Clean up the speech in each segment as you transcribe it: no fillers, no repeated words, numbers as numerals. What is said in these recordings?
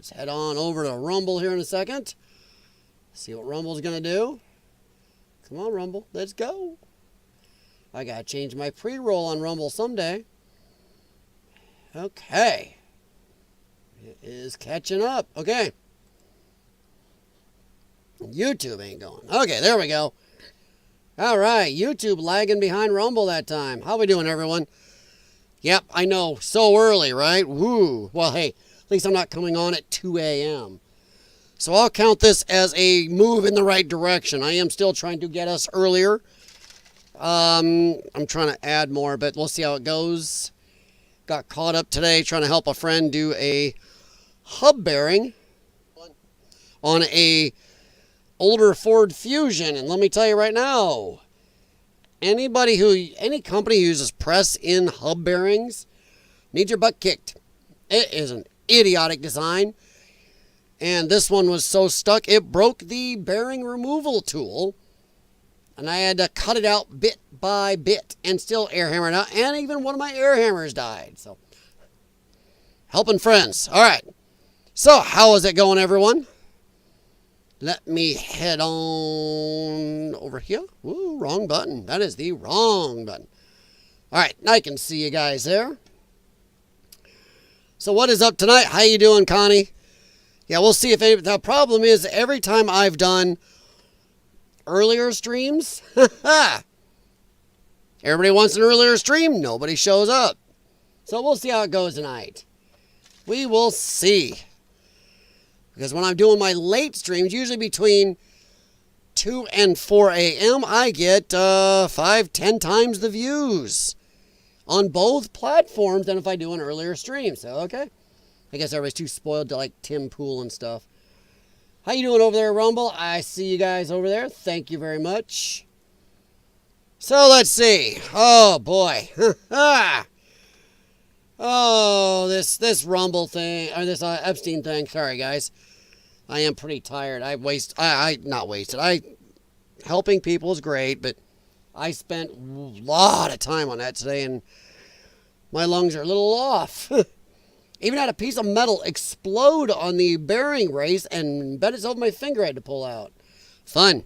let's head on over to Rumble here in a second. See what Rumble's going to do. Come on, Rumble. Let's go. I got to change my pre-roll on Rumble someday. Okay. It is catching up. Okay. YouTube ain't going. Okay, there we go. All right. YouTube lagging behind Rumble that time. How we doing, everyone? Yep, I know. So early, right? Woo. Well, hey, at least I'm not coming on at 2 a.m. So I'll count this as a move in the right direction. I am still trying to get us earlier. I'm trying to add more, but we'll see how it goes. Got caught up today trying to help a friend do a hub bearing on a older Ford Fusion. And let me tell you right now, any company who uses press-in hub bearings needs your butt kicked. It is an idiotic design. And this one was so stuck, it broke the bearing removal tool. And I had to cut it out bit by bit and still air hammer it out. And even one of my air hammers died. So, helping friends. All right. So, how is it going, everyone? Let me head on over here. Ooh, wrong button. That is the wrong button. All right. Now I can see you guys there. So, what is up tonight? How you doing, Connie? Yeah, we'll see if the problem is every time I've done earlier streams, everybody wants an earlier stream, nobody shows up. So we'll see how it goes tonight. We will see. Because when I'm doing my late streams, usually between 2 and 4 a.m., I get 5-10 times the views on both platforms than if I do an earlier stream. So, okay. I guess everybody's too spoiled to like Tim Pool and stuff. How you doing over there, Rumble? I see you guys over there. Thank you very much. So let's see. Oh boy. Oh, this Rumble thing, or this Epstein thing. Sorry, guys. I am pretty tired. Helping people is great, but I spent a lot of time on that today, and my lungs are a little off. Even had a piece of metal explode on the bearing race and embed itself in my finger I had to pull out. Fun.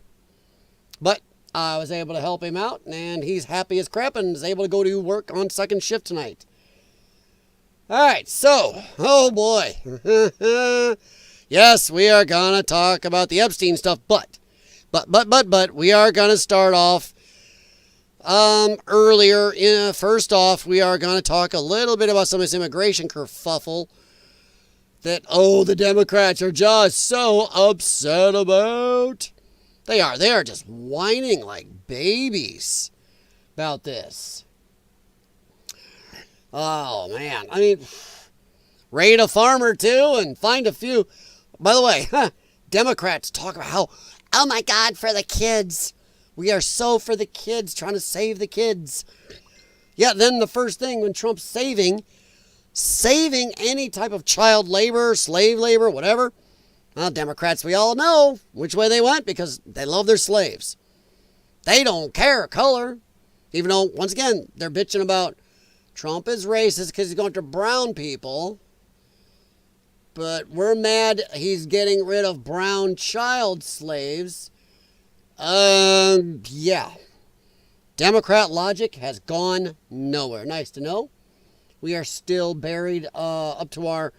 But I was able to help him out, and he's happy as crap and is able to go to work on second shift tonight. All right, so, oh boy. Yes, we are going to talk about the Epstein stuff, but we are going to start off earlier. First off, we are going to talk a little bit about some of this immigration kerfuffle that, the Democrats are just so upset about. They are just whining like babies about this. Oh, man. I mean, raid a farmer, too, and find a few. By the way, Democrats talk about how, oh, my God, for the kids. We are so for the kids, trying to save the kids. Yeah, then the first thing when Trump's saving any type of child labor, slave labor, whatever. Well, Democrats, we all know which way they went because they love their slaves. They don't care color. Even though, once again, they're bitching about Trump is racist because he's going after brown people. But we're mad he's getting rid of brown child slaves. Yeah. Democrat logic has gone nowhere. Nice to know. We are still buried up to our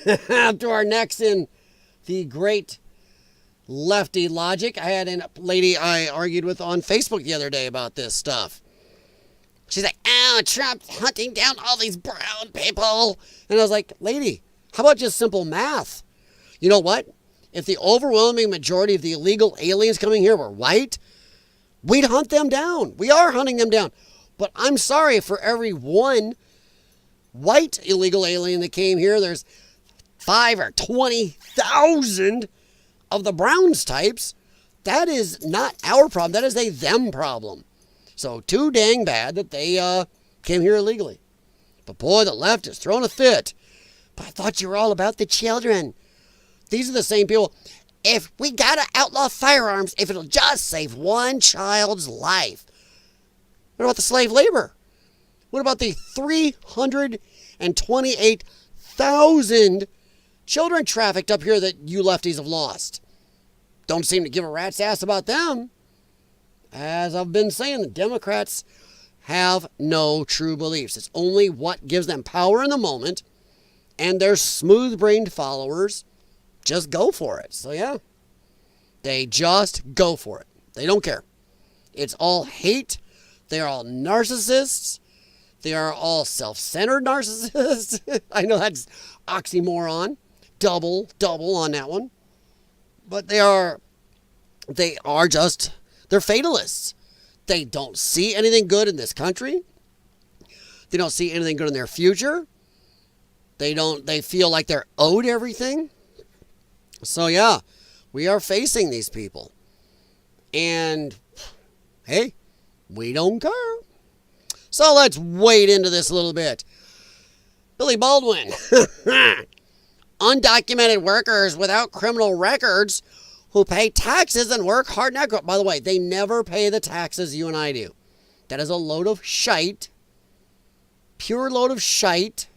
up to our necks in the great lefty logic. I had a lady I argued with on Facebook the other day about this stuff. She's like, oh, Trump's hunting down all these brown people. And I was like, lady, how about just simple math? You know what? If the overwhelming majority of the illegal aliens coming here were white, we'd hunt them down. We are hunting them down. But I'm sorry, for every one white illegal alien that came here, there's 5 or 20,000 of the Browns types. That is not our problem. That is a them problem. So too dang bad that they came here illegally. But boy, the left is throwing a fit. But I thought you were all about the children. These are the same people. If we gotta outlaw firearms, if it'll just save one child's life. What about the slave labor? What about the 328,000 children trafficked up here that you lefties have lost. Don't seem to give a rat's ass about them. As I've been saying, the Democrats have no true beliefs. It's only what gives them power in the moment, and their smooth-brained followers just go for it. So yeah, they just go for it. They don't care. It's all hate. They are all narcissists. They are all self-centered narcissists. I know that's oxymoron. Double on that one. But they're fatalists. They don't see anything good in this country. They don't see anything good in their future. They feel like they're owed everything. So yeah, we are facing these people. And hey, we don't care. So let's wade into this a little bit. Billy Baldwin. Undocumented workers without criminal records who pay taxes and work hard. Now, by the way, they never pay the taxes you and I do. That is a load of shite. Pure load of shite.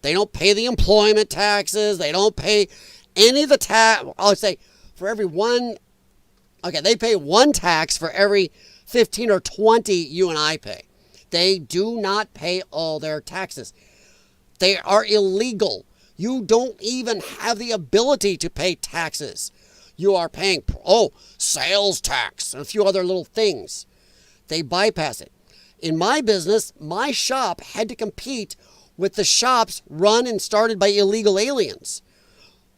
They don't pay the employment taxes. They don't pay any of the tax. I'll say for every one. Okay, they pay one tax for every 15 or 20 you and I pay. They do not pay all their taxes. They are illegal. You don't even have the ability to pay taxes. You are paying, sales tax and a few other little things. They bypass it. In my business, my shop had to compete with the shops run and started by illegal aliens.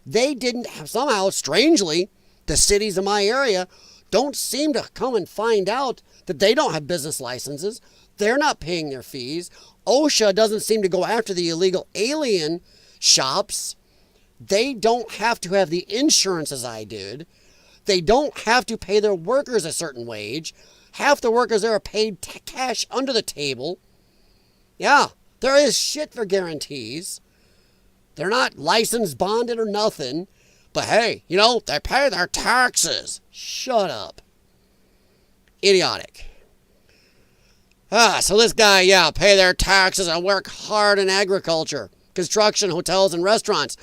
They didn't have, somehow, strangely, the cities in my area don't seem to come and find out that they don't have business licenses. They're not paying their fees. OSHA doesn't seem to go after the illegal alien shops. They don't have to have the insurance as I did. They don't have to pay their workers a certain wage. Half the workers there are paid cash under the table. Yeah, there is shit for guarantees. They're not licensed, bonded, or nothing. But hey, they pay their taxes. Shut up. Idiotic. So this guy, pay their taxes and work hard in agriculture, construction, hotels, and restaurants.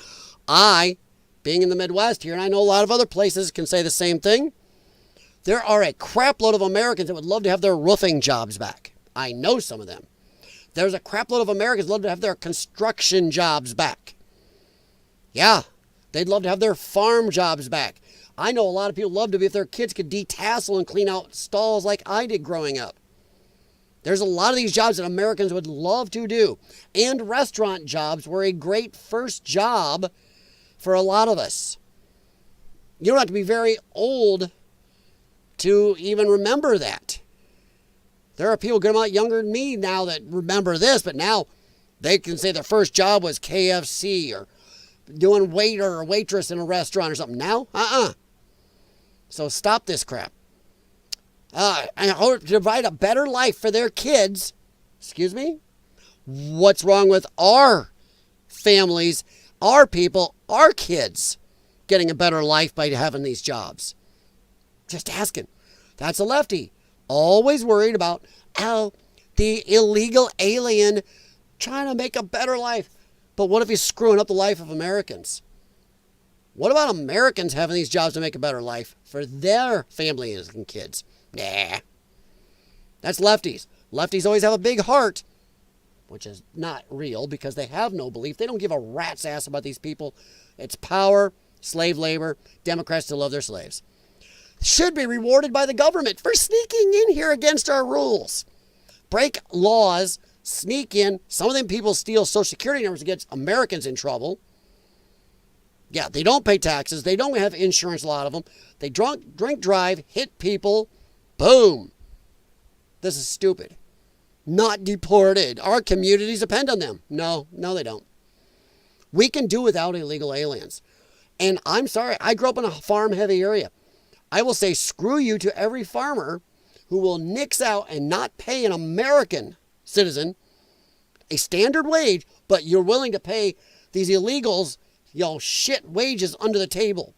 I, being in the Midwest here, and I know a lot of other places can say the same thing, there are a crap load of Americans that would love to have their roofing jobs back. I know some of them. There's a crap load of Americans that love to have their construction jobs back. Yeah, they'd love to have their farm jobs back. I know a lot of people love to be if their kids could detassel and clean out stalls like I did growing up. There's a lot of these jobs that Americans would love to do. And restaurant jobs were a great first job for a lot of us. You don't have to be very old to even remember that. There are people getting out younger than me now that remember this, but now they can say their first job was KFC or doing waiter or waitress in a restaurant or something. Now, So stop this crap. And to provide a better life for their kids, what's wrong with our families, our people, our kids getting a better life by having these jobs? Just asking. That's a lefty. Always worried about, the illegal alien trying to make a better life. But what if he's screwing up the life of Americans? What about Americans having these jobs to make a better life for their families and kids? Nah. That's lefties. Lefties always have a big heart, which is not real because they have no belief. They don't give a rat's ass about these people. It's power, slave labor. Democrats still love their slaves. Should be rewarded by the government for sneaking in here against our rules. Break laws, sneak in. Some of them people steal Social Security numbers to get Americans in trouble. Yeah, they don't pay taxes. They don't have insurance, a lot of them. They drink, drive, hit people. Boom. This is stupid. Not deported. Our communities depend on them. No, they don't. We can do without illegal aliens. And I'm sorry, I grew up in a farm-heavy area. I will say screw you to every farmer who will nix out and not pay an American citizen a standard wage, but you're willing to pay these illegals, shit wages under the table.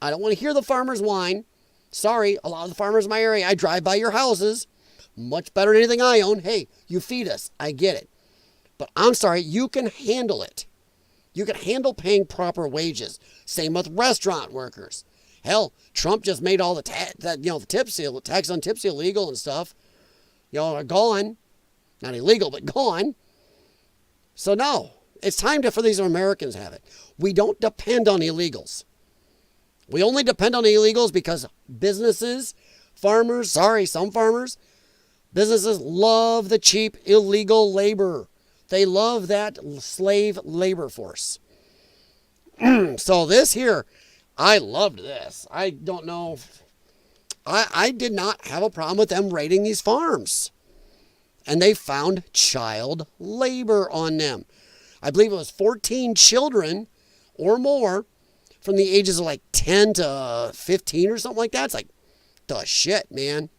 I don't want to hear the farmers whine. Sorry, a lot of the farmers in my area, I drive by your houses. Much better than anything I own. Hey, you feed us. I get it. But I'm sorry, you can handle it. You can handle paying proper wages. Same with restaurant workers. Hell, Trump just made all the tax on tips illegal and stuff. Are gone. Not illegal, but gone. So no, it's time for these Americans have it. We don't depend on illegals. We only depend on illegals because businesses, some farmers, businesses love the cheap illegal labor. They love that slave labor force. So this here, I loved this. I don't know. I did not have a problem with them raiding these farms. And they found child labor on them. I believe it was 14 children or more from the ages of like 10 to 15 or something like that. It's like, the shit, man.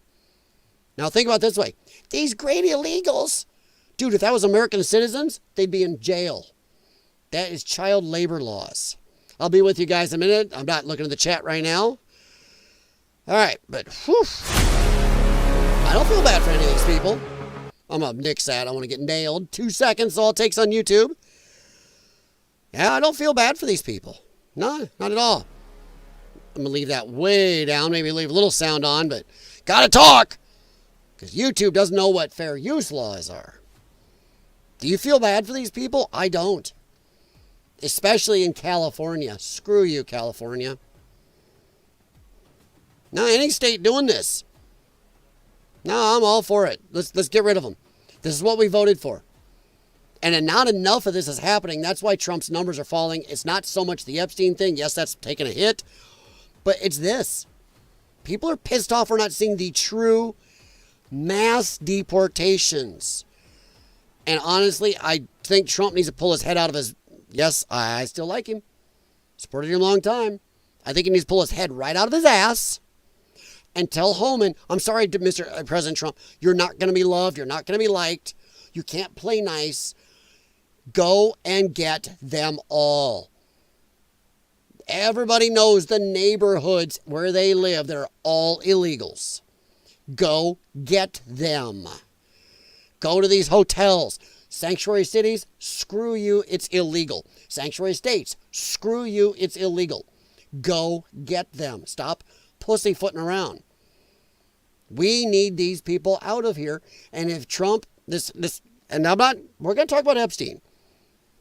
Now think about it this way. These great illegals, dude, if that was American citizens, they'd be in jail. That is child labor laws. I'll be with you guys in a minute. I'm not looking at the chat right now. All right, but whew, I don't feel bad for any of these people. I'm going to nix that. I want to get nailed. 2 seconds, all it takes on YouTube. Yeah, I don't feel bad for these people. No, not at all. I'm going to leave that way down. Maybe leave a little sound on, but got to talk. Because YouTube doesn't know what fair use laws are. Do you feel bad for these people? I don't. Especially in California. Screw you, California. No, any state doing this. No, I'm all for it. Let's get rid of them. This is what we voted for. And not enough of this is happening. That's why Trump's numbers are falling. It's not so much the Epstein thing. Yes, that's taking a hit. But it's this. People are pissed off for not seeing the true mass deportations. And honestly, I think Trump needs to pull his head out of his... Yes, I still like him. Supported him a long time. I think he needs to pull his head right out of his ass and tell Homan, I'm sorry, Mr. President Trump, you're not going to be loved. You're not going to be liked. You can't play nice. Go and get them all. Everybody knows the neighborhoods where they live. They're all illegals. Go get them. Go to these hotels. Sanctuary cities, screw you, it's illegal. Sanctuary states, screw you, it's illegal. Go get them. Stop pussyfooting around. We need these people out of here. And if Trump, and we're going to talk about Epstein.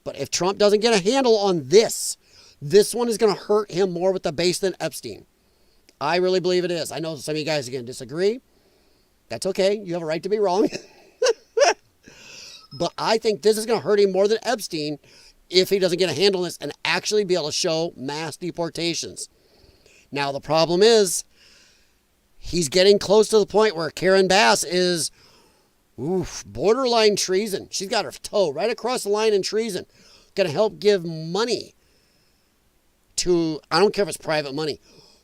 But if Trump doesn't get a handle on this one is going to hurt him more with the base than Epstein. I really believe it is. I know some of you guys are going to disagree. That's okay. You have a right to be wrong. But I think this is going to hurt him more than Epstein if he doesn't get a handle on this and actually be able to show mass deportations. Now, the problem is he's getting close to the point where Karen Bass is borderline treason. She's got her toe right across the line in treason. Going to help give money to, I don't care if it's private money.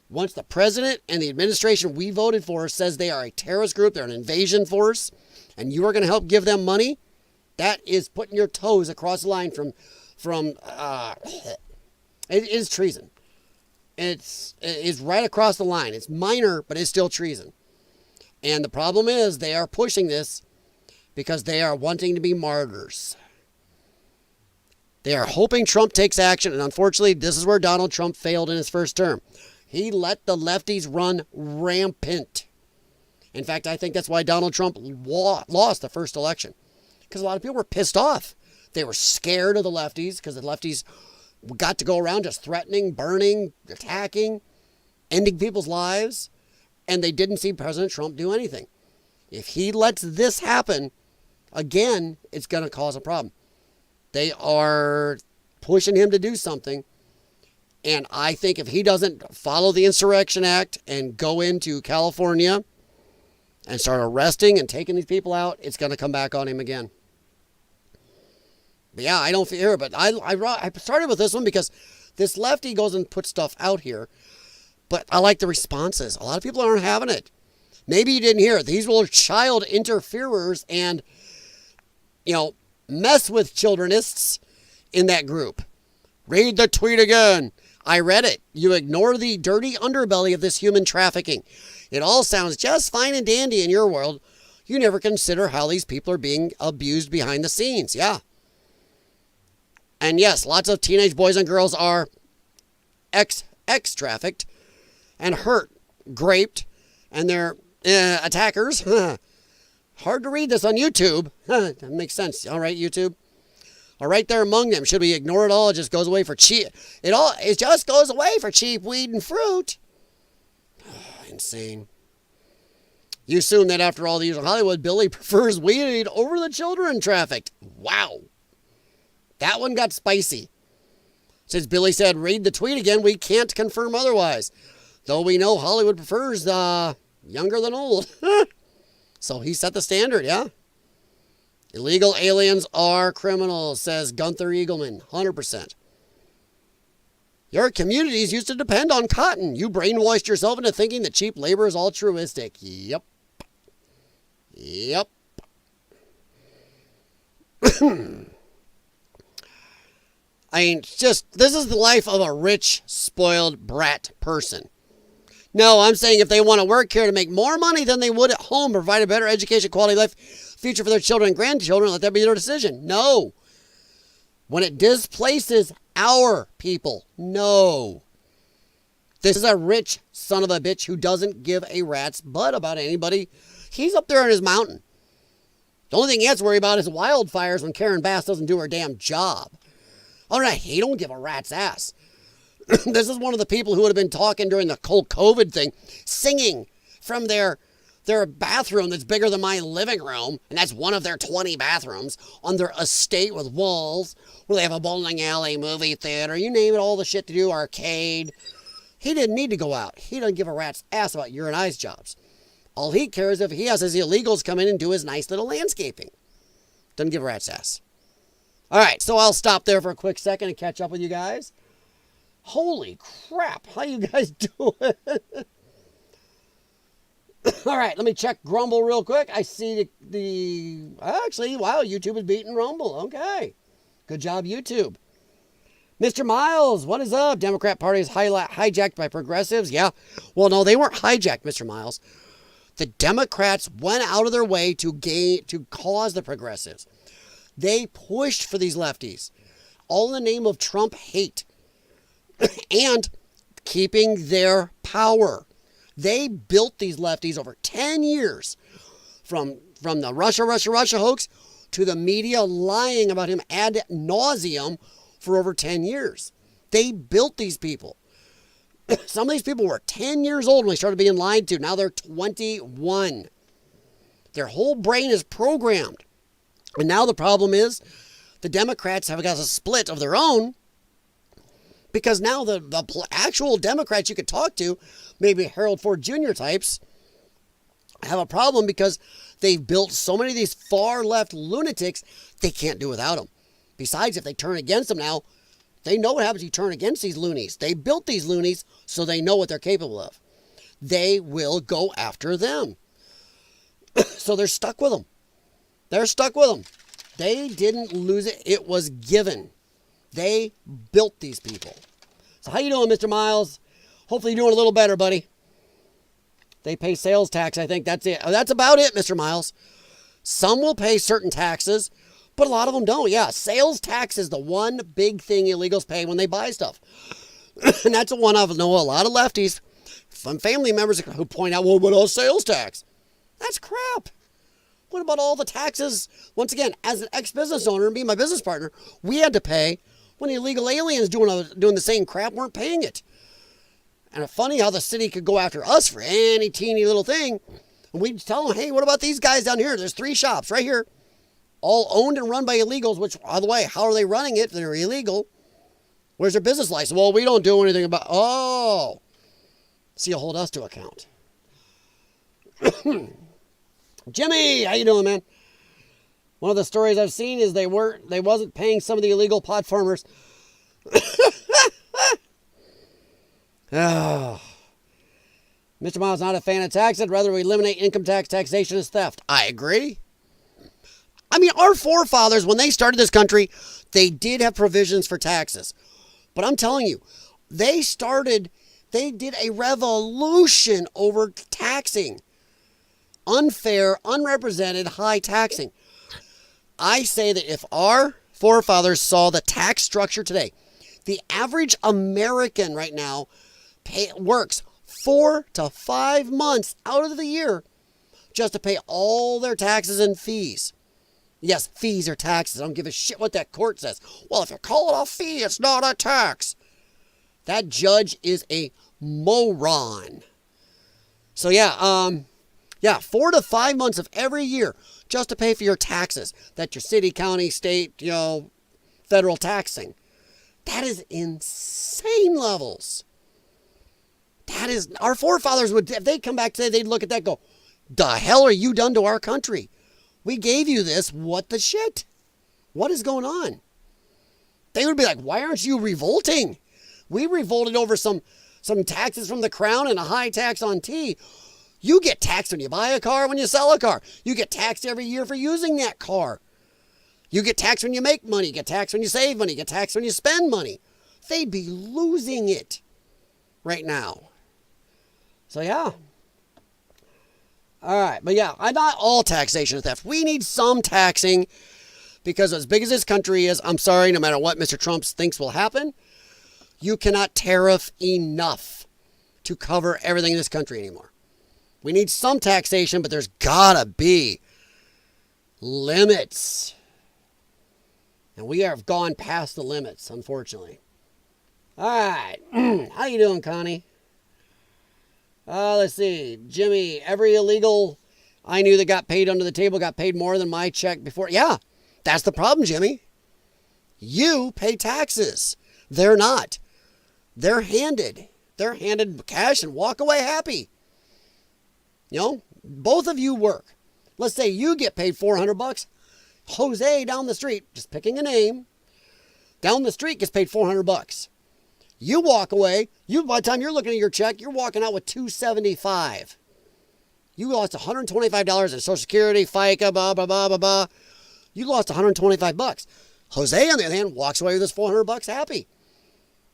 Once the president and the administration we voted for says they are a terrorist group, they're an invasion force, and you are going to help give them money, that is putting your toes across the line from it is treason. It's right across the line. It's minor, but it's still treason. And the problem is they are pushing this because they are wanting to be martyrs. They are hoping Trump takes action, and unfortunately, this is where Donald Trump failed in his first term. He let the lefties run rampant. In fact, I think that's why Donald Trump lost the first election. Because a lot of people were pissed off. They were scared of the lefties because the lefties got to go around just threatening, burning, attacking, ending people's lives. And they didn't see President Trump do anything. If he lets this happen, again, it's going to cause a problem. They are pushing him to do something. And I think if he doesn't follow the Insurrection Act and go into California and start arresting and taking these people out, it's going to come back on him again. But yeah, I don't fear, but I started with this one because this lefty goes and puts stuff out here, but I like the responses. A lot of people aren't having it. Maybe you didn't hear it. These were child interferers and, mess with childrenists in that group. Read the tweet again. I read it. You ignore the dirty underbelly of this human trafficking. It all sounds just fine and dandy in your world. You never consider how these people are being abused behind the scenes. Yeah. And yes, lots of teenage boys and girls are ex-trafficked and hurt, raped, and they're attackers. Hard to read this on YouTube. That makes sense. All right, YouTube. Are right there among them. Should we ignore it all? It just goes away for cheap. It just goes away for cheap weed and fruit. Insane. You assume that after all the years in Hollywood, Billy prefers weed over the children trafficked. Wow. That one got spicy. Since Billy said, read the tweet again, we can't confirm otherwise. Though we know Hollywood prefers younger than old. So he set the standard, yeah? Illegal aliens are criminals, says Gunther Eagleman. 100%. Your communities used to depend on cotton. You brainwashed yourself into thinking that cheap labor is altruistic. Yep. Yep. I mean, this is the life of a rich, spoiled brat person. No, I'm saying if they want to work here to make more money than they would at home, provide a better education, quality life, future for their children and grandchildren, let that be their decision. No. When it displaces our people, no. This is a rich son of a bitch who doesn't give a rat's butt about anybody. He's up there on his mountain. The only thing he has to worry about is wildfires when Karen Bass doesn't do her damn job. All right, he don't give a rat's ass. This is one of the people who would have been talking during the whole COVID thing, singing from their bathroom that's bigger than my living room, and that's one of their 20 bathrooms, on their estate with walls, where they have a bowling alley, movie theater, you name it, all the shit to do, arcade. He didn't need to go out. He doesn't give a rat's ass about your and I's jobs. All he cares if he has his illegals come in and do his nice little landscaping. Doesn't give a rat's ass. All right, so I'll stop there for a quick second and catch up with you guys. Holy crap, how you guys doing? All right, let me check Grumble real quick. I see actually, wow, YouTube is beating Rumble. Okay, good job, YouTube. Mr. Miles, what is up? Democrat Party is hijacked by progressives. Yeah, well, no, they weren't hijacked, Mr. Miles. The Democrats went out of their way to cause the progressives. They pushed for these lefties, all in the name of Trump hate and keeping their power. They built these lefties over 10 years, from the Russia hoax to the media lying about him ad nauseum for over 10 years. They built these people. Some of these people were 10 years old when they started being lied to. Now they're 21. Their whole brain is programmed. And now the problem is the Democrats have got a split of their own, because now the actual Democrats you could talk to, maybe Harold Ford Jr. types, have a problem because they've built so many of these far left lunatics, they can't do without them. Besides, if they turn against them now, they know what happens if you turn against these loonies. They built these loonies so they know what they're capable of. They will go after them. So they're stuck with them. They're stuck with them. They didn't lose it. It was given. They built these people. So how you doing, Mr. Miles? Hopefully you're doing a little better, buddy. They pay sales tax, I think. That's it. That's about it, Mr. Miles. Some will pay certain taxes, but a lot of them don't. Yeah, sales tax is the one big thing illegals pay when they buy stuff. And that's the one I know a lot of lefties, from family members who point out, well, what else sales tax? That's crap. What about all the taxes? Once again, as an ex-business owner and being my business partner, we had to pay when the illegal aliens doing the same crap weren't paying it. And it's funny how the city could go after us for any teeny little thing. And we'd tell them, hey, what about these guys down here? There's 3 shops right here, all owned and run by illegals, which, by the way, how are they running it if they're illegal? Where's their business license? Well, we don't do anything about... Oh. See, you'll hold us to account. Jimmy, how you doing, man? One of the stories I've seen is they wasn't paying some of the illegal pot farmers. Oh. Mr. Miles not a fan of tax. I'd rather we eliminate income tax. Taxation is theft. I agree. I mean, our forefathers, when they started this country, they did have provisions for taxes. But I'm telling you, they did a revolution over taxing. Unfair, unrepresented, high taxing. I say that if our forefathers saw the tax structure today. The average American right now works 4 to 5 months out of the year just to pay all their taxes and fees. Yes, fees are taxes. I don't give a shit what that court says. Well, if you call it a fee, it's not a tax. That judge is a moron. So yeah, 4 to 5 months of every year just to pay for your taxes. That's your city, county, state, federal taxing. That is insane levels. That is, our forefathers would, if they come back today, they'd look at that and go, the hell are you done to our country? We gave you this. What the shit? What is going on? They would be like, why aren't you revolting? We revolted over some taxes from the crown and a high tax on tea. You get taxed when you buy a car, when you sell a car. You get taxed every year for using that car. You get taxed when you make money. You get taxed when you save money. You get taxed when you spend money. They'd be losing it right now. So yeah. All right. But yeah, not all taxation is theft. We need some taxing because as big as this country is, I'm sorry, no matter what Mr. Trump thinks will happen, you cannot tariff enough to cover everything in this country anymore. We need some taxation, but there's gotta be limits. And we have gone past the limits, unfortunately. All right. How you doing, Connie? Let's see. Jimmy, every illegal I knew that got paid under the table got paid more than my check before. Yeah, that's the problem, Jimmy. You pay taxes. They're not. They're handed. They're handed cash and walk away happy. Both of you work. Let's say you get paid $400. Jose down the street, just picking a name, down the street gets paid $400. You walk away. By the time you're looking at your check, you're walking out with $275. You lost $125 in Social Security, FICA, blah, blah, blah, blah, blah. You lost $125. Jose, on the other hand, walks away with his $400 happy.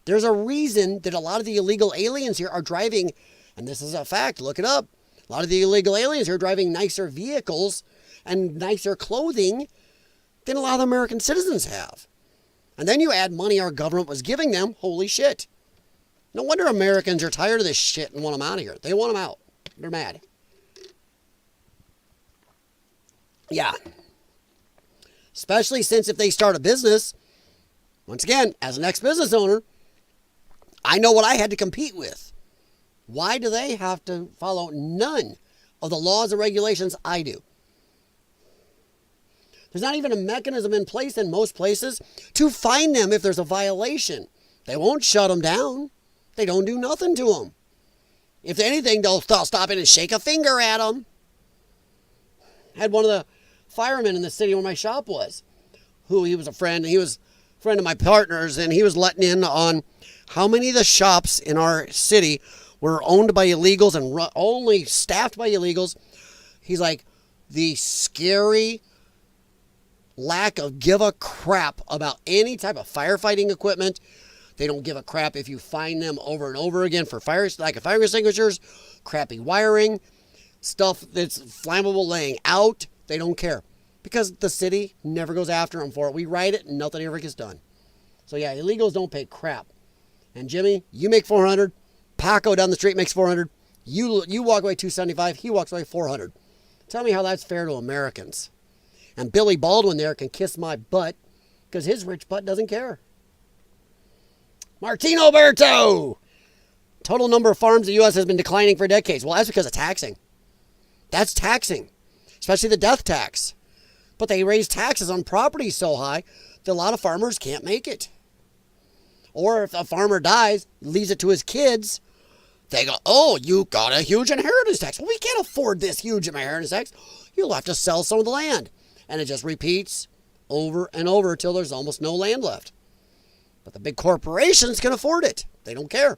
There's a reason that a lot of the illegal aliens here are driving, and this is a fact, look it up. A lot of the illegal aliens here are driving nicer vehicles and nicer clothing than a lot of American citizens have. And then you add money our government was giving them. Holy shit. No wonder Americans are tired of this shit and want them out of here. They want them out. They're mad. Yeah. Especially since if they start a business, once again, as an ex-business owner, I know what I had to compete with. Why do they have to follow none of the laws and regulations I do? There's not even a mechanism in place in most places to fine them if there's a violation. They won't shut them down. They don't do nothing to them. If anything, they'll stop in and shake a finger at them. I had one of the firemen in the city where my shop was, he was a friend, and he was a friend of my partner's, and he was letting in on how many of the shops in our city were owned by illegals and only staffed by illegals. He's like, the scary lack of give a crap about any type of firefighting equipment. They don't give a crap if you fine them over and over again for fire extinguishers, crappy wiring, stuff that's flammable laying out. They don't care because the city never goes after them for it. We write it and nothing ever gets done. So yeah, illegals don't pay crap. And Jimmy, you make $400. Paco down the street makes $400. You walk away $275. He walks away $400. Tell me how that's fair to Americans. And Billy Baldwin there can kiss my butt because his rich butt doesn't care. Martino Berto! Total number of farms in the U.S. has been declining for decades. Well, that's because of taxing. That's taxing, especially the death tax. But they raise taxes on property so high that a lot of farmers can't make it. Or if a farmer dies, leaves it to his kids, they go, oh, you got a huge inheritance tax. Well, we can't afford this huge inheritance tax. You'll have to sell some of the land. And it just repeats over and over until there's almost no land left. But the big corporations can afford it. They don't care.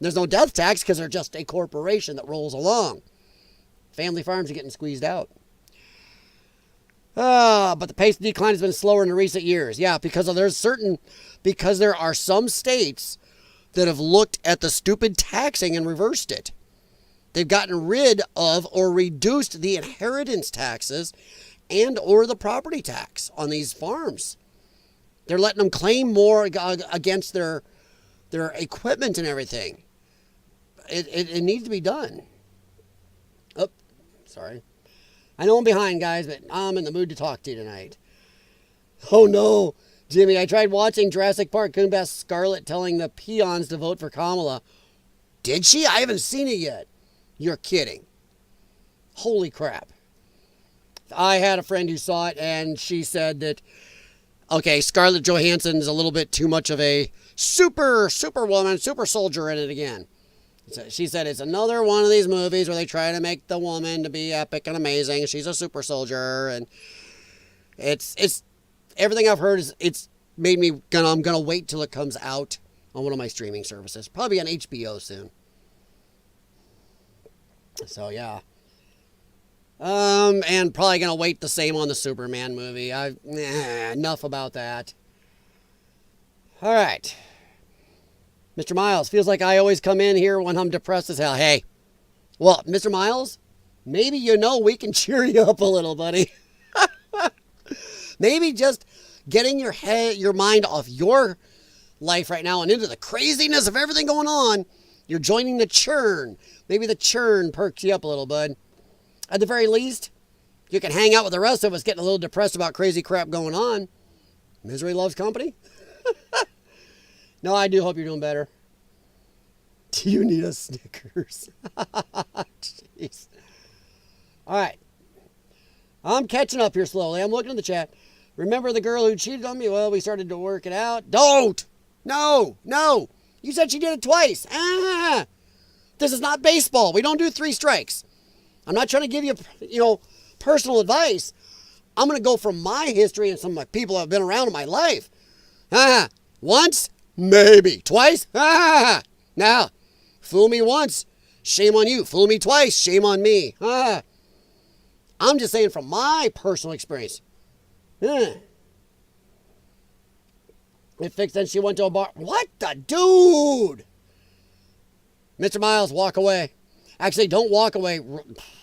There's no death tax because they're just a corporation that rolls along. Family farms are getting squeezed out. But the pace of decline has been slower in the recent years. Yeah, because there are some states that have looked at the stupid taxing and reversed it. They've gotten rid of or reduced the inheritance taxes and or the property tax on these farms. They're letting them claim more against their equipment and everything. It needs to be done. Oh, sorry. I know I'm behind, guys, but I'm in the mood to talk to you tonight. Oh, no. Jimmy, I tried watching Jurassic Park. Couldn't pass Scarlett telling the peons to vote for Kamala. Did she? I haven't seen it yet. You're kidding. Holy crap. I had a friend who saw it, and she said that, okay, Scarlett Johansson is a little bit too much of a superwoman, super soldier in it again. So she said it's another one of these movies where they try to make the woman to be epic and amazing. She's a super soldier, and it's everything I've heard is it's made me I'm gonna wait till it comes out on one of my streaming services, probably on HBO soon. So yeah, and probably gonna wait the same on the Superman movie. Enough about that. All right. Mr. Miles, feels like I always come in here when I'm depressed as hell. Hey, well, Mr. Miles, maybe we can cheer you up a little, buddy. Maybe just getting your mind off your life right now and into the craziness of everything going on. You're joining the churn. Maybe the churn perks you up a little, bud. At the very least, you can hang out with the rest of us getting a little depressed about crazy crap going on. Misery loves company. No, I do hope you're doing better. Do you need a Snickers? Jeez. All right. I'm catching up here slowly. I'm looking at the chat. Remember the girl who cheated on me? Well, we started to work it out. Don't! No! You said she did it twice. This is not baseball. We don't do 3 strikes. I'm not trying to give you, personal advice. I'm going to go from my history and some of my people I've been around in my life. Once? Maybe. Twice? Now, fool me once, shame on you. Fool me twice, shame on me. I'm just saying from my personal experience. It fixed, then she went to a bar. What the dude? Mr. Miles, walk away. Actually, don't walk away.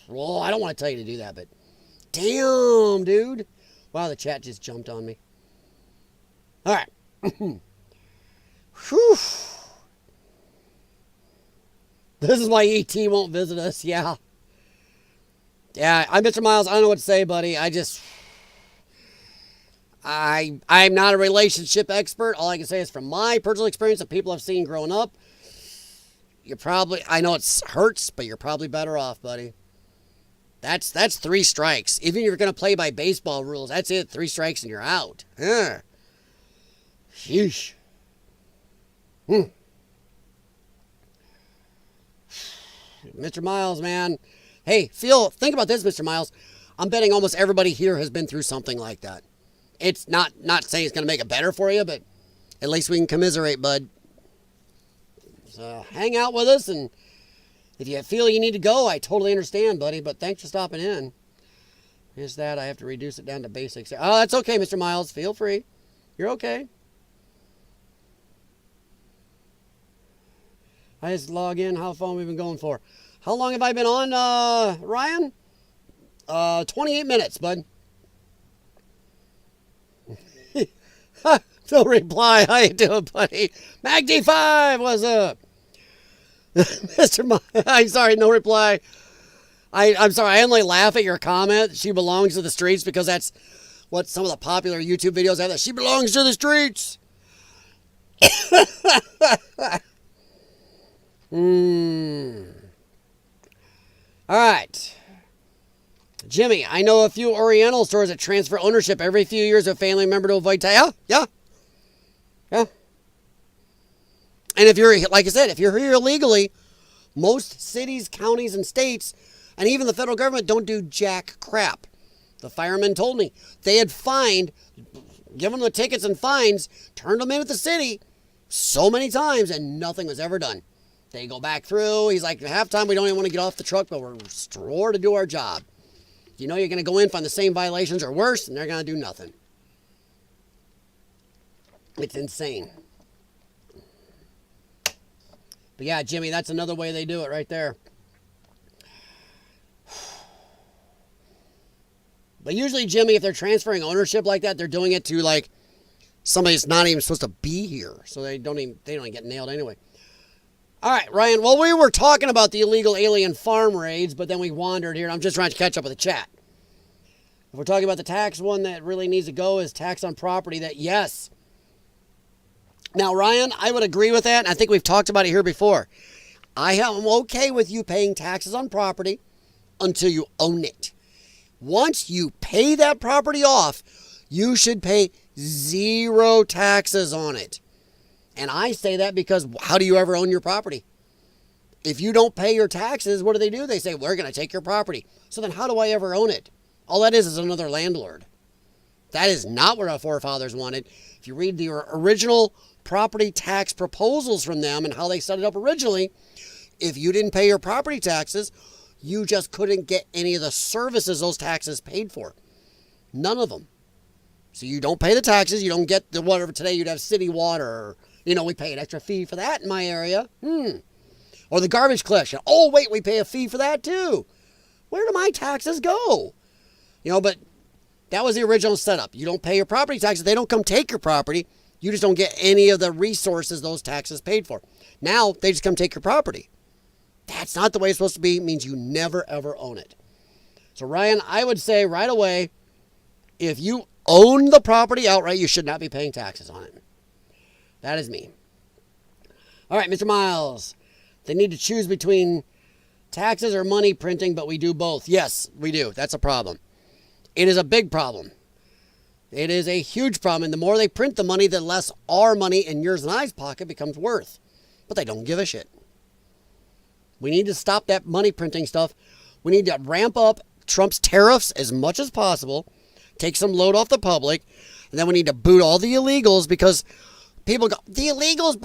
Well, I don't want to tell you to do that, but damn, dude. Wow, the chat just jumped on me. All right. Whew. This is why ET won't visit us. Yeah. I'm Mr. Miles. I don't know what to say, buddy. I'm not a relationship expert. All I can say is from my personal experience of people I've seen growing up, I know it hurts, but you're probably better off, buddy. That's 3 strikes. Even if you're going to play by baseball rules, that's it. 3 strikes and you're out. Sheesh. Mr. Miles, man. Hey, think about this, Mr. Miles. I'm betting almost everybody here has been through something like that. It's not saying it's going to make it better for you, but at least we can commiserate, bud. So hang out with us, and if you feel you need to go, I totally understand, buddy, but thanks for stopping in. Is that I have to reduce it down to basics. Oh, that's okay, Mr. Miles. Feel free. You're okay. I just log in. How long have we been going for? How long have I been on, Ryan? 28 minutes, bud. No reply. How you doing, buddy? MagD5, what's up? I'm sorry, no reply. I'm sorry, I only laugh at your comment. She belongs to the streets because that's what some of the popular YouTube videos have. That she belongs to the streets. All right. Jimmy, I know a few Oriental stores that transfer ownership every few years of a family member to avoid tax. Yeah. And if you're, like I said, if you're here illegally, most cities, counties, and states, and even the federal government don't do jack crap. The firemen told me they had given them the tickets and fines, turned them in at the city so many times, and nothing was ever done. They go back through. He's like, half time we don't even want to get off the truck, but we're sure to do our job. You know you're going to go in, find the same violations or worse, and they're going to do nothing. It's insane. But yeah, Jimmy, that's another way they do it right there. But usually, Jimmy, if they're transferring ownership like that, they're doing it to, like, somebody's not even supposed to be here, so they don't even get nailed anyway. All right, Ryan. Well, we were talking about the illegal alien farm raids, but then we wandered here, and I'm just trying to catch up with the chat. If we're talking about the tax one that really needs to go is tax on property, that yes. Now, Ryan, I would agree with that, and I think we've talked about it here before. I am okay with you paying taxes on property until you own it. Once you pay that property off, you should pay 0 taxes on it. And I say that because how do you ever own your property? If you don't pay your taxes, what do? They say, we're going to take your property. So then how do I ever own it? All that is another landlord. That is not what our forefathers wanted. If you read the original property tax proposals from them and how they set it up originally, if you didn't pay your property taxes, you just couldn't get any of the services those taxes paid for. None of them. So you don't pay the taxes, you don't get the whatever. Today you'd have city water, or, we pay an extra fee for that in my area. Or the garbage collection. Oh, wait, we pay a fee for that too. Where do my taxes go? But that was the original setup. You don't pay your property taxes. They don't come take your property. You just don't get any of the resources those taxes paid for. Now, they just come take your property. That's not the way it's supposed to be. It means you never, ever own it. So, Ryan, I would say right away, if you own the property outright, you should not be paying taxes on it. That is me. All right, Mr. Miles. They need to choose between taxes or money printing, but we do both. Yes, we do. That's a problem. It is a big problem. It is a huge problem. And the more they print the money, the less our money in yours and I's pocket becomes worth. But they don't give a shit. We need to stop that money printing stuff. We need to ramp up Trump's tariffs as much as possible. Take some load off the public. And then we need to boot all the illegals, because people go, the illegals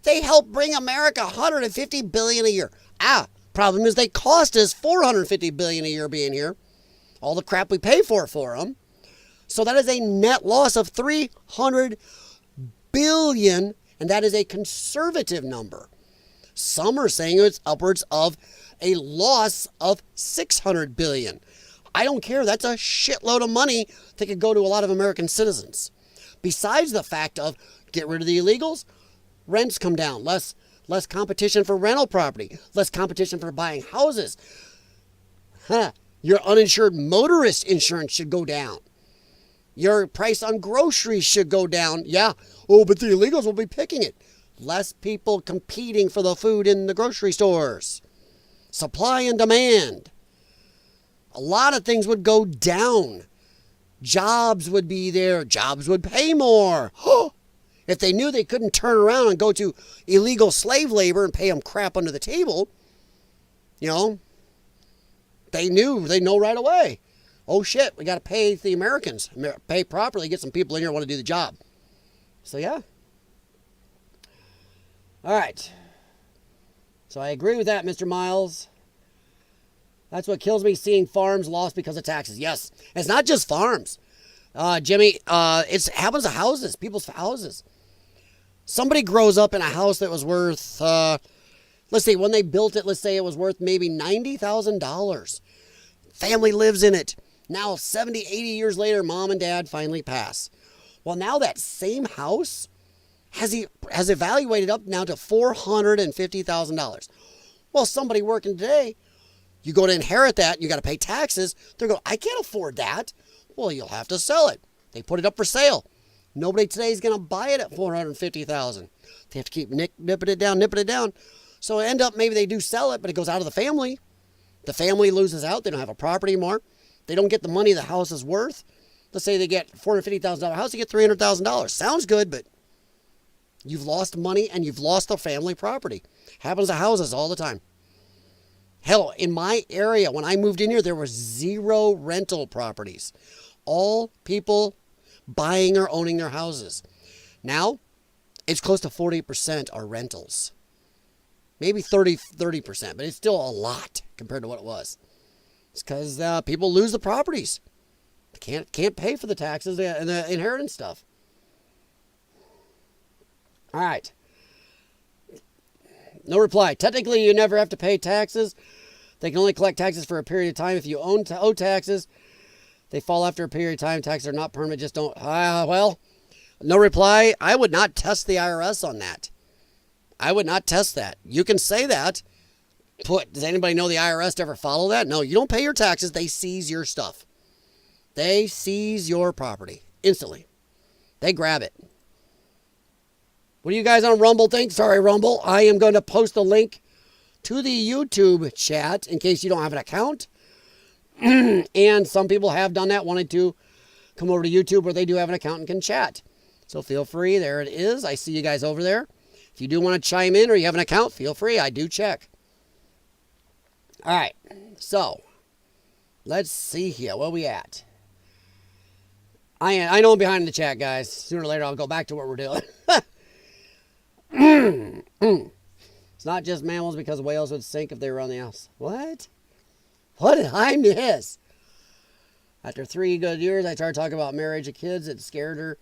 they help bring America $150 billion a year. Problem is they cost us $450 billion a year being here. All the crap we pay for them. So that is a net loss of $300 billion, and that is a conservative number. Some are saying it's upwards of a loss of $600 billion. I don't care. That's a shitload of money that could go to a lot of American citizens. Besides the fact of get rid of the illegals, rents come down, less competition for rental property, less competition for buying houses. Your uninsured motorist insurance should go down. Your price on groceries should go down. Yeah. Oh, but the illegals will be picking it. Less people competing for the food in the grocery stores. Supply and demand. A lot of things would go down. Jobs would be there. Jobs would pay more. If they knew they couldn't turn around and go to illegal slave labor and pay them crap under the table, they know right away. Oh shit, we got to pay the Americans. Pay properly, get some people in here who want to do the job. So yeah. All right. So I agree with that, Mr. Miles. That's what kills me, seeing farms lost because of taxes. Yes, it's not just farms. Jimmy, it happens to houses, people's houses. Somebody grows up in a house that was worth, let's see, when they built it, let's say it was worth maybe $90,000. Family lives in it. Now, 70, 80 years later, mom and dad finally pass. Well, now that same house has evaluated up now to $450,000. Well, somebody working today, you go to inherit that, you got to pay taxes. They're going, I can't afford that. Well, you'll have to sell it. They put it up for sale. Nobody today is going to buy it at $450,000. They have to keep nipping it down. So end up, maybe they do sell it, but it goes out of the family. The family loses out. They don't have a property anymore. They don't get the money the house is worth. Let's say they get $450,000 house, you get $300,000. Sounds good, but you've lost money and you've lost the family property. Happens to houses all the time. Hell, in my area, when I moved in here, there were 0 rental properties. All people buying or owning their houses. Now, it's close to 40% are rentals. Maybe 30%, but it's still a lot compared to what it was. It's because people lose the properties. They can't pay for the taxes and the inheritance stuff. All right. No reply. Technically, you never have to pay taxes. They can only collect taxes for a period of time. If you owe taxes, they fall after a period of time. Taxes are not permanent. Just don't. Well, No reply. I would not test the IRS on that. I would not test that. You can say that. Does anybody know the IRS ever follow that? No, you don't pay your taxes. They seize your stuff. They seize your property instantly. They grab it. What do you guys on Rumble think? Sorry, Rumble. I am going to post a link to the YouTube chat in case you don't have an account. And some people have done that, wanted to come over to YouTube where they do have an account and can chat. So feel free. There it is. I see you guys over there. If you do want to chime in or you have an account, feel free. I do check. All right. So let's see here. Where we at? I know I'm behind in the chat, guys. Sooner or later, I'll go back to what we're doing. It's not just mammals because whales would sink if they were on the ice. What? What did I miss? After 3 good years, I started talking about marriage and kids. It scared her.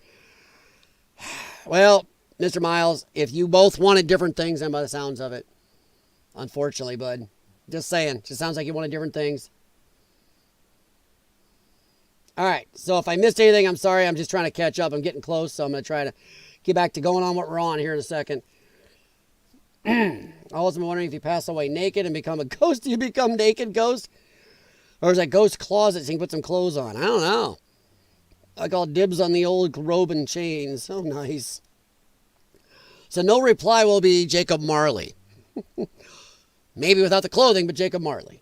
Well, Mr. Miles, if you both wanted different things, then by the sounds of it, unfortunately, bud. Just saying. Just sounds like you wanted different things. All right. So if I missed anything, I'm sorry. I'm just trying to catch up. I'm getting close, so I'm going to try to get back to going on what we're on here in a second. I was wondering if you pass away naked and become a ghost, do you become naked ghost? Or is that ghost closet so you can put some clothes on? I don't know. I call dibs on the old robe and chains. So nice. So no reply will be Jacob Marley. Maybe without the clothing, but Jacob Marley.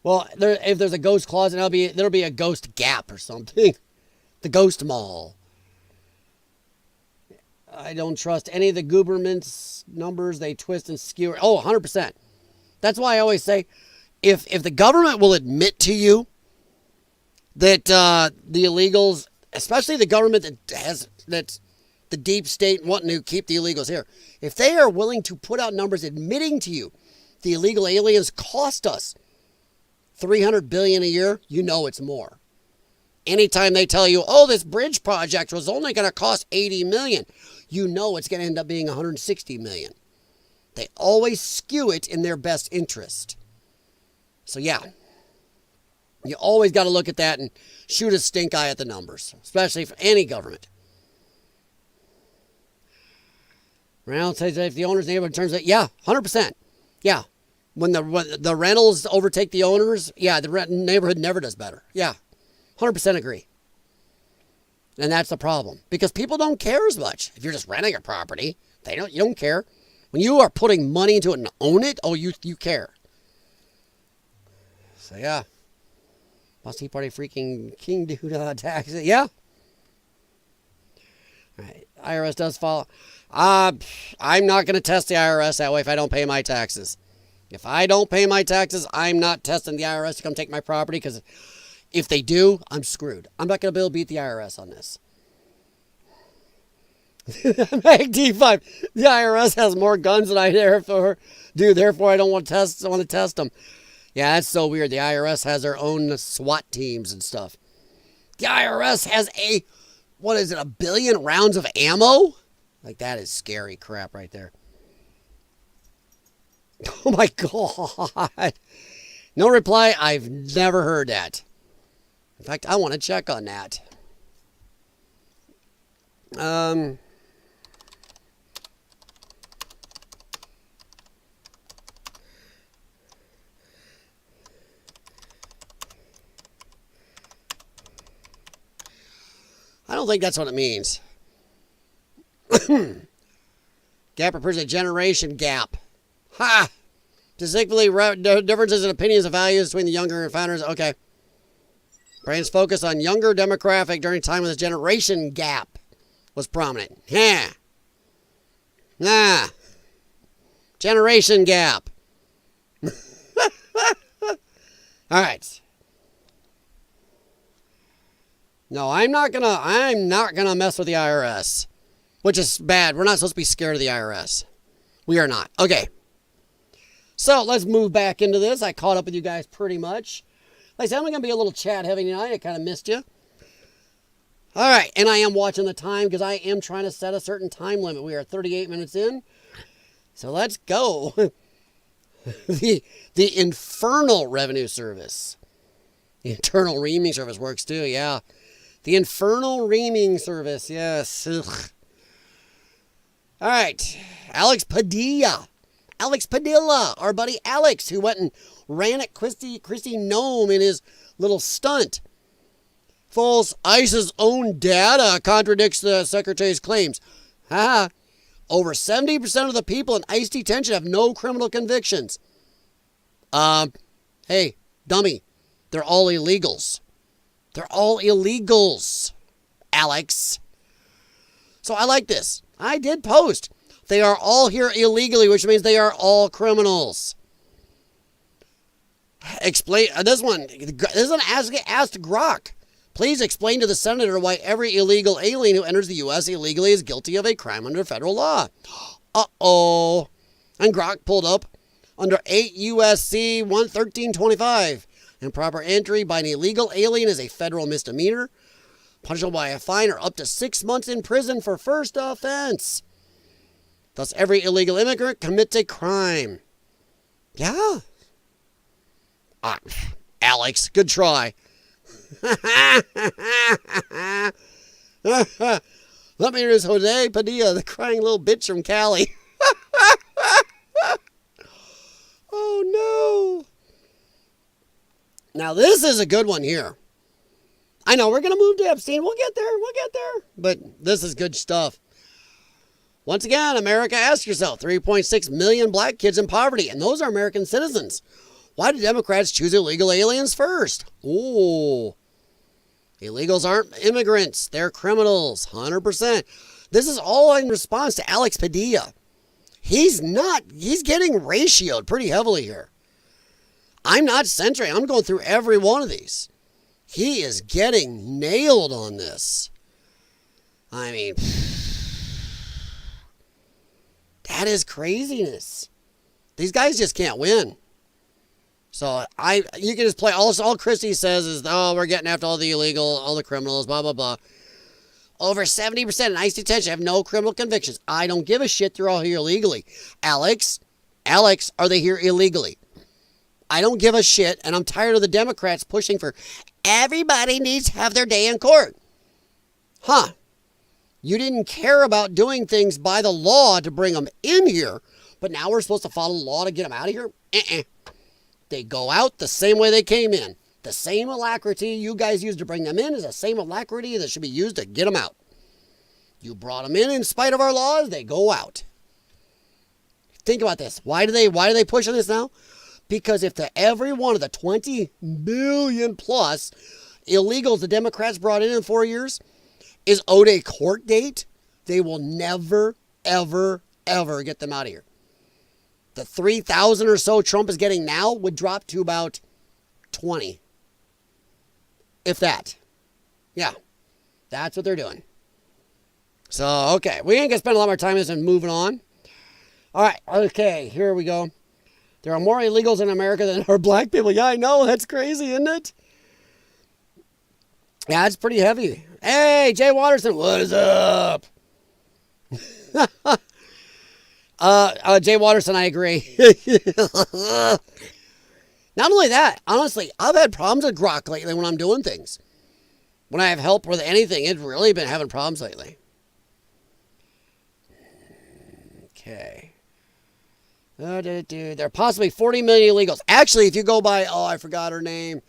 Well, if there's a ghost closet, there'll be a ghost gap or something. The ghost mall. I don't trust any of the government's numbers. They twist and skew. Oh, 100%. That's why I always say, if the government will admit to you that the illegals, especially the government that's the deep state wanting to keep the illegals here, if they are willing to put out numbers admitting to you the illegal aliens cost us $300 billion a year, you know it's more. Anytime they tell you, oh, this bridge project was only going to cost $80 million, you know it's going to end up being $160 million. They always skew it in their best interest. So yeah, you always got to look at that and shoot a stink eye at the numbers, especially for any government. Reynolds says if the owner's neighborhood turns out, yeah, 100%. Yeah. When the rentals overtake the owners, yeah, the neighborhood never does better. Yeah, 100% agree. And that's the problem. Because people don't care as much. If you're just renting a property, you don't care. When you are putting money into it and own it, oh, you care. So yeah. Must Tea Party freaking king dude tax it. Yeah. All right. IRS does follow. I'm not going to test the IRS that way if I don't pay my taxes. If I don't pay my taxes, I'm not testing the IRS to come take my property, because if they do, I'm screwed. I'm not going to be able to beat the IRS on this. Mag D5. The IRS has more guns than I therefore do. Therefore, I don't want to test them. Yeah, that's so weird. The IRS has their own SWAT teams and stuff. The IRS has a billion rounds of ammo? Like, that is scary crap right there. Oh my God. No reply. I've never heard that. In fact, I want to check on that. I don't think that's what it means. Gap refers to a generation gap. Ha! Distinctly differences in opinions and values between the younger and founders. Okay. Brain's focus on younger demographic during a time when the generation gap was prominent. Yeah. Nah. Generation gap. All right. No, I'm not gonna mess with the IRS, which is bad. We're not supposed to be scared of the IRS. We are not. Okay. So let's move back into this. I caught up with you guys pretty much. Like I said, I'm going to be a little chat heavy tonight. I kind of missed you. All right. And I am watching the time because I am trying to set a certain time limit. We are 38 minutes in. So let's go. The Infernal Revenue Service. The internal reaming service works too, yeah. The infernal reaming service, yes. Ugh. All right, Alex Padilla. Alex Padilla, our buddy Alex, who went and ran at Kristi Noem in his little stunt. False ICE's own data contradicts the secretary's claims. Ha! Over 70% of the people in ICE detention have no criminal convictions. Hey, dummy. They're all illegals. They're all illegals, Alex. So I like this. I did post. They are all here illegally, which means they are all criminals. Explain this one. This is an asked Grok. Please explain to the senator why every illegal alien who enters the U.S. illegally is guilty of a crime under federal law. Uh-oh. And Grok pulled up under 8 U.S.C. 11325. Improper entry by an illegal alien is a federal misdemeanor, punishable by a fine or up to 6 months in prison for first offense. Thus, every illegal immigrant commits a crime. Yeah. Alex, good try. Let me introduce Jose Padilla, the crying little bitch from Cali. Oh, no. Now, this is a good one here. I know, we're going to move to Epstein. We'll get there. But this is good stuff. Once again, America, ask yourself, 3.6 million black kids in poverty, and those are American citizens. Why do Democrats choose illegal aliens first? Oh, illegals aren't immigrants. They're criminals, 100%. This is all in response to Alex Padilla. He's getting ratioed pretty heavily here. I'm not censoring. I'm going through every one of these. He is getting nailed on this. I mean, that is craziness. These guys just can't win. So you can just play, all Christie says is, oh, we're getting after all the illegal, all the criminals, blah, blah, blah. Over 70% in ICE detention have no criminal convictions. I don't give a shit. They're all here illegally. Alex, are they here illegally? I don't give a shit, and I'm tired of the Democrats pushing for everybody needs to have their day in court. Huh. You didn't care about doing things by the law to bring them in here, but now we're supposed to follow the law to get them out of here? They go out the same way they came in. The same alacrity you guys used to bring them in is the same alacrity that should be used to get them out. You brought them in spite of our laws, they go out. Think about this. Why do they push on this now? Because if every one of the 20 million plus illegals the Democrats brought in 4 years is owed a court date, they will never, ever, ever get them out of here. The 3,000 or so Trump is getting now would drop to about 20. If that. Yeah. That's what they're doing. So, okay. We ain't going to spend a lot more time on this and moving on. All right. Okay. Here we go. There are more illegals in America than there are black people. Yeah, I know. That's crazy, isn't it? Yeah, it's pretty heavy. Hey, Jay Watterson, what is up? Jay Watterson, I agree. Not only that, honestly, I've had problems with Grok lately when I'm doing things. When I have help with anything, it's really been having problems lately. Okay. There are possibly 40 million illegals. Actually, if you go by, I forgot her name.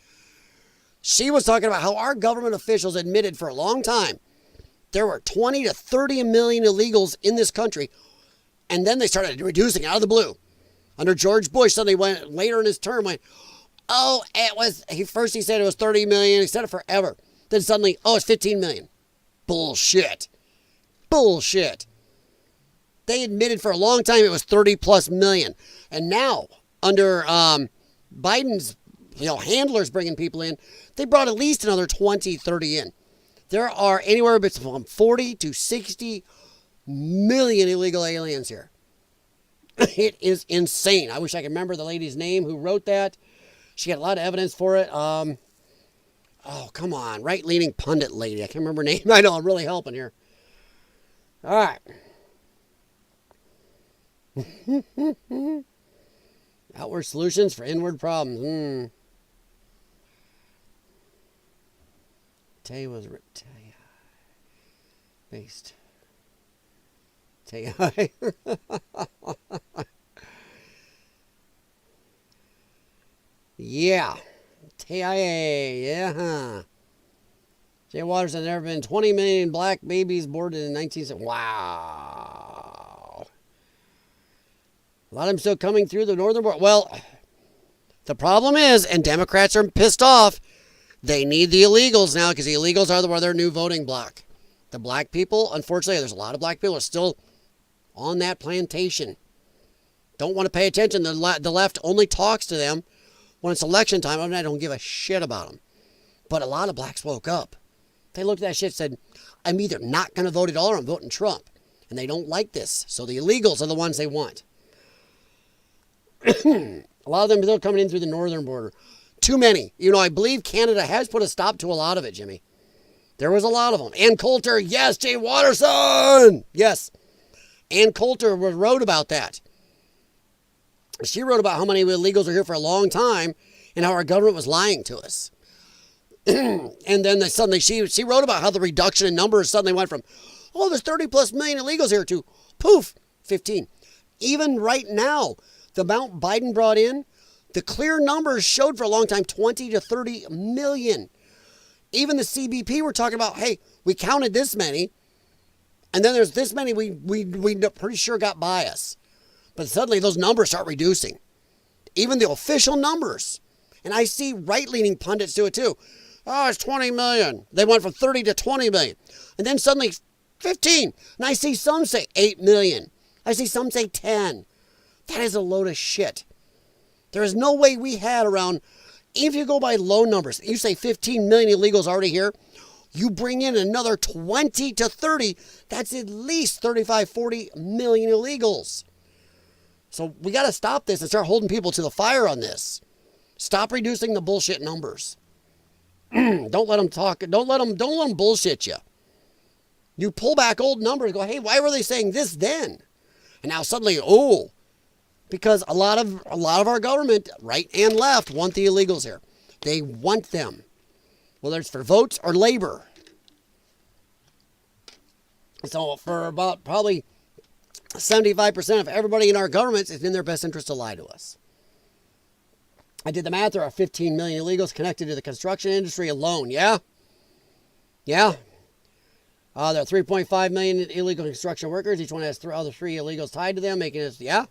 She was talking about how our government officials admitted for a long time there were 20 to 30 million illegals in this country. And then they started reducing out of the blue. Under George Bush, suddenly went later in his term, first he said it was 30 million. He said it forever. Then suddenly, it's 15 million. Bullshit. They admitted for a long time it was 30 plus million. And now, under Biden's handlers bringing people in, they brought at least another 20, 30 in. There are anywhere between 40 to 60 million illegal aliens here. It is insane. I wish I could remember the lady's name who wrote that. She had a lot of evidence for it. Come on. Right-leaning pundit lady. I can't remember her name. I know, I'm really helping here. All right. Outward solutions for inward problems. Tay was based. Tay. Yeah. Tay. Yeah. Jay Waters had never been 20 million black babies born in 1970. Wow. A lot of them still coming through the northern border. Well, the problem is, and Democrats are pissed off, they need the illegals now because the illegals are their new voting bloc. The black people, unfortunately, there's a lot of black people are still on that plantation. Don't want to pay attention. The left only talks to them when it's election time. I don't give a shit about them. But a lot of blacks woke up. They looked at that shit and said, I'm either not going to vote at all or I'm voting Trump. And they don't like this. So the illegals are the ones they want. A lot of them are still coming in through the northern border. Too many. You know, I believe Canada has put a stop to a lot of it, Jimmy. There was a lot of them. Ann Coulter, yes. Jay Watterson, yes. Ann Coulter wrote about that. She wrote about how many illegals are here for a long time and how our government was lying to us. And then suddenly she wrote about how the reduction in numbers suddenly went from, oh, there's 30 plus million illegals here to, poof, 15. Even right now, the amount Biden brought in, the clear numbers showed for a long time 20 to 30 million. Even the CBP were talking about, hey, we counted this many, and then there's this many we pretty sure got by us. But suddenly those numbers start reducing. Even the official numbers. And I see right-leaning pundits do it too. Oh, it's 20 million. They went from 30 to 20 million. And then suddenly 15. And I see some say 8 million. I see some say 10. That is a load of shit. There is no way we had around, if you go by low numbers, you say 15 million illegals already here, you bring in another 20 to 30, that's at least 35, 40 million illegals. So we got to stop this and start holding people to the fire on this. Stop reducing the bullshit numbers. Don't let them talk. Don't let them bullshit you. You pull back old numbers. Go, hey, why were they saying this then? And now suddenly, oh, because a lot of our government, right and left, want the illegals here. They want them, whether it's for votes or labor. So for about probably 75% of everybody in our governments, it's in their best interest to lie to us. I did the math. There are 15 million illegals connected to the construction industry alone. Yeah? Yeah. There are 3.5 million illegal construction workers. Each one has three illegals tied to them, making it, yeah?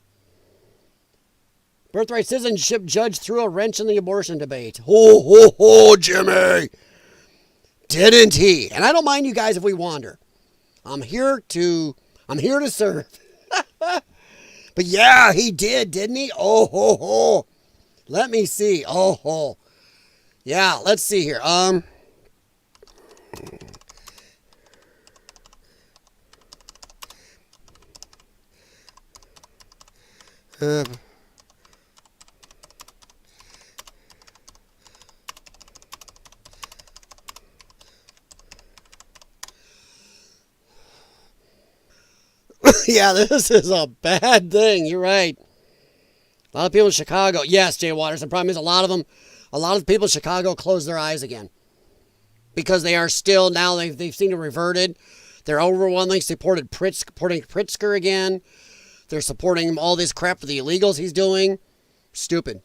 Birthright citizenship judge threw a wrench in the abortion debate. Ho, ho, ho, Jimmy. Didn't he? And I don't mind you guys if we wander. I'm here to serve. But yeah, he did, didn't he? Oh, ho, ho. Let me see. Oh, ho. Yeah, let's see here. Yeah, this is a bad thing. You're right. A lot of people in Chicago. Yes, Jay Waters. The problem is a lot of people in Chicago close their eyes again. Because they are still, now they've seen it reverted. They're overwhelmingly supporting Pritzker again. They're supporting all this crap for the illegals he's doing. Stupid.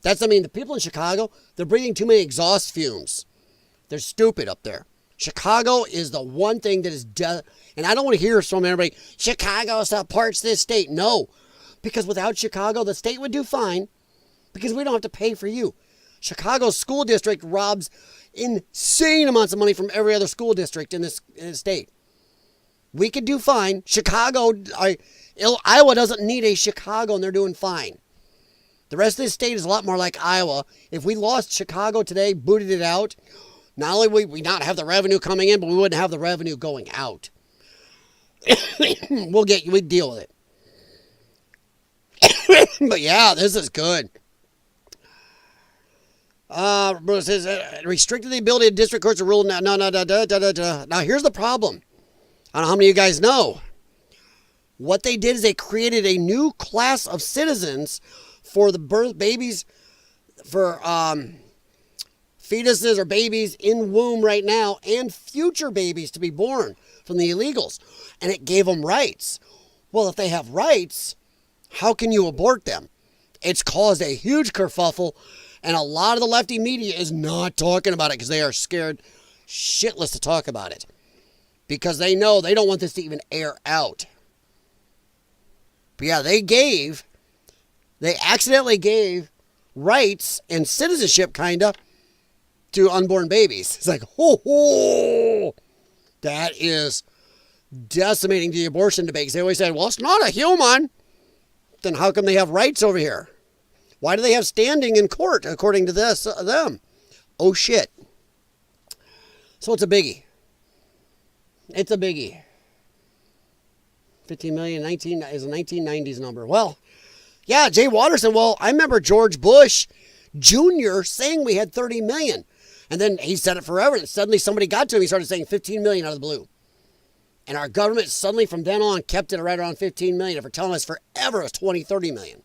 The people in Chicago, they're breathing too many exhaust fumes. They're stupid up there. Chicago is the one thing that is, and I don't want to hear from everybody, Chicago supports this state. No, because without Chicago, the state would do fine because we don't have to pay for you. Chicago's school district robs insane amounts of money from every other school district in this state. We could do fine. Iowa doesn't need a Chicago, and they're doing fine. The rest of this state is a lot more like Iowa. If we lost Chicago today, booted it out, not only would we not have the revenue coming in, but we wouldn't have the revenue going out. We'd deal with it. But yeah, this is good. Bruce says, restricted the ability of district courts to rule now. No. Now here's the problem. I don't know how many of you guys know. What they did is they created a new class of citizens for the babies for fetuses or babies in womb right now and future babies to be born from the illegals. And it gave them rights. Well, if they have rights, how can you abort them? It's caused a huge kerfuffle, and a lot of the lefty media is not talking about it because they are scared shitless to talk about it. Because they know they don't want this to even air out. But yeah, they accidentally gave rights and citizenship, kind of, to unborn babies. It's like, ho, that is decimating the abortion debate. Because they always said, well, it's not a human. Then how come they have rights over here? Why do they have standing in court, according to them? Oh, shit. So it's a biggie. It's a biggie. 15 million, 19 is a 1990s number. Well, yeah, Jay Watterson. Well, I remember George Bush Jr. saying we had 30 million. And then he said it forever. And suddenly somebody got to him. He started saying 15 million out of the blue. And our government suddenly from then on kept it right around 15 million. If we're telling us forever it was 20, 30 million.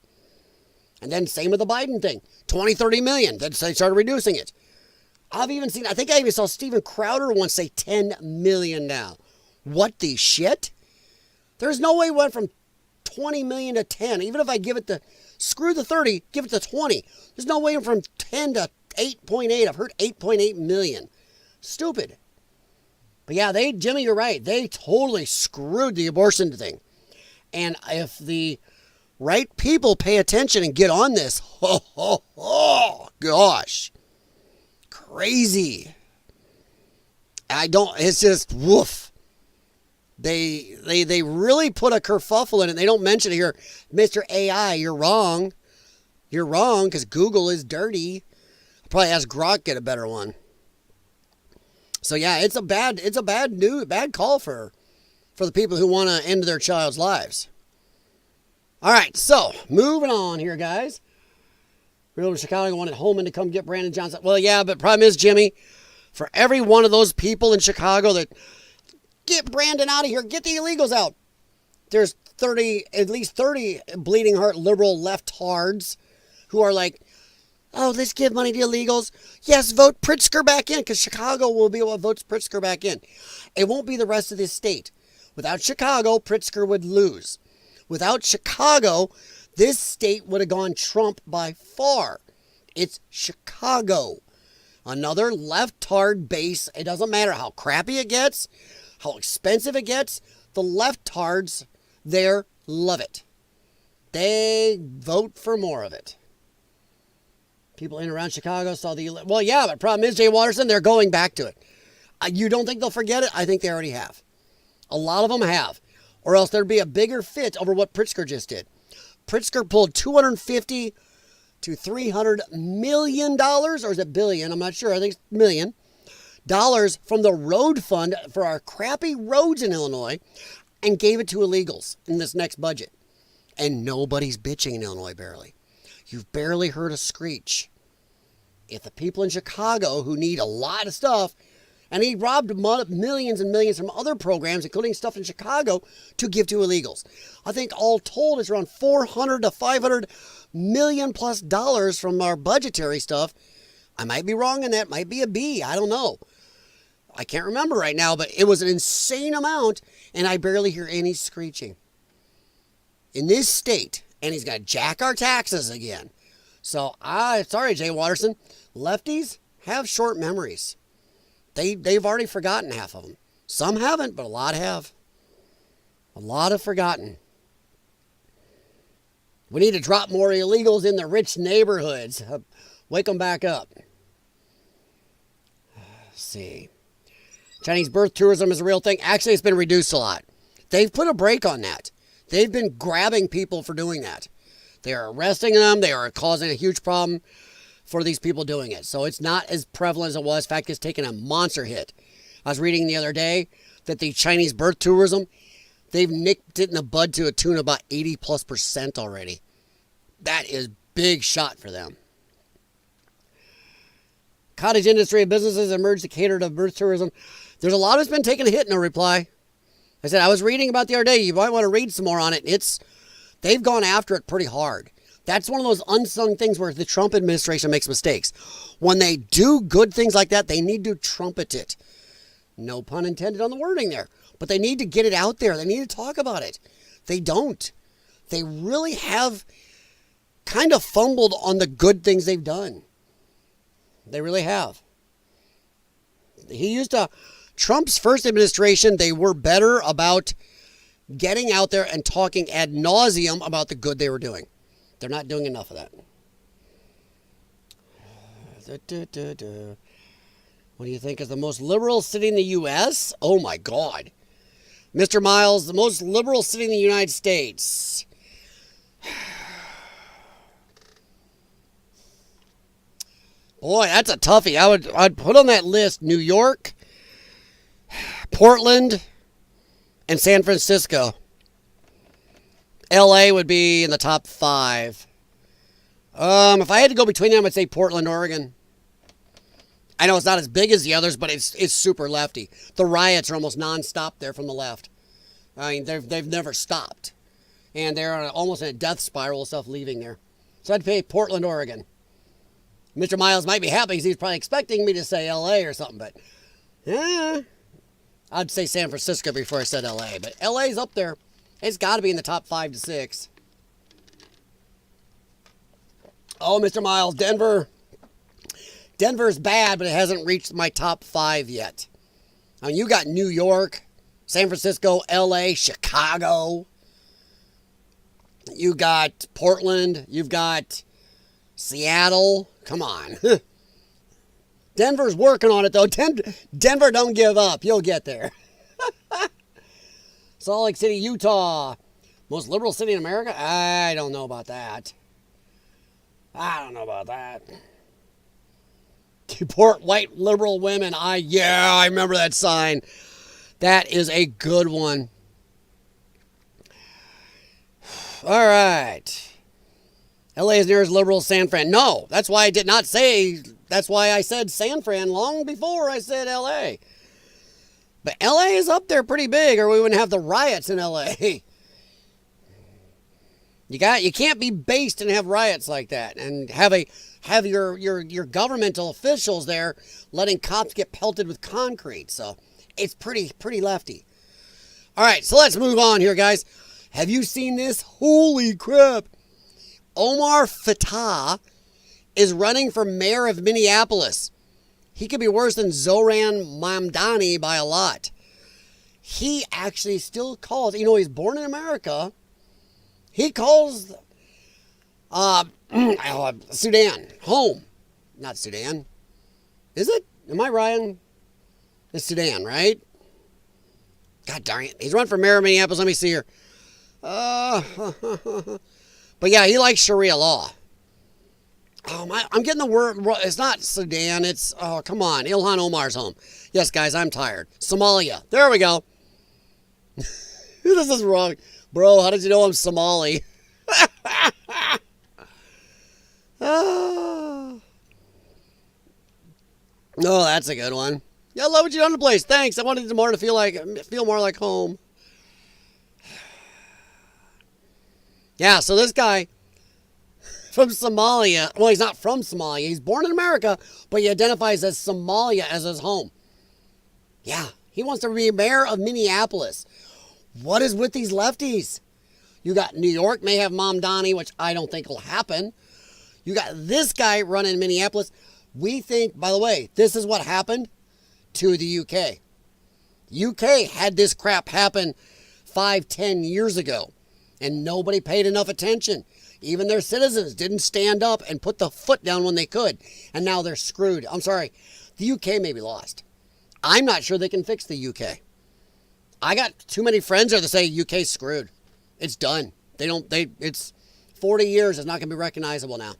And then same with the Biden thing. 20, 30 million. Then they started reducing it. I think I even saw Steven Crowder once say 10 million now. What the shit? There's no way it went from 20 million to 10. Even if I give it screw the 30, give it to 20. There's no way from 10 to 8.8. I've heard 8.8 million. Stupid. But yeah, Jimmy, you're right. They totally screwed the abortion thing. And if the right people pay attention and get on this, gosh. Crazy. It's just woof. They really put a kerfuffle in it. They don't mention it here. Mr. AI, you're wrong. You're wrong because Google is dirty. I'll probably ask Grok get a better one. So yeah, it's a bad call for the people who want to end their child's lives. All right, so moving on here, guys. Real in Chicago wanted Holman to come get Brandon Johnson. Well, yeah, but problem is, Jimmy, for every one of those people in Chicago that get Brandon out of here, get the illegals out. There's at least 30 bleeding heart liberal leftards who are like, oh, let's give money to illegals. Yes, vote Pritzker back in because Chicago will be what votes Pritzker back in. It won't be the rest of this state. Without Chicago, Pritzker would lose. Without Chicago, this state would have gone Trump by far. It's Chicago. Another leftard base. It doesn't matter how crappy it gets, how expensive it gets. The leftards there love it. They vote for more of it. People in and around Chicago saw well, yeah, but problem is, Jay Watterson, they're going back to it. You don't think they'll forget it? I think they already have. A lot of them have. Or else there'd be a bigger fit over what Pritzker just did. Pritzker pulled $250 to $300 million, or is it billion? I'm not sure. I think it's million dollars from the road fund for our crappy roads in Illinois and gave it to illegals in this next budget. And nobody's bitching in Illinois, barely. You've barely heard a screech. If the people in Chicago who need a lot of stuff, and he robbed millions and millions from other programs, including stuff in Chicago, to give to illegals. I think all told it's around $400 to $500 million plus dollars from our budgetary stuff. I might be wrong in that. Might be a B. I don't know. I can't remember right now, but it was an insane amount, and I barely hear any screeching. In this state, and he's got to jack our taxes again. So, sorry, Jay Watterson. Lefties have short memories. They've already forgotten half of them. Some haven't, but a lot have. A lot have forgotten. We need to drop more illegals in the rich neighborhoods. Wake them back up. Let's see. Chinese birth tourism is a real thing. Actually, it's been reduced a lot. They've put a break on that. They've been grabbing people for doing that. They are arresting them. They are causing a huge problem for these people doing it. So it's not as prevalent as it was. In fact, it's taken a monster hit. I was reading the other day that the Chinese birth tourism, they've nicked it in the bud to a tune of about 80+% already. That is big shot for them. Cottage industry and businesses emerged to cater to birth tourism. There's a lot that's been taking a hit, no reply. I was reading about the other day. You might want to read some more on it. They've gone after it pretty hard. That's one of those unsung things where the Trump administration makes mistakes. When they do good things like that, they need to trumpet it. No pun intended on the wording there. But they need to get it out there. They need to talk about it. They don't. They really have kind of fumbled on the good things they've done. They really have. Trump's first administration, they were better about getting out there and talking ad nauseum about the good they were doing. They're not doing enough of that. What do you think is the most liberal city in the U.S.? Oh, my God. Mr. Miles, the most liberal city in the United States. Boy, that's a toughie. I'd put on that list New York, Portland, and San Francisco. LA would be in the top 5. If I had to go between them, I'd say Portland, Oregon. I know it's not as big as the others, but it's super lefty. The riots are almost nonstop there from the left. I mean, they've never stopped. And they're almost in a death spiral of stuff leaving there. So I'd pay Portland, Oregon. Mr. Miles might be happy because he's probably expecting me to say LA or something, but yeah. I'd say San Francisco before I said LA, but LA's up there. It's got to be in the top 5 to 6. Oh, Mr. Miles, Denver. Denver's bad, but it hasn't reached my top 5 yet. I mean, you got New York, San Francisco, LA, Chicago. You got Portland. You've got Seattle. Come on. Denver's working on it, though. Denver, don't give up. You'll get there. Salt Lake City, Utah. Most liberal city in America? I don't know about that. Deport white liberal women. I remember that sign. That is a good one. All right. LA is near as liberal as San Fran. No, that's why I did not say, that's why I said San Fran long before I said LA. But LA is up there pretty big, or we wouldn't have the riots in LA. You can't be based and have riots like that and have your governmental officials there letting cops get pelted with concrete. So it's pretty lefty. All right, so let's move on here, guys. Have you seen this? Holy crap. Omar Fattah is running for mayor of Minneapolis. He could be worse than Zoran Mamdani by a lot. He actually still calls, he's born in America. He calls Sudan home. Not Sudan. Is it? Am I right? It's Sudan, right? God darn it. He's run for mayor of Minneapolis. Let me see here. But yeah, he likes Sharia law. I'm getting the word. It's not Sudan. It's, come on. Ilhan Omar's home. Yes, guys, I'm tired. Somalia. There we go. This is wrong. Bro, how did you know I'm Somali? Oh, that's a good one. Yeah, I love what you done to the place. Thanks. I wanted more to feel more like home. Yeah, so this guy from Somalia, well, he's not from Somalia. He's born in America, but he identifies as Somalia as his home. Yeah, he wants to be mayor of Minneapolis. What is with these lefties? You got New York may have Mamdani, which I don't think will happen. You got this guy running Minneapolis. We think, by the way, this is what happened to the UK. UK had this crap happen 5-10 years ago, and nobody paid enough attention. Even their citizens didn't stand up and put the foot down when they could, and now they're screwed. I'm sorry, the UK may be lost. I'm not sure they can fix the UK. I got too many friends there that say UK's screwed. It's done. It's 40 years. It's not going to be recognizable now.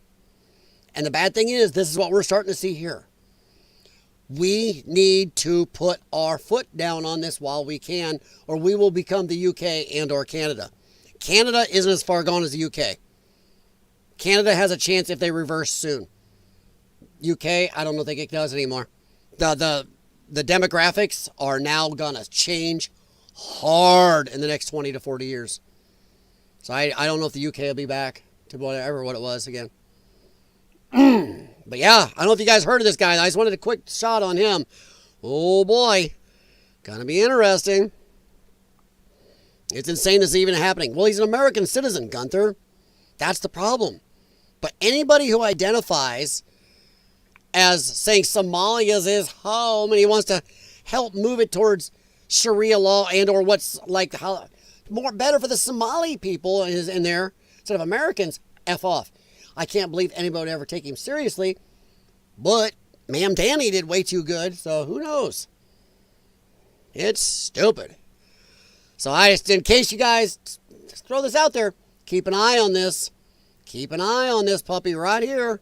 And the bad thing is, this is what we're starting to see here. We need to put our foot down on this while we can, or we will become the UK and or Canada. Canada isn't as far gone as the UK. Canada has a chance if they reverse soon. UK, I don't think it does anymore. The demographics are now going to change hard in the next 20 to 40 years. So I don't know if the UK will be back. to whatever what it was again. But yeah, I don't know if you guys heard of this guy. I just wanted a quick shot on him. Oh boy, gonna be interesting. It's insane this is even happening. Well, he's an American citizen, Gunther. That's the problem. But anybody who identifies as saying Somalia is his home and he wants to help move it towards Sharia law and or what's like how more better for the Somali people is in there instead of Americans, F off. I can't believe anybody would ever take him seriously. But Ma'am Danny did way too good, so who knows? It's stupid. So I just, in case you guys just throw this out there, keep an eye on this. Keep an eye on this puppy right here.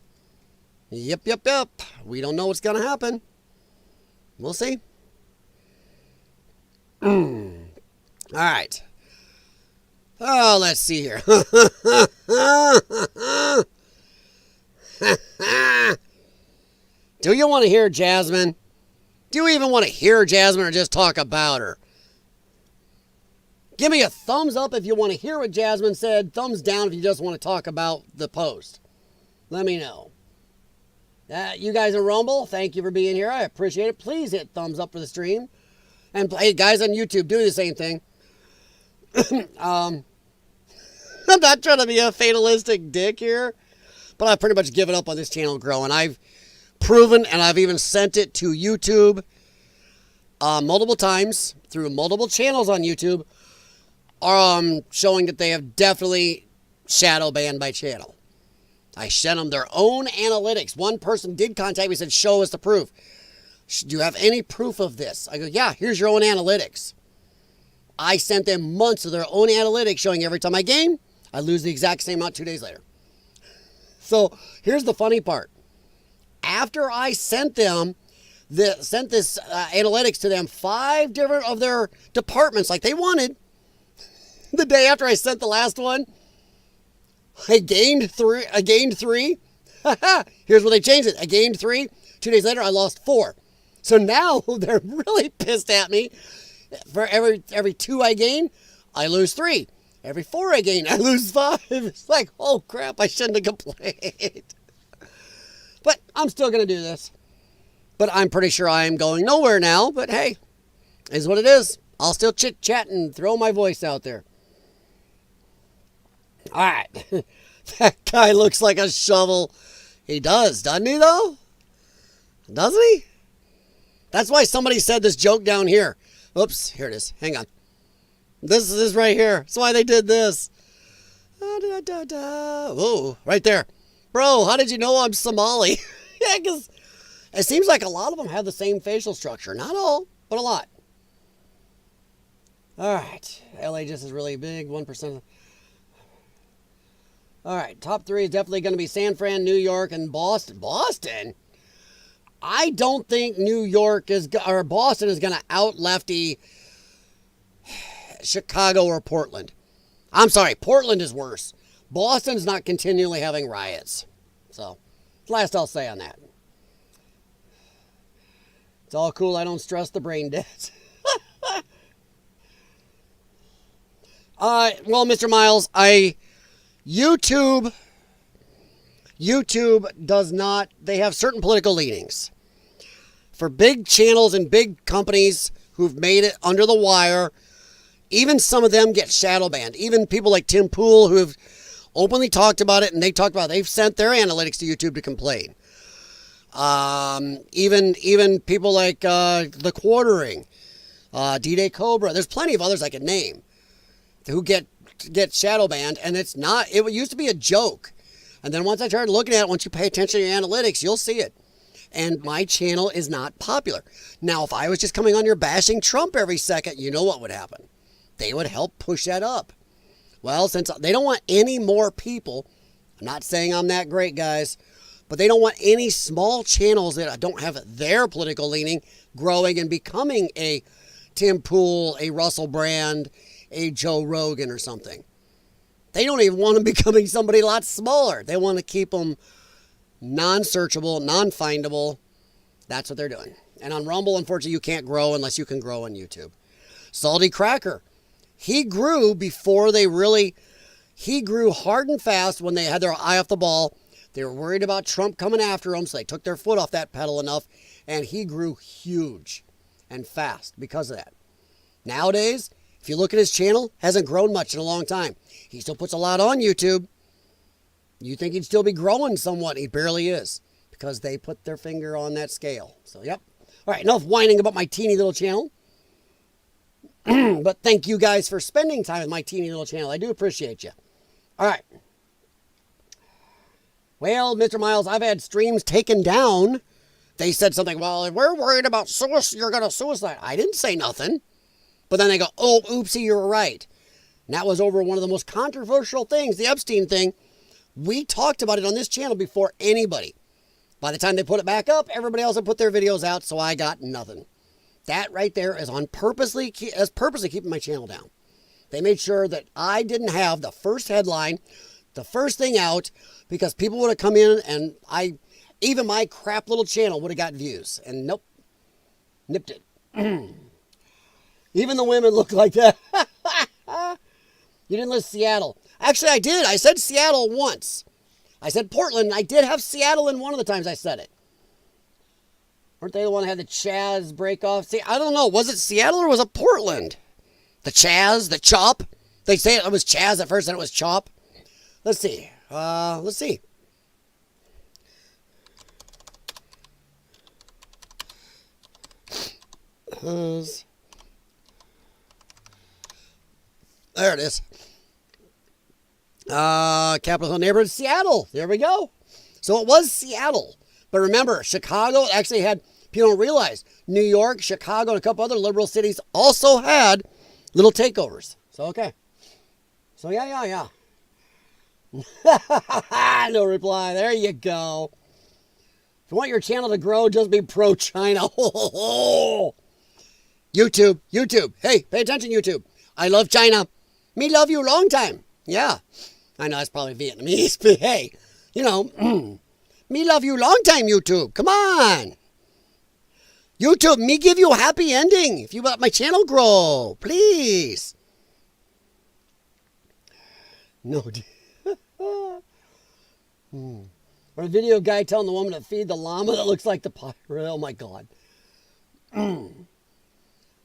Yep. We don't know what's going to happen. We'll see. All right. Oh, let's see here. Do you want to hear Jasmine? Do you even want to hear Jasmine or just talk about her? Give me a thumbs up if you want to hear what Jasmine said. Thumbs down if you just want to talk about the post. Let me know. You guys in Rumble, thank you for being here. I appreciate it. Please hit thumbs up for the stream. And hey, guys on YouTube, do the same thing. I'm not trying to be a fatalistic dick here, but I've pretty much given up on this channel growing. I've proven, and I've even sent it to YouTube multiple times through multiple channels on YouTube, showing that they have definitely shadow banned my channel. I sent them their own analytics. One person did contact me and said, show us the proof. Do you have any proof of this? I go, yeah, here's your own analytics. I sent them months of their own analytics showing every time I game, I lose the exact same amount 2 days later. So here's the funny part. After I sent them, this analytics to them, 5 different of their departments like they wanted, the day after I sent the last one, I gained 3. Here's where they changed it. I gained 3. 2 days later, I lost 4. So now they're really pissed at me. For every 2 I gain, I lose 3. Every 4 I gain, I lose 5. It's like, oh crap, I shouldn't have complained. But I'm still going to do this. But I'm pretty sure I am going nowhere now. But hey, is what it is. I'll still chit-chat and throw my voice out there. All right. That guy looks like a shovel. He does, doesn't he, though? Doesn't he? That's why somebody said this joke down here. Oops, here it is. Hang on. This is right here. That's why they did this. Whoa, right there. Bro, how did you know I'm Somali? Yeah, because it seems like a lot of them have the same facial structure. Not all, but a lot. All right. LA just is really big. 1%. All right. Top 3 is definitely going to be San Fran, New York, and Boston. Boston? I don't think New York or Boston is going to out lefty Chicago or Portland. I'm sorry, Portland is worse. Boston's not continually having riots. So, last I'll say on that. It's all cool. I don't stress the brain dead. Well, Mr. Miles, YouTube does not, they have certain political leanings. For big channels and big companies who've made it under the wire, even some of them get shadow banned. Even people like Tim Pool who have openly talked about it, and they've sent their analytics to YouTube to complain. Even people like The Quartering, D-Day Cobra. There's plenty of others I could name who get shadow banned, and it used to be a joke. And then once I started looking at it, once you pay attention to your analytics, you'll see it. And my channel is not popular. Now, if I was just coming on here bashing Trump every second, you know what would happen? They would help push that up. Well, since they don't want any more people, I'm not saying I'm that great, guys, but they don't want any small channels that don't have their political leaning growing and becoming a Tim Pool, a Russell Brand, a Joe Rogan or something. They don't even want them becoming somebody a lot smaller. They want to keep them non-searchable, non-findable. That's what they're doing. And on Rumble, unfortunately, you can't grow unless you can grow on YouTube. Salty Cracker. He grew before they really He grew hard and fast when they had their eye off the ball. They were worried about Trump coming after them, so they took their foot off that pedal enough, and he grew huge and fast because of that. Nowadays, if you look at his channel, hasn't grown much in a long time. He still puts a lot on YouTube. You think he'd still be growing somewhat. He barely is because they put their finger on that scale. So, yep. All right, enough whining about my teeny little channel. But thank you guys for spending time with my teeny little channel. I do appreciate you. All right. Well, Mr. Miles, I've had streams taken down. They said something, well, we're worried about suicide. You're going to suicide. I didn't say nothing. But then they go, oh, oopsie, you're right. And that was over one of the most controversial things, the Epstein thing. We talked about it on this channel before anybody. By the time they put it back up, everybody else had put their videos out, so I got nothing. That right there is purposely keeping my channel down. They made sure that I didn't have the first headline, the first thing out, because people would have come in and even my crap little channel would have got views. And nope, nipped it. Even the women look like that. You didn't list Seattle. Actually, I did. I said Seattle once. I said Portland. I did have Seattle in one of the times I said it. Weren't they the one that had the Chaz break off? See, I don't know. Was it Seattle or was it Portland? The Chaz, the Chop. They say it was Chaz at first and it was Chop. Let's see. Let's see. There it is. Capitol Hill neighborhood, Seattle. There we go. So it was Seattle. But remember, Chicago actually had, people don't realize, New York, Chicago, and a couple other liberal cities also had little takeovers. So, okay. So, yeah. No reply. There you go. If you want your channel to grow, just be pro-China. YouTube. Hey, pay attention, YouTube. I love China. Me love you long time. Yeah. I know that's probably Vietnamese, but hey, you know, me love you long time, YouTube. Come on. YouTube, me give you a happy ending if you let my channel grow. Please. No. Or a video guy telling the woman to feed the llama that looks like the pirate. Oh, my God. I've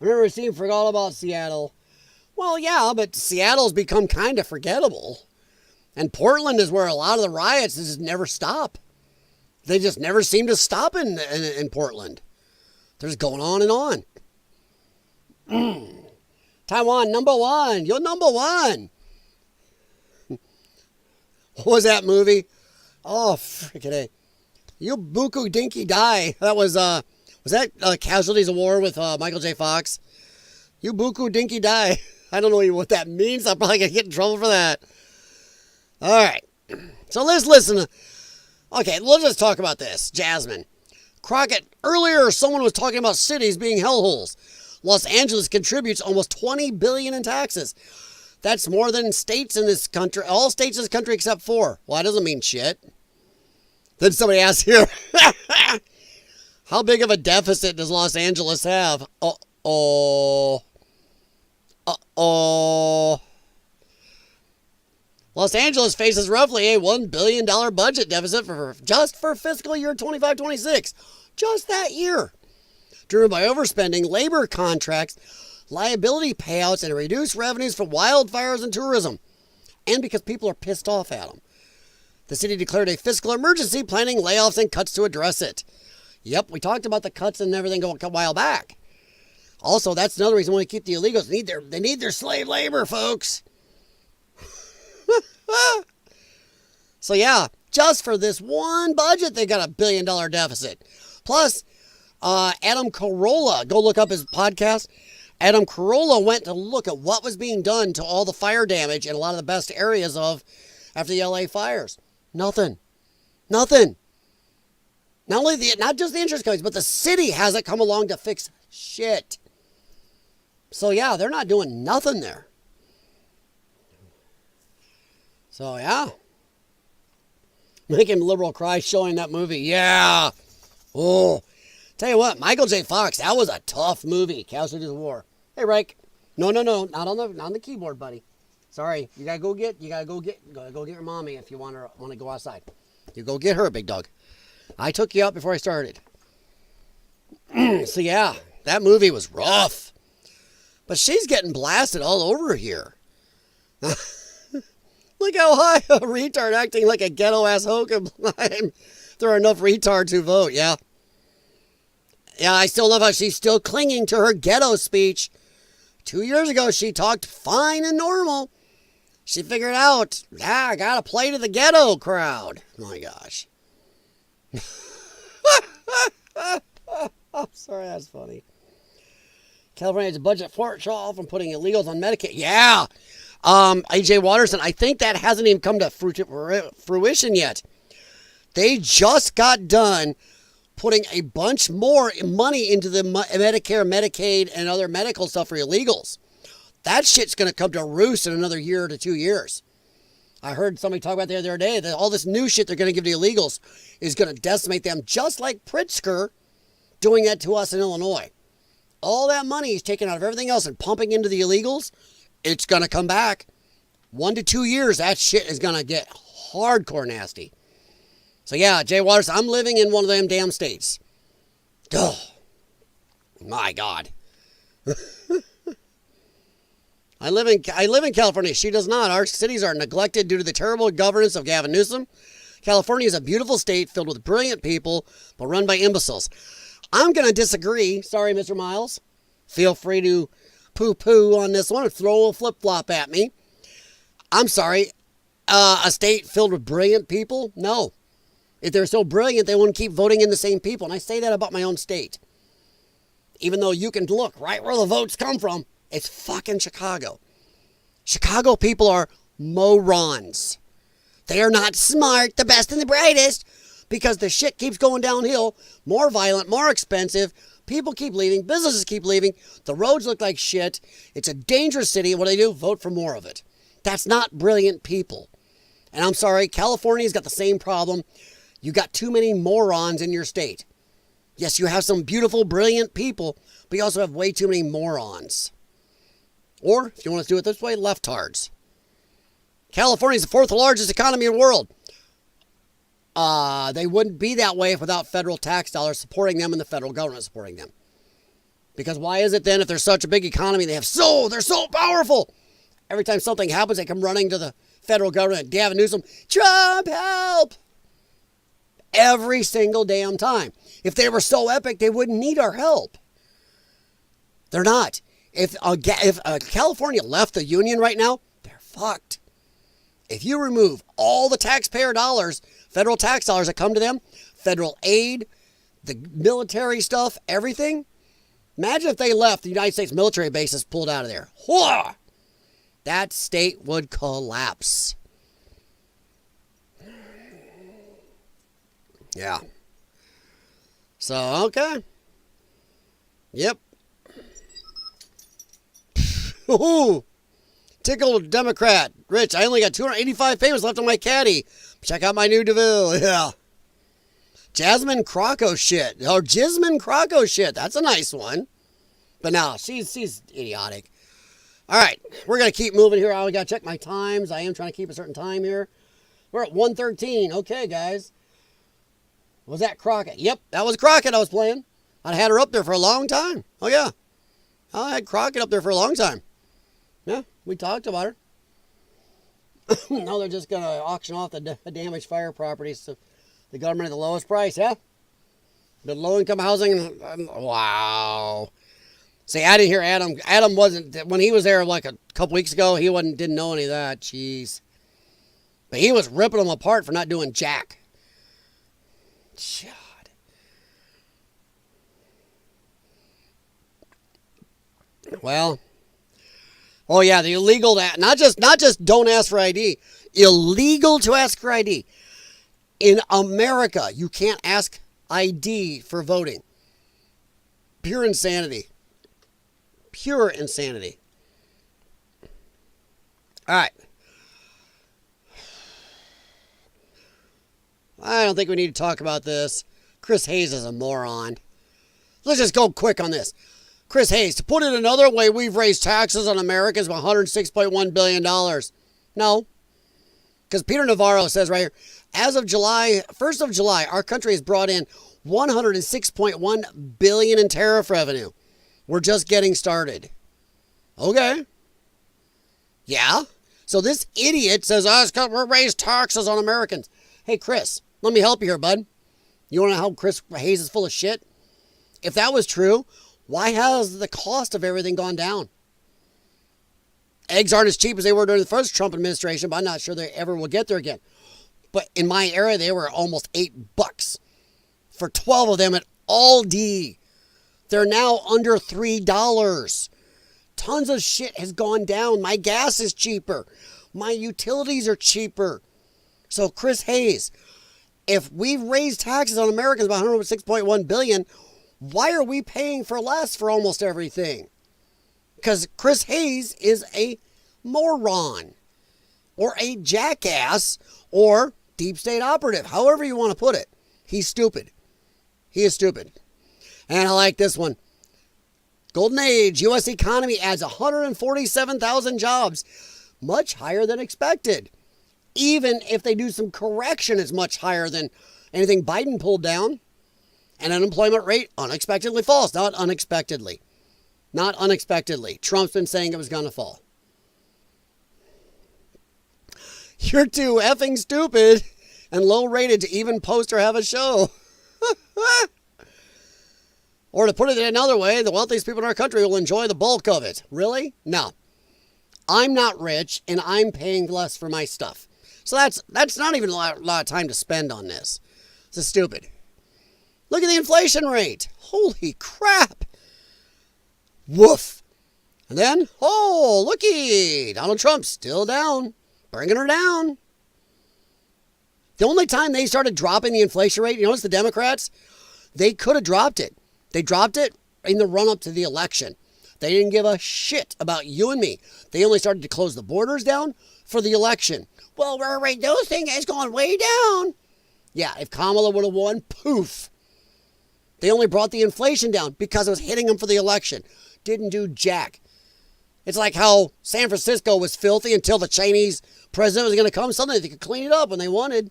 never seen forgot about Seattle. Well, yeah, but Seattle's become kind of forgettable. And Portland is where a lot of the riots just never stop. They just never seem to stop in Portland. They're just going on and on. Taiwan, number one. You're number one. What was that movie? Oh, freaking A. You buku dinky die. That was that Casualties of War with Michael J. Fox? You buku dinky die. I don't know even what that means. I'm probably going to get in trouble for that. All right. So let's listen. Okay, let's just talk about this. Jasmine. Crockett, earlier someone was talking about cities being hellholes. Los Angeles contributes almost $20 billion in taxes. That's more than states in this country, all states in this country except 4. Well, that doesn't mean shit. Then somebody asked here, how big of a deficit does Los Angeles have? Uh-oh. Los Angeles faces roughly a $1 billion budget deficit just for fiscal year 25-26. Just that year. Driven by overspending, labor contracts, liability payouts, and reduced revenues from wildfires and tourism. And because people are pissed off at them. The city declared a fiscal emergency, planning layoffs and cuts to address it. Yep, we talked about the cuts and everything a while back. Also, that's another reason why we keep the illegals. They need their slave labor, folks. So yeah, just for this one budget, they got a $1 billion deficit. Plus, Adam Carolla, go look up his podcast. Adam Carolla went to look at what was being done to all the fire damage in a lot of the best areas after the LA fires. Nothing. Not just the insurance companies, but the city hasn't come along to fix shit. So yeah, they're not doing nothing there. So yeah. Making liberal cry showing that movie. Yeah. Oh. Tell you what, Michael J. Fox, that was a tough movie. Casualties of War. Hey, Reich. No. Not on the keyboard, buddy. Sorry, you gotta go get your mommy if you want to go outside. You go get her, big dog. I took you out before I started. So yeah, that movie was rough. But she's getting blasted all over here. Look how high a retard acting like a ghetto ass hokum. There are enough retards who vote, yeah. Yeah, I still love how she's still clinging to her ghetto speech. 2 years ago, she talked fine and normal. She figured out, I gotta play to the ghetto crowd. Oh my gosh. I'm sorry, that's funny. California has a budget shortfall from putting illegals on Medicaid. Yeah. AJ Watterson, I think that hasn't even come to fruition yet. They just got done putting a bunch more money into the Medicare, Medicaid, and other medical stuff for illegals. That shit's going to come to roost in another year to 2 years. I heard somebody talk about the other day that all this new shit they're going to give to illegals is going to decimate them, just like Pritzker doing that to us in Illinois. All that money he's taking out of everything else and pumping into the illegals, it's going to come back. 1 to 2 years, that shit is going to get hardcore nasty. So yeah, Jay Waters, I'm living in one of them damn states. Oh, my God. I live in California. She does not. Our cities are neglected due to the terrible governance of Gavin Newsom. California is a beautiful state filled with brilliant people, but run by imbeciles. I'm going to disagree. Sorry, Mr. Miles. Feel free to poo-poo on this one or throw a flip-flop at me. I'm sorry. A state filled with brilliant people? No. If they're so brilliant, they wouldn't keep voting in the same people. And I say that about my own state. Even though you can look right where the votes come from, it's fucking Chicago. Chicago people are morons. They are not smart, the best and the brightest, because the shit keeps going downhill, more violent, more expensive. People keep leaving, businesses keep leaving, the roads look like shit. It's a dangerous city. What do they do? Vote for more of it. That's not brilliant people. And I'm sorry, California's got the same problem. You got too many morons in your state. Yes, you have some beautiful, brilliant people, but you also have way too many morons. Or, if you want to do it this way, leftards. California is the 4th largest economy in the world. They wouldn't be that way without federal tax dollars supporting them and the federal government supporting them. Because why is it then, if they're such a big economy, they're so powerful? Every time something happens, they come running to the federal government. Gavin Newsom, Trump, help! Every single damn time. If they were so epic, they wouldn't need our help. They're not. If California left the union right now, they're fucked. If you remove all the taxpayer dollars, federal tax dollars that come to them, federal aid, the military stuff, everything, imagine if they left the United States military bases pulled out of there. Whoa! That state would collapse. Yeah. So, okay. Yep. Ooh. Tickled Democrat. Rich, I only got 285 payments left on my caddy. Check out my new DeVille. Yeah. Jasmine Croco shit. Or Jismin Croco shit. That's a nice one. But no, she's idiotic. All right. We're going to keep moving here. I got to check my times. I am trying to keep a certain time here. We're at 1:13. Okay, guys. Was that Crockett? Yep, that was Crockett I was playing. I had her up there for a long time. Oh, yeah. I had Crockett up there for a long time. Yeah, we talked about her. Now they're just going to auction off the damaged fire properties to the government at the lowest price, yeah? The low-income housing, wow. See, I didn't hear Adam. Adam wasn't, when he was there like a couple weeks ago, he didn't know any of that. Jeez. But he was ripping them apart for not doing jack. God. Well, oh yeah, the illegal, not just don't ask for ID, illegal to ask for ID. In America, you can't ask ID for voting. Pure insanity. Pure insanity. All right. I don't think we need to talk about this. Chris Hayes is a moron. Let's just go quick on this. Chris Hayes, to put it another way, we've raised taxes on Americans by $106.1 billion. No. Because Peter Navarro says right here, as of July, 1st of July, our country has brought in $106.1 billion in tariff revenue. We're just getting started. Okay. Yeah. So this idiot says, we're raise taxes on Americans. Hey, Chris, let me help you here, bud. You want to know how Chris Hayes is full of shit? If that was true, why has the cost of everything gone down? Eggs aren't as cheap as they were during the first Trump administration, but I'm not sure they ever will get there again. But in my era, they were almost $8 for 12 of them at Aldi. They're now under $3. Tons of shit has gone down. My gas is cheaper. My utilities are cheaper. So Chris Hayes, if we've raised taxes on Americans by $106.1 billion, why are we paying for less for almost everything? Because Chris Hayes is a moron or a jackass or deep state operative, however you want to put it. He's stupid. He is stupid. And I like this one. Golden Age, U.S. economy adds 147,000 jobs, much higher than expected. Even if they do some correction, it's much higher than anything Biden pulled down. And unemployment rate unexpectedly falls. Not unexpectedly. Not unexpectedly. Trump's been saying it was going to fall. You're too effing stupid and low rated to even post or have a show. Or to put it another way, the wealthiest people in our country will enjoy the bulk of it. Really? No. I'm not rich and I'm paying less for my stuff. So that's not even a lot of time to spend on this. This is stupid. Look at the inflation rate. Holy crap. Woof. And then, oh, looky. Donald Trump's still down. Bringing her down. The only time they started dropping the inflation rate, you notice the Democrats? They could have dropped it. They dropped it in the run-up to the election. They didn't give a shit about you and me. They only started to close the borders down for the election. Well, we're reducing it. It's going way down. Yeah, if Kamala would have won, poof. They only brought the inflation down because it was hitting them for the election. Didn't do jack. It's like how San Francisco was filthy until the Chinese president was going to come. Suddenly they could clean it up when they wanted.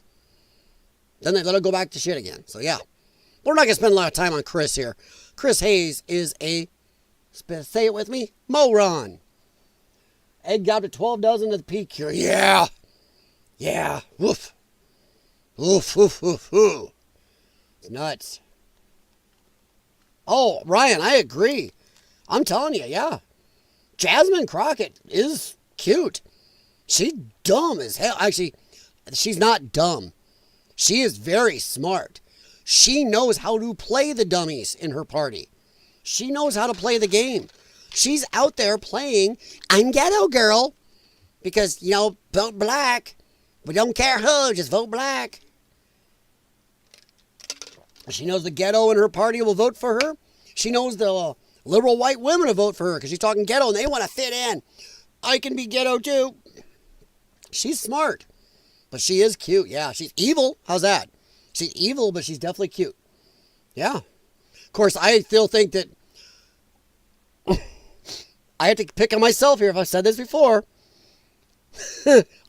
Then they let it go back to shit again. So yeah, we're not going to spend a lot of time on Chris here. Chris Hayes is a, say it with me, moron. Egg got to 12 dozen at the peak here. Yeah. Yeah. Woof. Woof, woof, woof, woof. It's nuts. Oh, Ryan, I agree. I'm telling you, yeah. Jasmine Crockett is cute. She's dumb as hell. Actually, she's not dumb. She is very smart. She knows how to play the dummies in her party. She knows how to play the game. She's out there playing, I'm ghetto girl. Because, you know, vote black. We don't care who, just vote black. She knows the ghetto in her party will vote for her. She knows the liberal white women will vote for her because she's talking ghetto and they want to fit in. I can be ghetto too. She's smart, but she is cute. Yeah, she's evil. How's that? She's evil, but she's definitely cute. Yeah. Of course, I still think that I have to pick on myself here if I've said this before.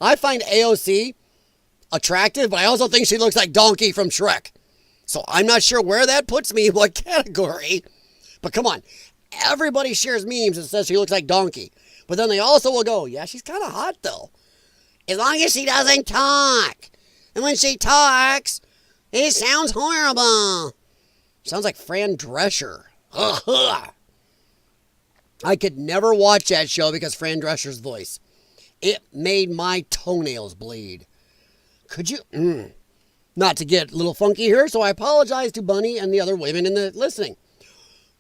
I find AOC attractive, but I also think she looks like Donkey from Shrek. So I'm not sure where that puts me in what category. But come on. Everybody shares memes and says she looks like Donkey. But then they also will go, yeah, she's kind of hot though. As long as she doesn't talk. And when she talks, it sounds horrible. Sounds like Fran Drescher. I could never watch that show because Fran Drescher's voice. It made my toenails bleed. Could you... Not to get a little funky here, so I apologize to Bunny and the other women in the listening.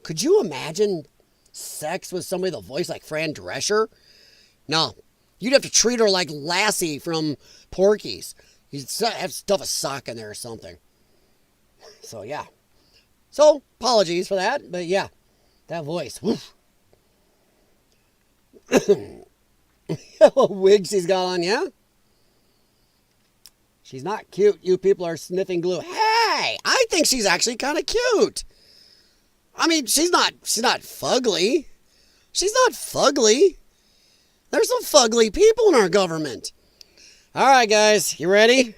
Could you imagine sex with somebody with a voice like Fran Drescher? No. You'd have to treat her like Lassie from Porky's. You'd have to stuff a sock in there or something. So, yeah. So, apologies for that, but yeah. That voice. Woof. What wig she's got on, yeah? She's not cute. You people are sniffing glue. Hey, I think she's actually kind of cute. I mean, she's not fugly. She's not fugly. There's some fugly people in our government. All right, guys, you ready?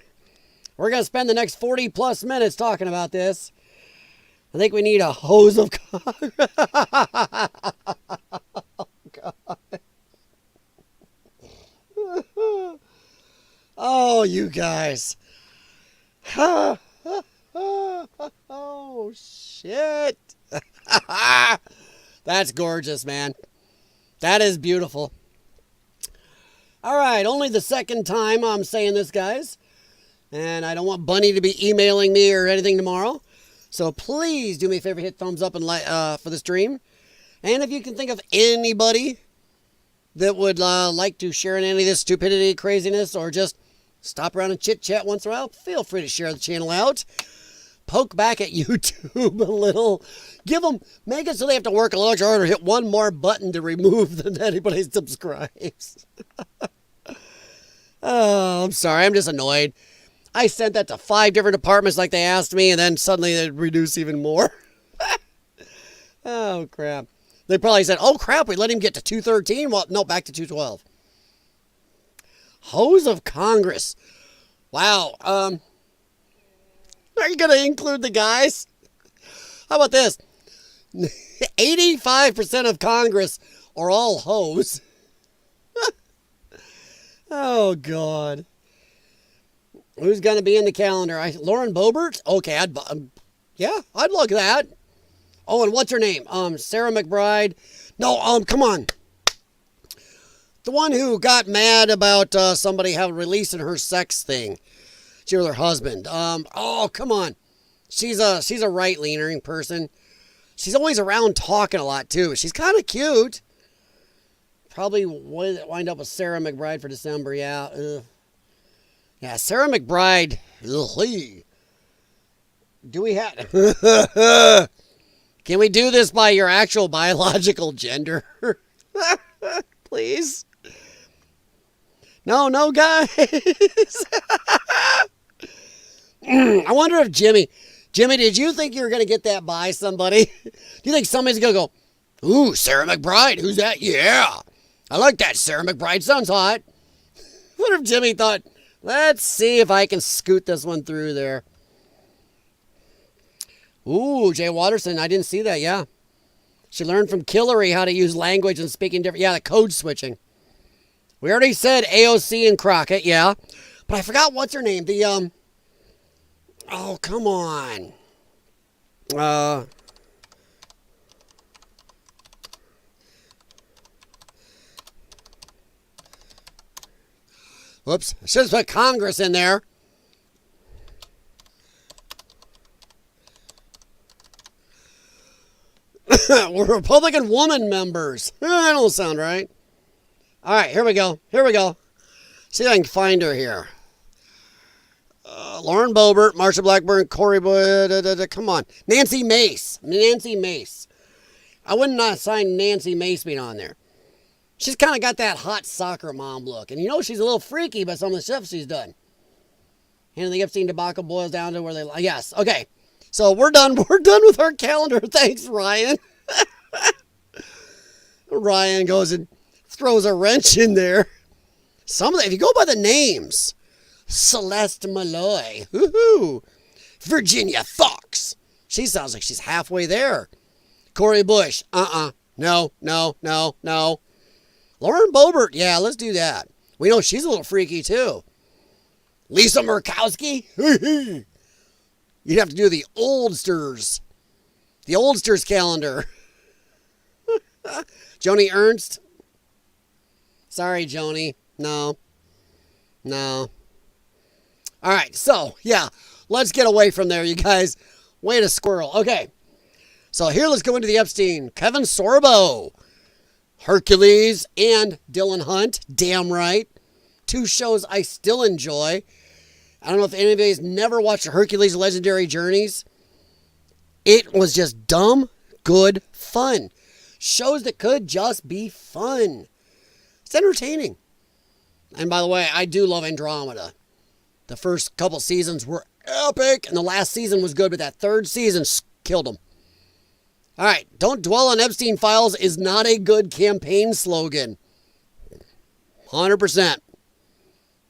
We're going to spend the next 40 plus minutes talking about this. I think we need a hose of Congress. Oh, you guys. Oh, shit. That's gorgeous, man. That is beautiful. All right, only the second time I'm saying this, guys. And I don't want Bunny to be emailing me or anything tomorrow. So please do me a favor, hit thumbs up and for the stream. And if you can think of anybody that would like to share in any of this stupidity, craziness, or just stop around and chit-chat once in a while, feel free to share the channel out. Poke back at YouTube a little. Make it so they have to work a little harder, hit one more button to remove than anybody subscribes. Oh, I'm sorry. I'm just annoyed. I sent that to 5 different departments like they asked me, and then suddenly they reduce even more. Oh, crap. They probably said, oh, crap, we let him get to 213. Well, no, back to 212. Hose of Congress. Wow. Are you going to include the guys? How about this? 85% of Congress are all hoes. Oh, God. Who's going to be in the calendar? Lauren Boebert? Okay, I'd look at that. Oh, and what's her name? Sarah McBride. No, come on. The one who got mad about somebody releasing her sex thing. She was her husband. Oh, come on. She's a right-leaning person. She's always around talking a lot, too. She's kind of cute. Probably wind up with Sarah McBride for December, yeah. Ugh. Yeah, Sarah McBride. Ugh. Do we have... Can we do this by your actual biological gender? Please? No, guys. I wonder if Jimmy, did you think you were going to get that by somebody? Do you think somebody's going to go, ooh, Sarah McBride, who's that? Yeah, I like that Sarah McBride. Sounds hot. What if Jimmy thought, let's see if I can scoot this one through there. Ooh, Jay Watterson, I didn't see that, yeah. She learned from Hillary how to use language and speaking different, yeah, the code switching. We already said AOC and Crockett, yeah. But I forgot what's her name, oh, come on. Whoops, I should have put Congress in there. We're Republican woman members. That don't sound right. All right, here we go. See if I can find her here. Lauren Boebert, Marsha Blackburn, Corey Boy, come on. Nancy Mace. I wouldn't assign Nancy Mace being on there. She's kind of got that hot soccer mom look. And you know she's a little freaky by some of the stuff she's done. And the Epstein debacle boils down to where they... Yes, okay. So we're done. We're done with our calendar. Thanks, Ryan. Ryan goes and throws a wrench in there. If you go by the names... Celeste Malloy. Woohoo! Virginia Fox. She sounds like she's halfway there. Cori Bush. No. Lauren Boebert. Yeah, let's do that. We know she's a little freaky, too. Lisa Murkowski. You'd have to do the Oldsters. The Oldsters calendar. Joni Ernst. Sorry, Joni. No. All right, so, yeah, let's get away from there, you guys. Way to squirrel. Okay, so here let's go into the Epstein. Kevin Sorbo, Hercules, and Dylan Hunt. Damn right. 2 shows I still enjoy. I don't know if any of you guys never watched Hercules Legendary Journeys. It was just dumb, good fun. Shows that could just be fun. It's entertaining. And by the way, I do love Andromeda. The first couple seasons were epic, and the last season was good, but that third season killed them. All right, don't dwell on Epstein files is not a good campaign slogan. 100%.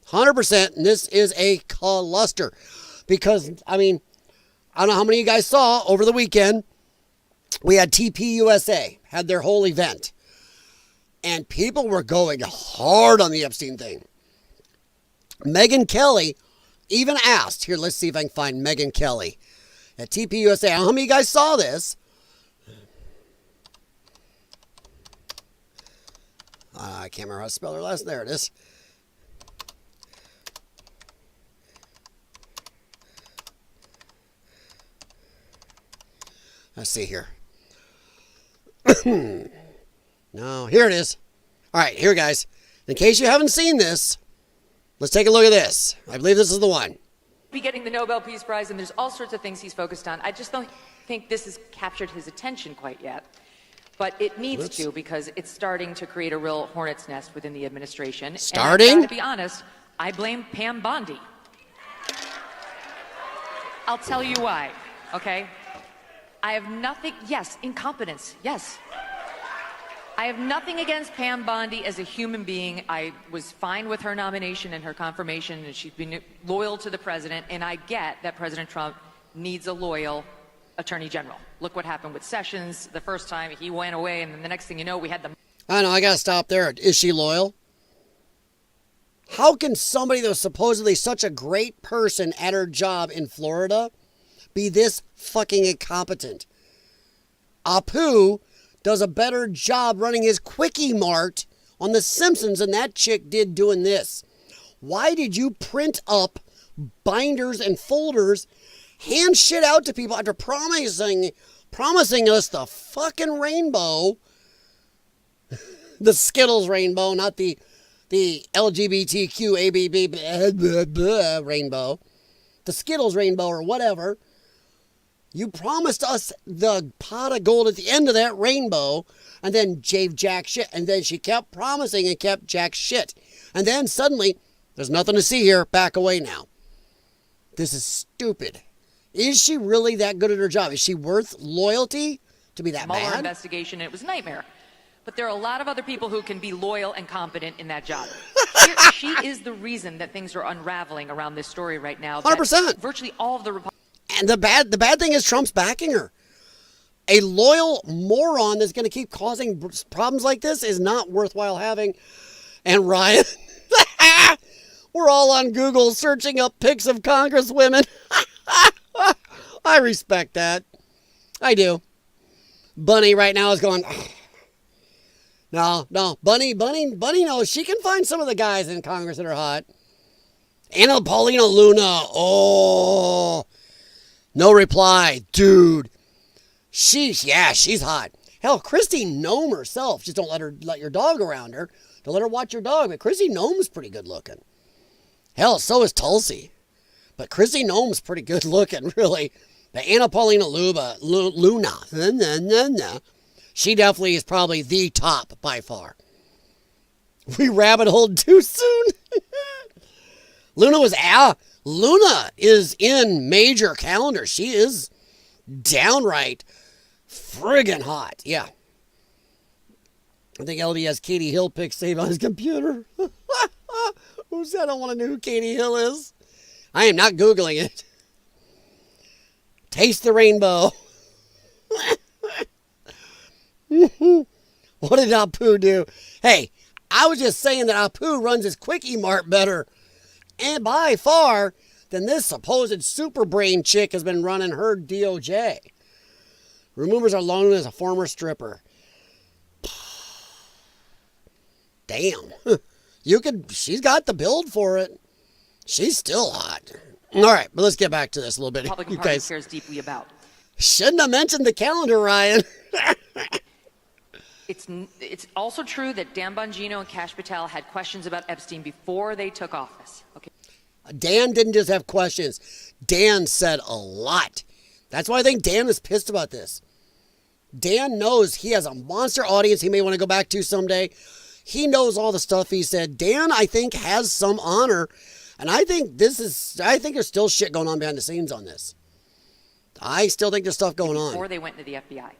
100%, and this is a cluster. Because, I mean, I don't know how many of you guys saw over the weekend, we had TPUSA, had their whole event. And people were going hard on the Epstein thing. Megyn Kelly even asked, here, let's see if I can find Megyn Kelly at TPUSA. I don't know how many of you guys saw this. I can't remember how to spell her last. There it is. Let's see here. No, here it is. All right, here, guys. In case you haven't seen this, let's take a look at this. I believe this is the one. Be getting the Nobel Peace Prize, and there's all sorts of things he's focused on. I just don't think this has captured his attention quite yet. But it needs to, because it's starting to create a real hornet's nest within the administration. Starting? And to be honest, I blame Pam Bondi. I'll tell you why, okay? I have nothing, yes, incompetence, yes. I have nothing against Pam Bondi as a human being. I was fine with her nomination and her confirmation, and she's been loyal to the president, and I get that President Trump needs a loyal attorney general. Look what happened with Sessions the first time. He went away, and then the next thing you know, we had the... I know, I gotta stop there. Is she loyal? How can somebody that was supposedly such a great person at her job in Florida be this fucking incompetent? Apu does a better job running his Quickie Mart on The Simpsons than that chick did doing this. Why did you print up binders and folders, hand shit out to people after promising us the fucking rainbow? The Skittles rainbow, not the LGBTQ ABB rainbow. The Skittles rainbow or whatever. You promised us the pot of gold at the end of that rainbow, and then gave jack shit. And then she kept promising and kept jack shit. And then suddenly, there's nothing to see here. Back away now. This is stupid. Is she really that good at her job? Is she worth loyalty to be that Mueller bad? investigation, it was a nightmare. But there are a lot of other people who can be loyal and competent in that job. She is the reason that things are unraveling around this story right now. 100%. Virtually all of the Republicans. And the bad thing is Trump's backing her. A loyal moron that's going to keep causing problems like this is not worthwhile having. And Ryan, we're all on Google searching up pics of congresswomen. I respect that. I do. Bunny right now is going, no, Bunny knows she can find some of the guys in Congress that are hot. Anna Paulina Luna, oh, no reply, dude. She's hot. Hell, Kristi Noem herself, just don't let your dog around her. Don't let her watch your dog. But Kristi Noem's pretty good looking. Hell, so is Tulsi. But Kristi Noem's pretty good looking, really. But Anna Paulina Luna, she definitely is probably the top by far. We rabbit holed too soon. Luna is in major calendar. She is downright friggin' hot. Yeah. I think LD has Katie Hill pics saved on his computer. Who said I don't want to know who Katie Hill is? I am not Googling it. Taste the rainbow. What did Apu do? Hey, I was just saying that Apu runs his Quickie Mart better and by far than this supposed super brain chick has been running her DOJ. Rumors are Lona as a former stripper. Damn. She's got the build for it. She's still hot. All right, but let's get back to this a little bit. Republican Party cares deeply about. Shouldn't have mentioned the calendar, Ryan. It's also true that Dan Bongino and Kash Patel had questions about Epstein before they took office. Okay. Dan didn't just have questions. Dan said a lot. That's why I think Dan is pissed about this. Dan knows he has a monster audience he may want to go back to someday. He knows all the stuff he said. Dan, I think, has some honor. And I think there's still shit going on behind the scenes on this. I still think there's stuff going on. Before they went into the FBI.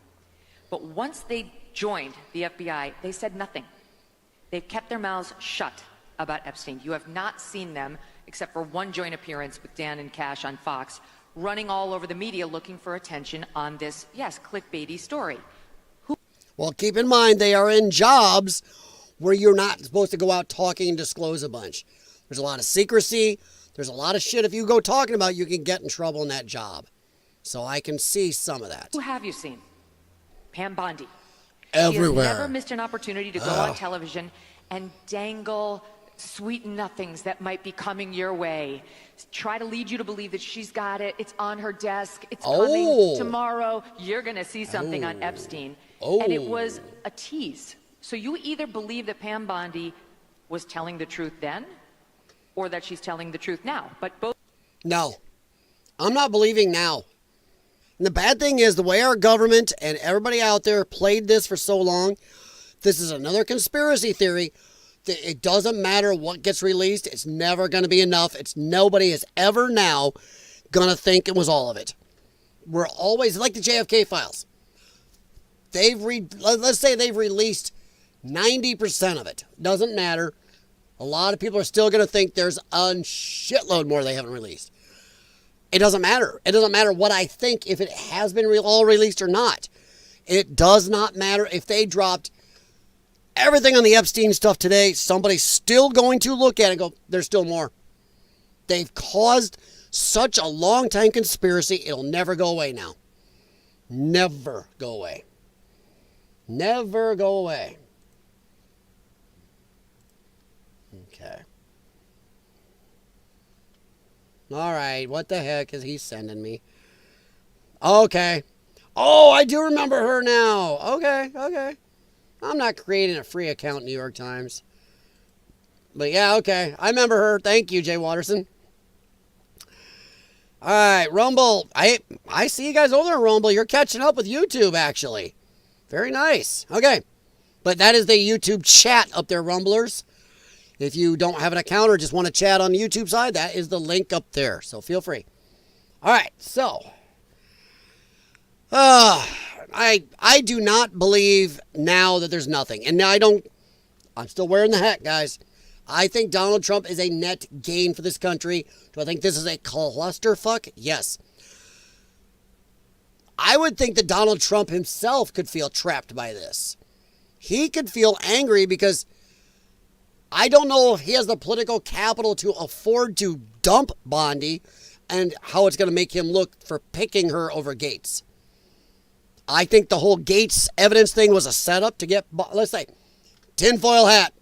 But once they joined the FBI, they said nothing. They've kept their mouths shut about Epstein. You have not seen them, except for one joint appearance with Dan and Cash on Fox, running all over the media looking for attention on this, yes, clickbaity story. Well, keep in mind, they are in jobs where you're not supposed to go out talking and disclose a bunch. There's a lot of secrecy. There's a lot of shit if you go talking about, you can get in trouble in that job. So I can see some of that. Who have you seen? Pam Bondi. Everywhere. She has never missed an opportunity to go on television and dangle sweet nothings that might be coming your way. Try to lead you to believe that she's got it. It's on her desk. It's coming tomorrow. You're going to see something on Epstein. And it was a tease. So you either believe that Pam Bondi was telling the truth then or that she's telling the truth now. But both. No, I'm not believing now. And the bad thing is the way our government and everybody out there played this for so long, this is another conspiracy theory. It doesn't matter what gets released. It's never going to be enough. Nobody is ever now going to think it was all of it. We're always like the JFK files. Let's say they've released 90% of it. Doesn't matter. A lot of people are still going to think there's a shitload more they haven't released. It doesn't matter. It doesn't matter what I think if it has been all released or not. It does not matter if they dropped everything on the Epstein stuff today. Somebody's still going to look at it and go, there's still more. They've caused such a long time conspiracy. It'll never go away now. Never go away. Never go away. Okay. All right, what the heck is he sending me? Okay. Oh, I do remember her now. Okay. I'm not creating a free account, New York Times. But yeah, okay. I remember her. Thank you, Jay Watterson. All right, Rumble. I see you guys over there, Rumble. You're catching up with YouTube, actually. Very nice. Okay. But that is the YouTube chat up there, Rumblers. If you don't have an account or just want to chat on the YouTube side, that is the link up there. So feel free. All right. So, I do not believe now that there's nothing. And now I'm still wearing the hat, guys. I think Donald Trump is a net gain for this country. Do I think this is a clusterfuck? Yes. I would think that Donald Trump himself could feel trapped by this. He could feel angry because I don't know if he has the political capital to afford to dump Bondi and how it's going to make him look for picking her over Gates. I think the whole Gates evidence thing was a setup to get, let's say, tinfoil hat.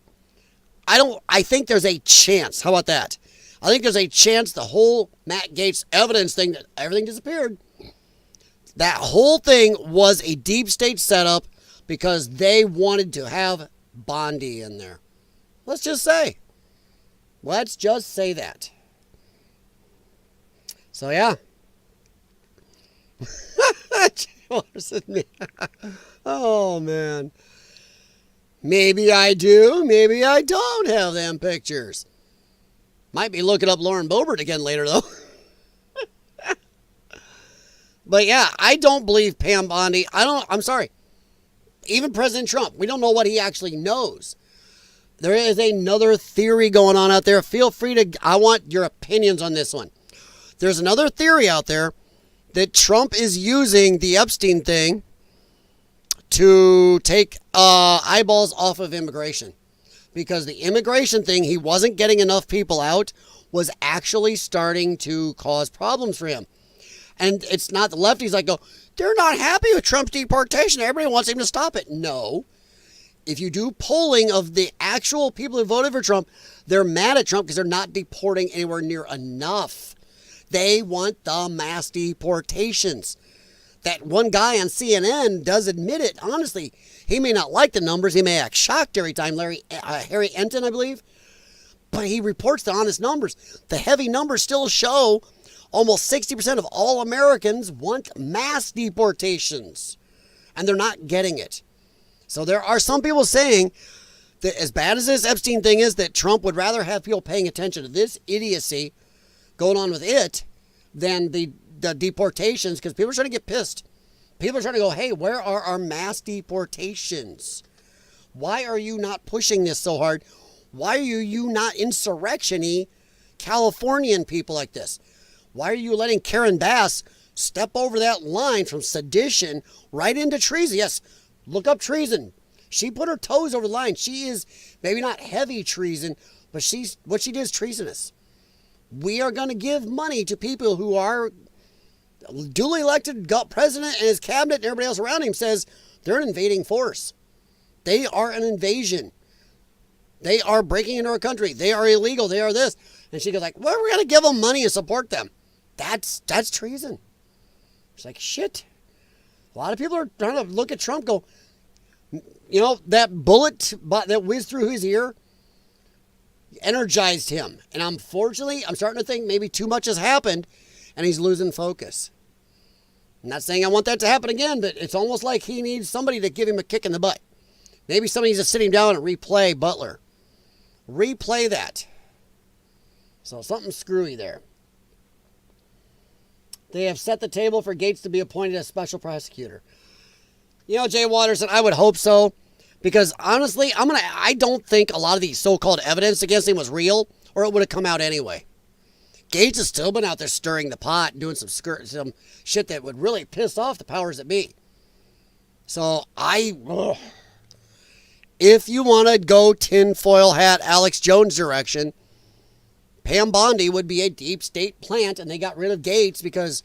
I think there's a chance. How about that? I think there's a chance the whole Matt Gates evidence thing, that everything disappeared. That whole thing was a deep state setup because they wanted to have Bondi in there. Let's just say that. So, yeah. Oh, man. Maybe I do. Maybe I don't have them pictures. Might be looking up Lauren Boebert again later, though. But, yeah, I don't believe Pam Bondi. I'm sorry. Even President Trump, we don't know what he actually knows. There is another theory going on out there. Feel free to, I want your opinions on this one. There's another theory out there that Trump is using the Epstein thing to take eyeballs off of immigration. Because the immigration thing, he wasn't getting enough people out, was actually starting to cause problems for him. And it's not the lefties like go, they're not happy with Trump's deportation. Everybody wants him to stop it. No. If you do polling of the actual people who voted for Trump, they're mad at Trump because they're not deporting anywhere near enough. They want the mass deportations. That one guy on CNN does admit it. Honestly, he may not like the numbers. He may act shocked every time. Harry Enton, I believe. But he reports the honest numbers. The heavy numbers still show almost 60% of all Americans want mass deportations. And they're not getting it. So there are some people saying that as bad as this Epstein thing is, that Trump would rather have people paying attention to this idiocy going on with it than the deportations, because people are starting to get pissed. People are trying to go, hey, where are our mass deportations? Why are you not pushing this so hard? Why are you not insurrection-y Californian people like this? Why are you letting Karen Bass step over that line from sedition right into treason? Yes, look up treason. She put her toes over the line. She is maybe not heavy treason, but what she did is treasonous. We are going to give money to people who are duly elected president, and his cabinet and everybody else around him says they're an invading force. They are an invasion. They are breaking into our country. They are illegal. They are this. And she goes like, well, we're going to give them money and support them. That's treason. It's like, shit. A lot of people are trying to look at Trump, go, you know, that bullet that whizzed through his ear energized him. And unfortunately, I'm starting to think maybe too much has happened and he's losing focus. I'm not saying I want that to happen again, but it's almost like he needs somebody to give him a kick in the butt. Maybe somebody needs to sit him down and replay Butler. Replay that. So something screwy there. They have set the table for Gates to be appointed as special prosecutor. You know, Jay Watterson, I would hope so. Because honestly, I don't think a lot of the so-called evidence against him was real, or it would have come out anyway. Gates has still been out there stirring the pot and doing some shit that would really piss off the powers that be. So if you want to go tinfoil hat Alex Jones direction, Pam Bondi would be a deep state plant, and they got rid of Gates because,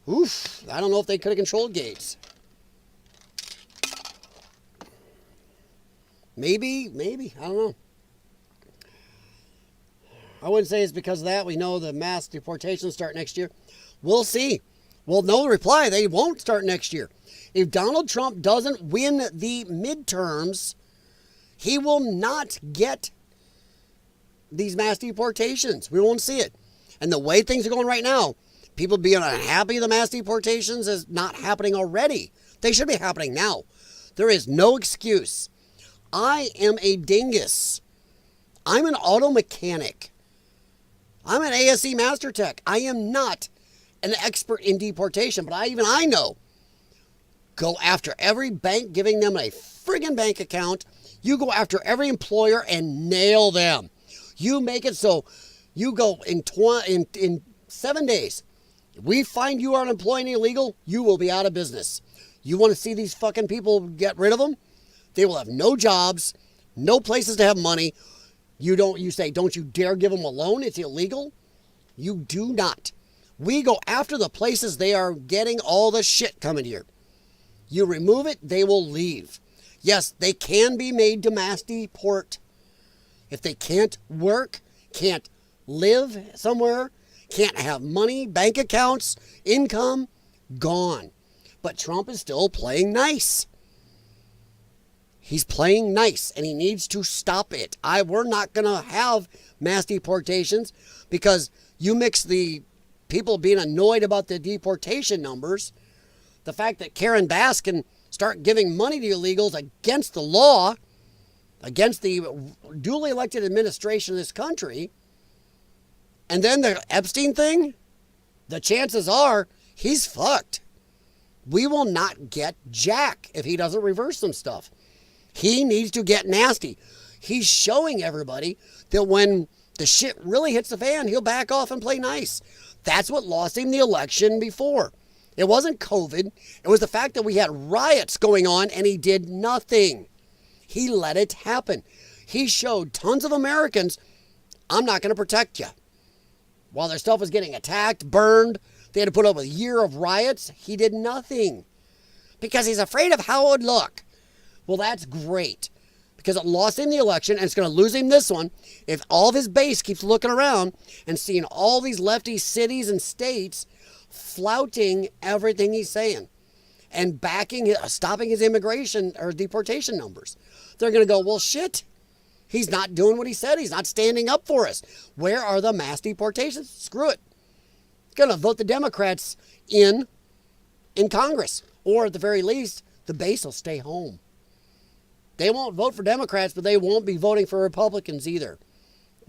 I don't know if they could have controlled Gates. Maybe, I don't know. I wouldn't say it's because of that. We know the mass deportations start next year. We'll see. Well, no reply. They won't start next year. If Donald Trump doesn't win the midterms, he will not get these mass deportations. We won't see it. And the way things are going right now, people being unhappy the mass deportations is not happening already. They should be happening now. There is no excuse. I am a dingus. I'm an auto mechanic. I'm an ASE Master Tech. I am not an expert in deportation, but I know. Go after every bank, giving them a friggin' bank account. You go after every employer and nail them. You make it so you go in 7 days. If we find you are employing illegal, you will be out of business. You want to see these fucking people get rid of them? They will have no jobs, no places to have money. You say, don't you dare give them a loan. It's illegal. You do not. We go after the places they are getting all the shit coming here. You remove it, they will leave. Yes, they can be made to mass deport. If they can't work, can't live somewhere, can't have money, bank accounts, income, gone. But Trump is still playing nice. He's playing nice, and he needs to stop it. We're not going to have mass deportations because you mix the people being annoyed about the deportation numbers, the fact that Karen Bass can start giving money to illegals against the law, against the duly elected administration of this country, and then the Epstein thing, the chances are he's fucked. We will not get jack if he doesn't reverse some stuff. He needs to get nasty. He's showing everybody that when the shit really hits the fan, he'll back off and play nice. That's what lost him the election before. It wasn't COVID. It was the fact that we had riots going on and he did nothing. He let it happen. He showed tons of Americans, I'm not going to protect you. While their stuff was getting attacked, burned, they had to put up with a year of riots. He did nothing because he's afraid of how it would look. Well, that's great because it lost him the election and it's going to lose him this one if all of his base keeps looking around and seeing all these lefty cities and states flouting everything he's saying and stopping his immigration or deportation numbers. They're going to go, well, shit, he's not doing what he said. He's not standing up for us. Where are the mass deportations? Screw it. Going to vote the Democrats in Congress, or at the very least, the base will stay home. They won't vote for Democrats, but they won't be voting for Republicans either.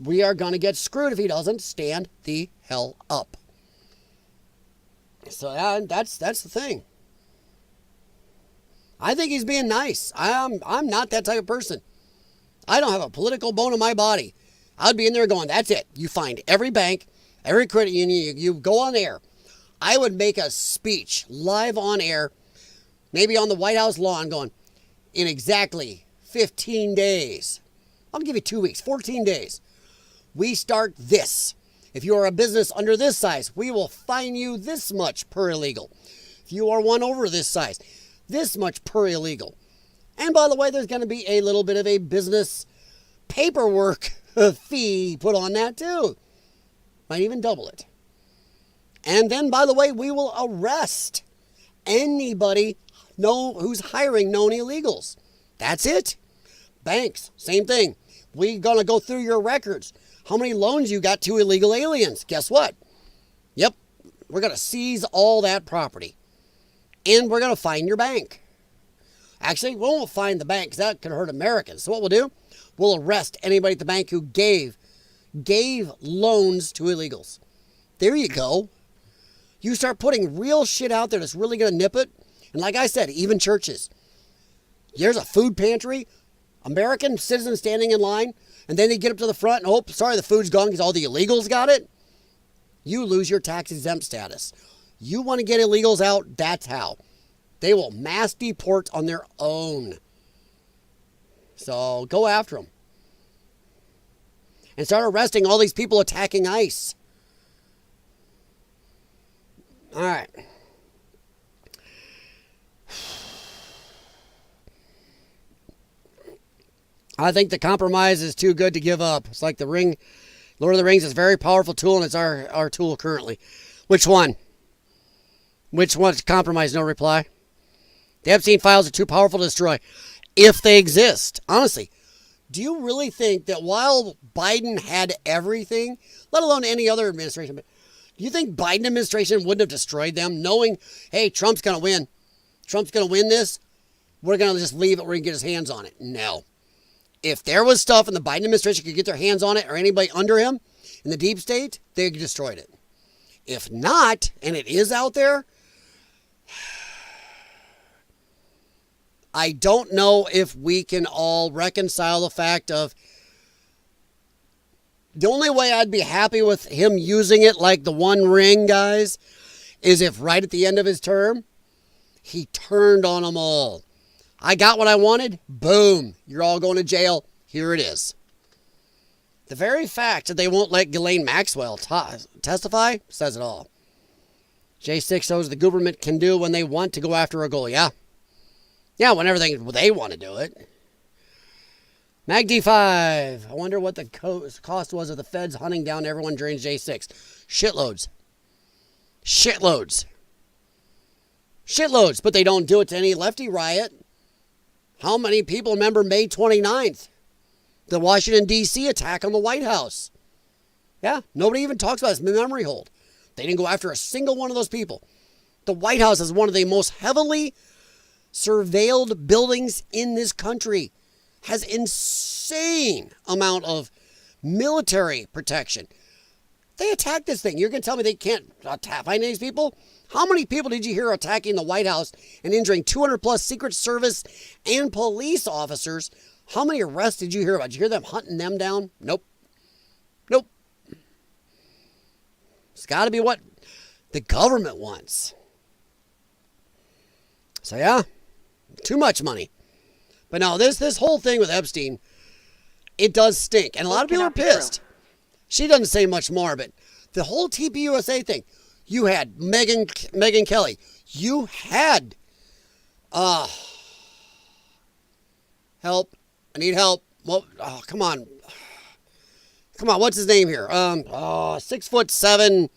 We are going to get screwed if he doesn't stand the hell up. So that's the thing. I think he's being nice. I'm not that type of person. I don't have a political bone in my body. I'd be in there going, that's it. You find every bank, every credit union, you go on air. I would make a speech live on air, maybe on the White House lawn, going, in exactly 15 days. I'll give you 2 weeks, 14 days. We start this. If you are a business under this size, we will fine you this much per illegal. If you are one over this size, this much per illegal. And by the way, there's going to be a little bit of a business paperwork fee put on that too. Might even double it. And then, by the way, we will arrest anybody who's hiring known illegals. That's it. Banks, same thing. We're going to go through your records. How many loans you got to illegal aliens? Guess what? Yep, we're going to seize all that property. And we're going to fine your bank. Actually, we won't fine the bank because that could hurt Americans. So what we'll do, we'll arrest anybody at the bank who gave loans to illegals. There you go. You start putting real shit out there that's really going to nip it. And like I said, even churches. There's a food pantry, American citizens standing in line, and then they get up to the front and, oh, sorry, the food's gone because all the illegals got it. You lose your tax exempt status. You want to get illegals out, that's how. They will mass deport on their own. So go after them. And start arresting all these people attacking ICE. All right. I think the compromise is too good to give up. It's like the ring. Lord of the Rings is a very powerful tool, and it's our tool currently. Which one? Which one's compromise? No reply. The Epstein files are too powerful to destroy. If they exist. Honestly, do you really think that while Biden had everything, let alone any other administration, do you think Biden administration wouldn't have destroyed them, knowing, hey, Trump's going to win. Trump's going to win this. We're going to just leave it where he can get his hands on it. No. If there was stuff and the Biden administration could get their hands on it, or anybody under him in the deep state, they destroyed it. If not, and it is out there, I don't know if we can all reconcile the fact of the only way I'd be happy with him using it like the One Ring guys is if right at the end of his term, he turned on them all. I got what I wanted. Boom. You're all going to jail. Here it is. The very fact that they won't let Ghislaine Maxwell testify says it all. J6 shows the government can do when they want to go after a goal. Yeah. Yeah, whenever they want to do it. MagD5. I wonder what the cost was of the feds hunting down everyone during J6. Shitloads. Shitloads. Shitloads. But they don't do it to any lefty riot. How many people remember May 29th? The Washington, D.C. attack on the White House. Yeah, nobody even talks about this memory hold. They didn't go after a single one of those people. The White House is one of the most heavily surveilled buildings in this country. Has insane amount of military protection. They attacked this thing. You're going to tell me they can't find these people? How many people did you hear attacking the White House and injuring 200 plus Secret Service and police officers? How many arrests did you hear about? Did you hear them hunting them down? Nope. Nope. It's got to be what the government wants. So yeah, too much money. But no, this whole thing with Epstein, it does stink. And a lot of people are pissed. She doesn't say much more, but the whole TPUSA thing, you had Megyn Kelly. You had help. I need help. Well, oh, come on. Come on, what's his name here? 6'7".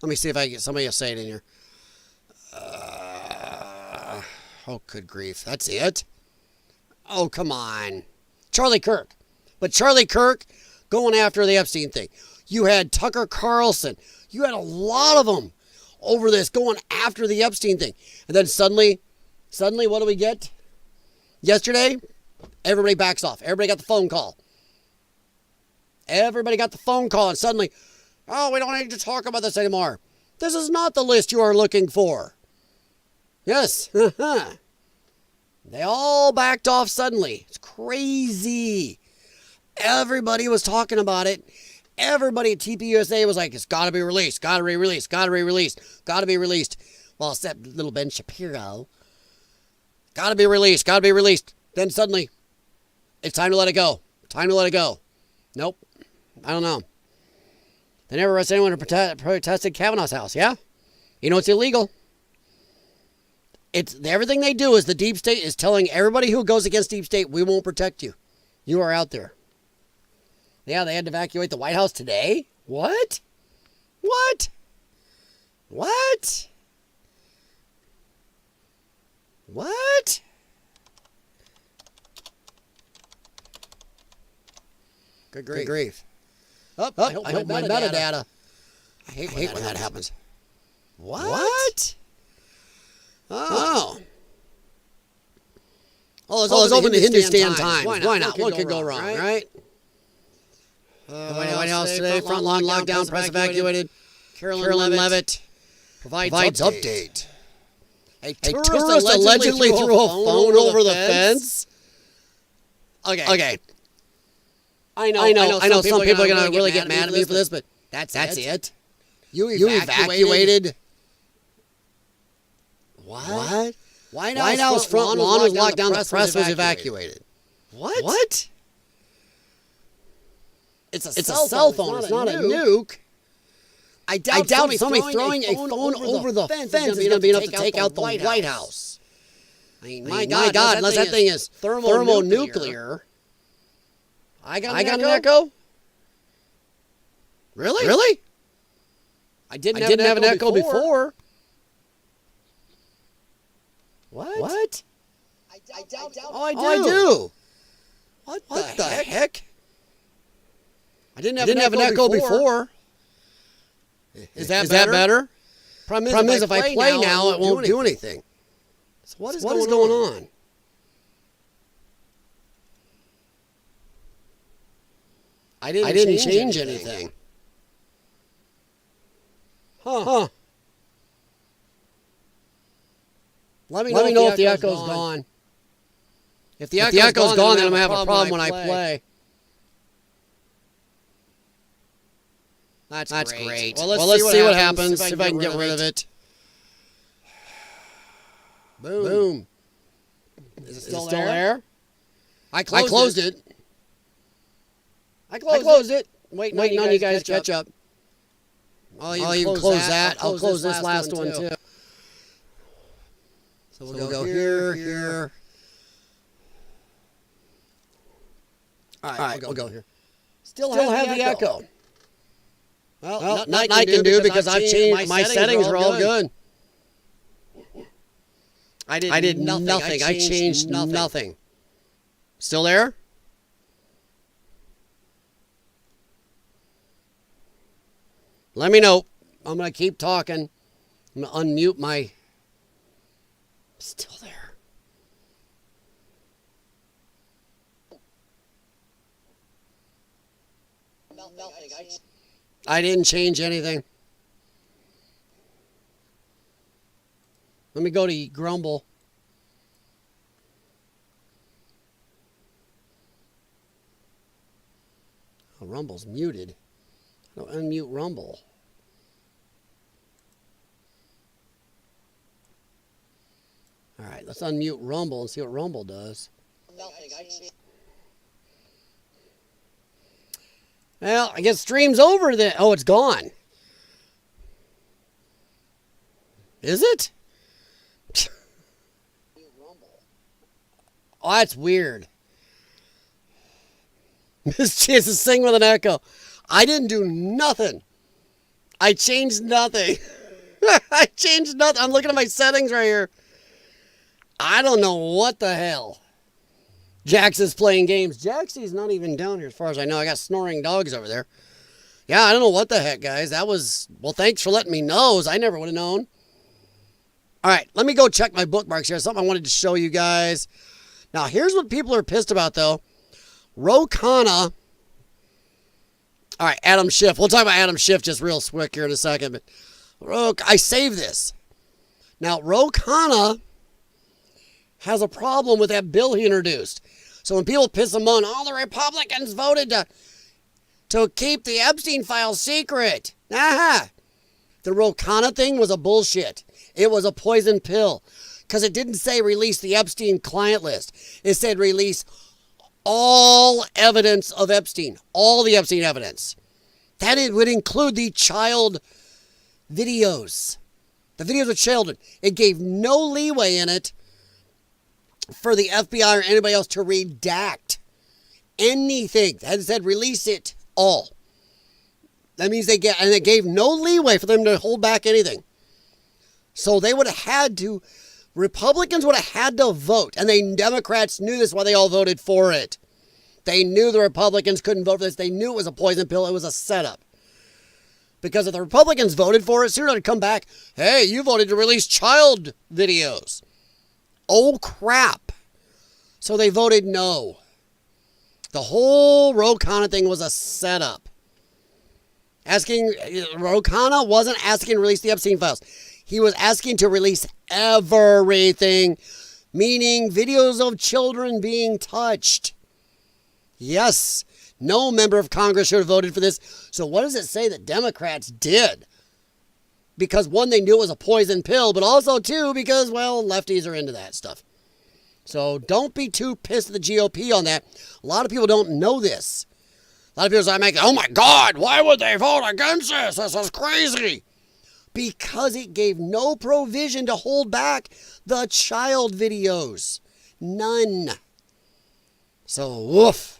Let me see if I can get somebody to say it in here. Oh, good grief. That's it? Oh, come on. Charlie Kirk. But Charlie Kirk going after the Epstein thing. You had Tucker Carlson. You had a lot of them over this going after the Epstein thing. And then suddenly, what do we get? Yesterday, everybody backs off. Everybody got the phone call. Everybody got the phone call, and suddenly, oh, we don't need to talk about this anymore. This is not the list you are looking for. Yes. They all backed off suddenly. It's crazy. Everybody was talking about it. Everybody at TPUSA was like, it's got to be released, got to be released, got to be released, got to be released. Well, except little Ben Shapiro. Got to be released, got to be released. Then suddenly, it's time to let it go. Time to let it go. Nope. I don't know. They never arrested anyone who protested Kavanaugh's house, yeah? You know it's illegal. It's everything they do is the deep state is telling everybody who goes against deep state, we won't protect you. You are out there. Yeah, they had to evacuate the White House today? What? What? What? What? Good grief. Good grief. I hope my metadata. I hate when that happens. What? Oh. Oh, let's open the Hindustan Times. Why not? What could go wrong, right? White House today, front lawn lockdown, press evacuated. Carolyn Levitt provides update. A tourist allegedly threw a phone over the fence. Okay. I know some people are going to really get mad at me for this, but that's it. You evacuated. What? White House front lawn was locked down, the press was evacuated. What? It's a cell phone. It's not a nuke. I doubt somebody throwing a phone over the fence is going to be enough to take out the White House. I mean, my God, unless that thing is thermonuclear. I got an echo? Really? I didn't have an echo before. What? I do. What the heck? I didn't have an echo before. Is that better? Problem is, if I play now, it won't do anything. So what is going on? I didn't change anything. Huh. Let me know if the echo's gone. If the echo's gone, then I'm going to have a problem when I play. That's great. Well, let's see what happens. See if I can get rid of it. Boom. Is it still there? I closed it. I closed it. Wait, none of you guys catch up. Well, you can close that. I'll close this last one, too. So we'll go here. All right, we'll go here. Still have the echo. Well, nothing I can do because I've changed. My settings are all good. I did nothing. I changed nothing. Still there? Let me know. I'm going to keep talking. I'm going to unmute my... Still there. Nothing. I didn't change anything. Let me go to Grumble. Oh, Rumble's muted. I'll unmute Rumble. All right, let's unmute Rumble and see what Rumble does. Nothing. Well, I guess stream's over then. Oh, it's gone. Is it? Oh, that's weird. Miss Chance is singing with an echo. I didn't do nothing. I changed nothing. I changed nothing. I'm looking at my settings right here. I don't know what the hell. Jax is playing games. Jaxie's not even down here as far as I know. I got snoring dogs over there. Yeah, I don't know what the heck, guys. That was... Well, thanks for letting me know. I never would have known. All right, let me go check my bookmarks here. Something I wanted to show you guys. Now, here's what people are pissed about, though. Khanna. All right, Adam Schiff. We'll talk about Adam Schiff just real quick here in a second. But I saved this. Now, Khanna has a problem with that bill he introduced. So when people piss him on, all the Republicans voted to keep the Epstein files secret. Aha! The Khanna thing was a bullshit. It was a poison pill. Because it didn't say release the Epstein client list. It said release all evidence of Epstein. All the Epstein evidence. That it would include the child videos. The videos of children. It gave no leeway in it for the FBI or anybody else to redact anything. It said release it all. That means it gave no leeway for them to hold back anything. So they would have had to, Republicans would have had to vote, and the Democrats knew this, why they all voted for it. They knew the Republicans couldn't vote for this. They knew it was a poison pill. It was a setup. Because if the Republicans voted for it, soon they'd come back, hey, you voted to release child videos. Oh, crap. So they voted no. The whole Khanna thing was a setup. Khanna wasn't asking to release the Epstein files. He was asking to release everything, meaning videos of children being touched. Yes, no member of Congress should have voted for this. So what does it say that Democrats did? Because one, they knew it was a poison pill, but also two, because, well, lefties are into that stuff. So don't be too pissed at the GOP on that. A lot of people don't know this. A lot of people say, oh my God, why would they vote against this? This is crazy. Because it gave no provision to hold back the child videos. None. So, woof.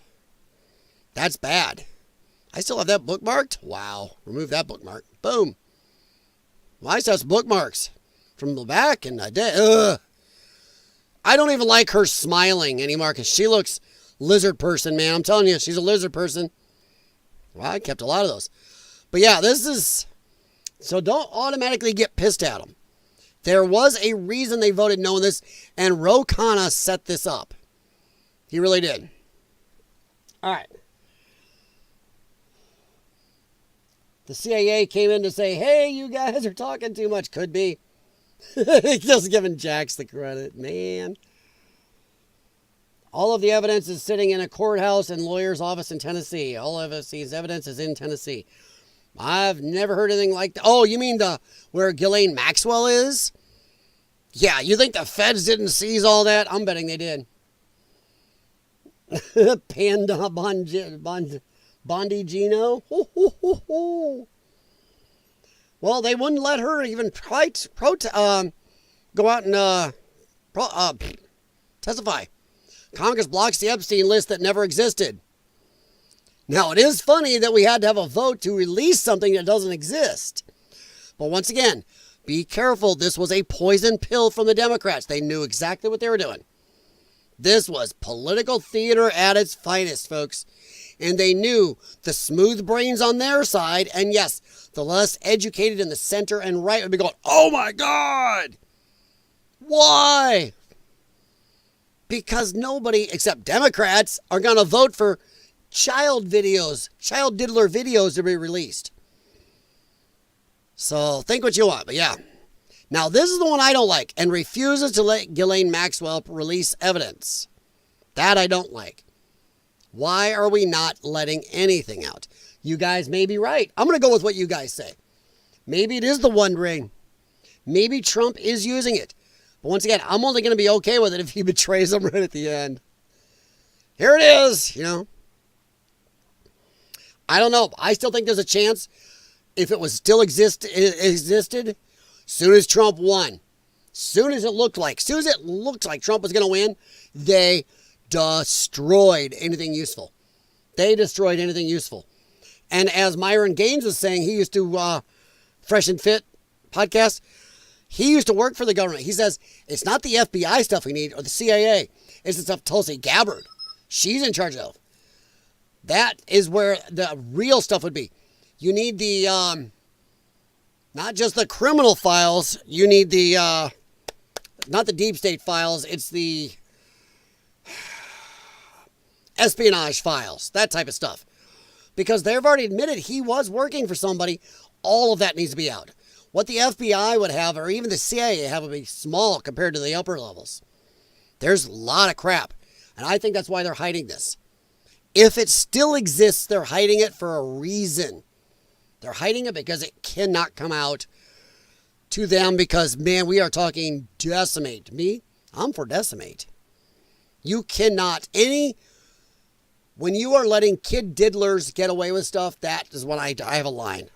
That's bad. I still have that bookmarked? Wow. Remove that bookmark. Boom. My stuff's bookmarks from the back and the day. Ugh. I don't even like her smiling anymore because she looks lizard person, man. I'm telling you, she's a lizard person. Well, I kept a lot of those. But yeah, this is... So don't automatically get pissed at them. There was a reason they voted no on this, and Khanna set this up. He really did. All right. The CIA came in to say, hey, you guys are talking too much. Could be. Just giving Jax the credit. Man. All of the evidence is sitting in a courthouse and lawyer's office in Tennessee. All of this evidence is in Tennessee. I've never heard anything like that. Oh, you mean where Ghislaine Maxwell is? Yeah, you think the feds didn't seize all that? I'm betting they did. Panda Bondi Gino. Well, they wouldn't let her even go out and testify. Congress blocks the Epstein list that never existed. Now, it is funny that we had to have a vote to release something that doesn't exist. But once again, be careful. This was a poison pill from the Democrats. They knew exactly what they were doing. This was political theater at its finest, folks. And they knew the smooth brains on their side, and yes, the less educated in the center and right would be going, oh my God! Why? Because nobody except Democrats are going to vote for child diddler videos to be released. So think what you want, but yeah. Now this is the one I don't like, and refuses to let Ghislaine Maxwell release evidence. That I don't like. Why are we not letting anything out? You guys may be right. I'm going to go with what you guys say. Maybe it is the One Ring. Maybe Trump is using it. But once again, I'm only going to be okay with it if he betrays them right at the end. Here it is, you know. I don't know. I still think there's a chance if it was still existed, soon as Trump won, soon as it looked like Trump was going to win, they destroyed anything useful. They destroyed anything useful. And as Myron Gaines was saying, he used to, Fresh and Fit podcast, he used to work for the government. He says, it's not the FBI stuff we need or the CIA. It's the stuff Tulsi Gabbard. She's in charge of. That is where the real stuff would be. You need the, not just the criminal files. You need the, not the deep state files. It's the espionage files. That type of stuff. Because they've already admitted he was working for somebody. All of that needs to be out. What the FBI would have, or even the CIA have, would be small compared to the upper levels. There's a lot of crap. And I think that's why they're hiding this. If it still exists, they're hiding it for a reason. They're hiding it because it cannot come out to them because, man, we are talking decimate. Me, I'm for decimate. You cannot, when you are letting kid diddlers get away with stuff, that is when I have a line.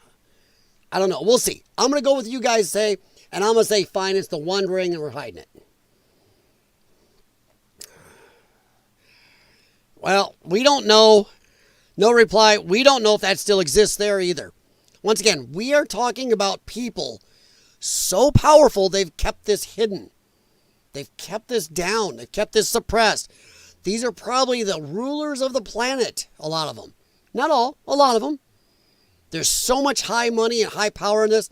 I don't know. We'll see. I'm going to go with you guys say, and I'm going to say, fine, it's the One Ring and we're hiding it. Well, we don't know. No reply. We don't know if that still exists there either. Once again, we are talking about people so powerful they've kept this hidden. They've kept this down. They've kept this suppressed. These are probably the rulers of the planet, a lot of them. Not all, a lot of them. There's so much high money and high power in this.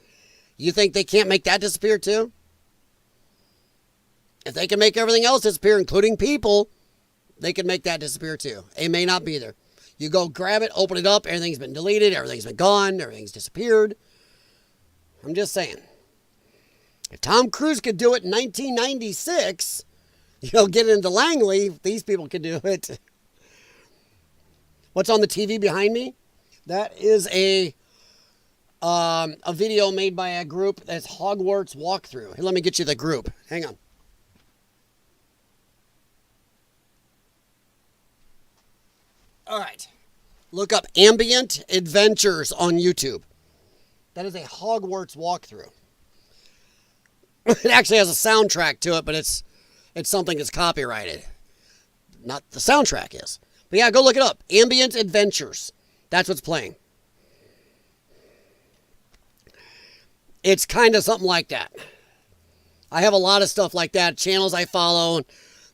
You think they can't make that disappear too? If they can make everything else disappear, including people, they can make that disappear too. It may not be there. You go grab it, open it up, everything's been deleted, everything's been gone, everything's disappeared. I'm just saying. If Tom Cruise could do it in 1996, get into Langley, these people could do it. What's on the TV behind me? That is a video made by a group that's Hogwarts Walkthrough. Here, let me get you the group. Hang on. All right. Look up Ambient Adventures on YouTube. That is a Hogwarts walkthrough. It actually has a soundtrack to it, but it's something that's copyrighted. Not the soundtrack is. But yeah, go look it up. Ambient Adventures. That's what's playing. It's kind of something like that. I have a lot of stuff like that, channels I follow, and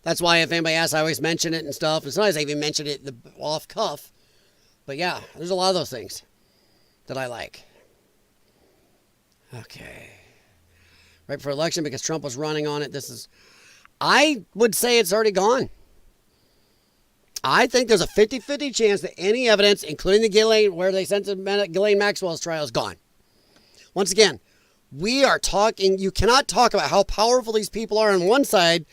that's why if anybody asks, I always mention it and stuff. And sometimes I even mention it off cuff. But yeah, there's a lot of those things that I like. Okay. Right before election because Trump was running on it. I would say it's already gone. I think there's a 50-50 chance that any evidence, including the Ghislaine, where they sent to Ghislaine Maxwell's trial, is gone. Once again, we are talking, you cannot talk about how powerful these people are on one side,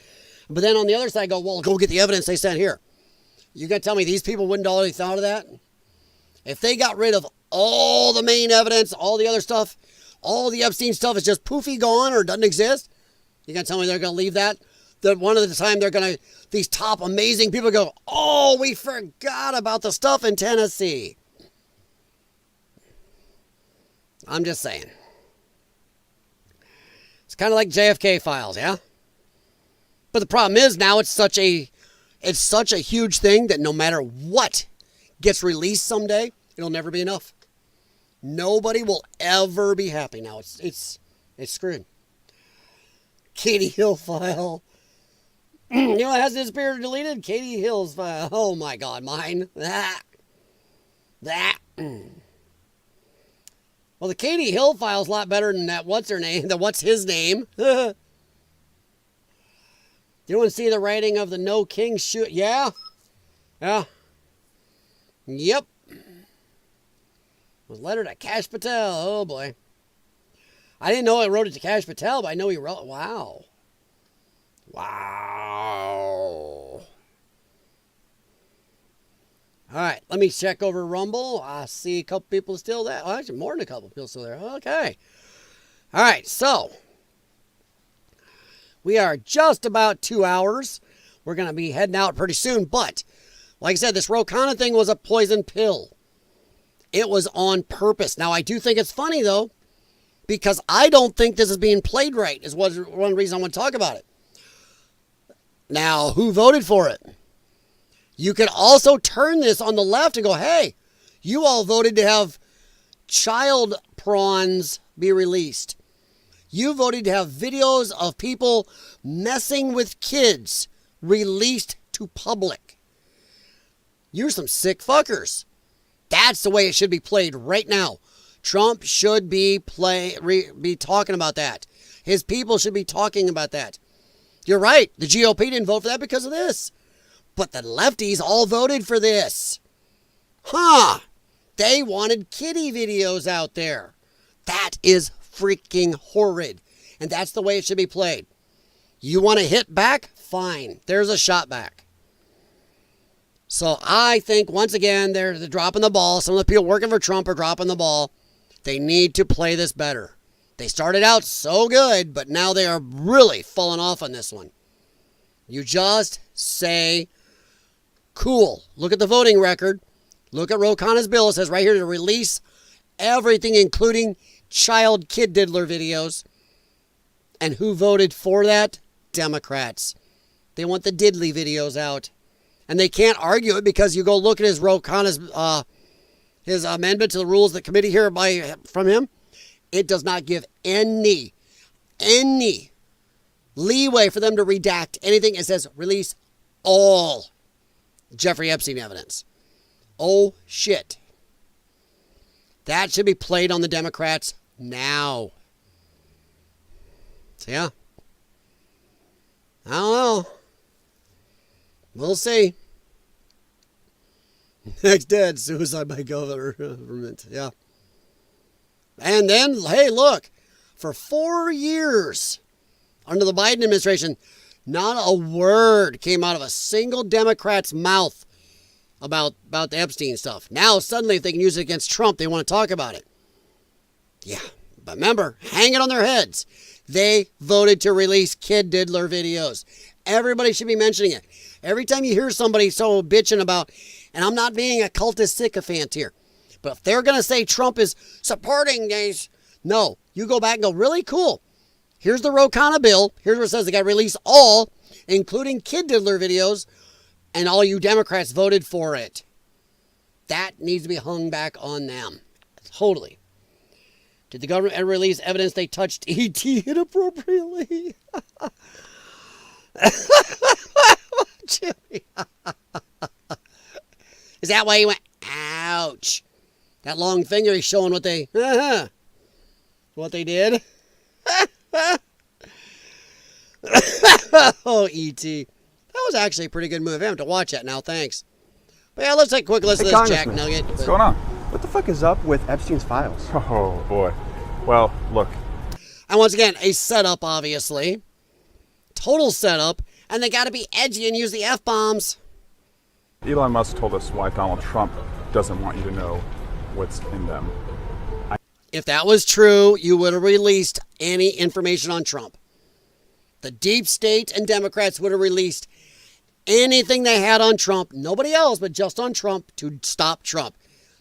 but then on the other side go, well, go get the evidence they sent here. You got to tell me these people wouldn't have already thought of that? If they got rid of all the main evidence, all the other stuff, all the Epstein stuff is just poofy gone or doesn't exist, you got to tell me they're going to leave that? That one of the time they're going to, these top amazing people go, oh, we forgot about the stuff in Tennessee. I'm just saying. It's kind of like JFK files, yeah? But the problem is now it's such a huge thing that no matter what gets released someday, it'll never be enough. Nobody will ever be happy now. It's screwed. Katie Hill file. You know what hasn't disappeared or deleted? Katie Hill's file. Oh my God, mine. That. Well, the Katie Hill file's a lot better than that. What's her name? The what's his name? You want to see the writing of the No King shoot? Yeah. Yeah. Yep. Was letter to Kash Patel. Oh boy. I didn't know I wrote it to Kash Patel, but I know he wrote. Wow. Wow. All right, let me check over Rumble. I see a couple people still there. Oh, actually, more than a couple people still there. Okay. All right, so we are just about 2 hours. We're going to be heading out pretty soon. But, like I said, this Khanna thing was a poison pill. It was on purpose. Now, I do think it's funny, though, because I don't think this is being played right, is one reason I want to talk about it. Now, who voted for it? You could also turn this on the left and go, hey, you all voted to have child prawns be released. You voted to have videos of people messing with kids released to public. You're some sick fuckers. That's the way it should be played right now. Trump should be talking about that. His people should be talking about that. You're right. The GOP didn't vote for that because of this. But the lefties all voted for this. Huh. They wanted kiddie videos out there. That is freaking horrid. And that's the way it should be played. You want to hit back? Fine. There's a shot back. So I think, once again, they're dropping the ball. Some of the people working for Trump are dropping the ball. They need to play this better. They started out so good, but now they are really falling off on this one. You just say, cool. Look at the voting record. Look at Khanna's bill. It says right here to release everything, including child kid diddler videos. And who voted for that? Democrats. They want the diddly videos out. And they can't argue it because you go look at his Khanna's his amendment to the rules of the committee here from him. It does not give any leeway for them to redact anything. It says release all Jeffrey Epstein evidence. Oh, shit. That should be played on the Democrats now. So, yeah. I don't know. We'll see. Next dead, suicide by government. Yeah. And then, hey, look. For 4 years under the Biden administration, not a word came out of a single Democrat's mouth about the Epstein stuff. Now, suddenly, if they can use it against Trump, they want to talk about it. Yeah. But remember, hang it on their heads. They voted to release kid diddler videos. Everybody should be mentioning it. Every time you hear somebody so bitching about, and I'm not being a cultist sycophant here, but if they're going to say Trump is supporting these, no, you go back and go, really cool. Here's the Khanna bill. Here's where it says they got to release all, including kid diddler videos, and all you Democrats voted for it. That needs to be hung back on them. Totally. Did the government ever release evidence they touched E.T. inappropriately? Jimmy. Is that why he went, ouch? That long finger is showing what they did. Oh, E.T. That was actually a pretty good movie. I have to watch that now, thanks. But yeah, let's take a quick listen to this Jack Nugget. What's going on? What the fuck is up with Epstein's files? Oh, boy. Well, look. And once again, a setup, obviously. Total setup. And they got to be edgy and use the F-bombs. Elon Musk told us why Donald Trump doesn't want you to know what's in them. If that was true, you would have released any information on Trump. The deep state and Democrats would have released anything they had on Trump. Nobody else, but just on Trump to stop Trump.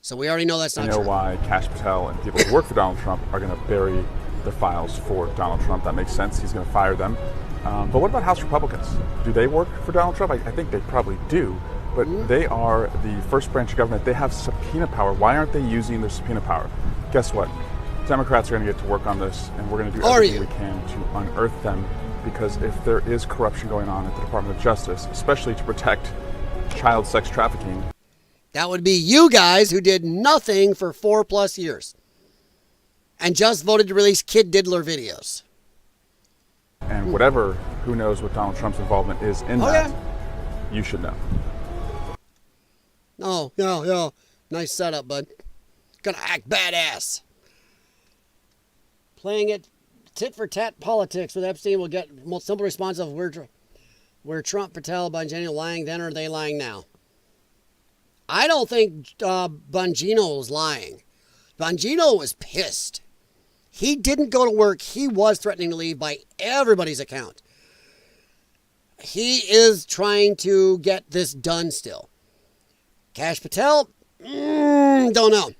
So we already know that's not true. I know why Kash Patel and people who work for Donald Trump are going to bury the files for Donald Trump. That makes sense. He's going to fire them. But what about House Republicans? Do they work for Donald Trump? I think they probably do. But they are the first branch of government. They have subpoena power. Why aren't they using their subpoena power? Guess what? Democrats are going to get to work on this, and we're going to do everything we can to unearth them. Because if there is corruption going on at the Department of Justice, especially to protect child sex trafficking, that would be you guys who did nothing for 4+ years and just voted to release kid diddler videos. And whatever, who knows what Donald Trump's involvement is in that, you should know. Oh, yeah. Nice setup, bud. Gonna act badass. Playing it tit for tat politics with Epstein will get most simple response of where Trump, Patel, Bongino lying then, or are they lying now? I don't think Bongino was lying. Bongino was pissed. He didn't go to work. He was threatening to leave by everybody's account. He is trying to get this done still. Kash Patel, don't know.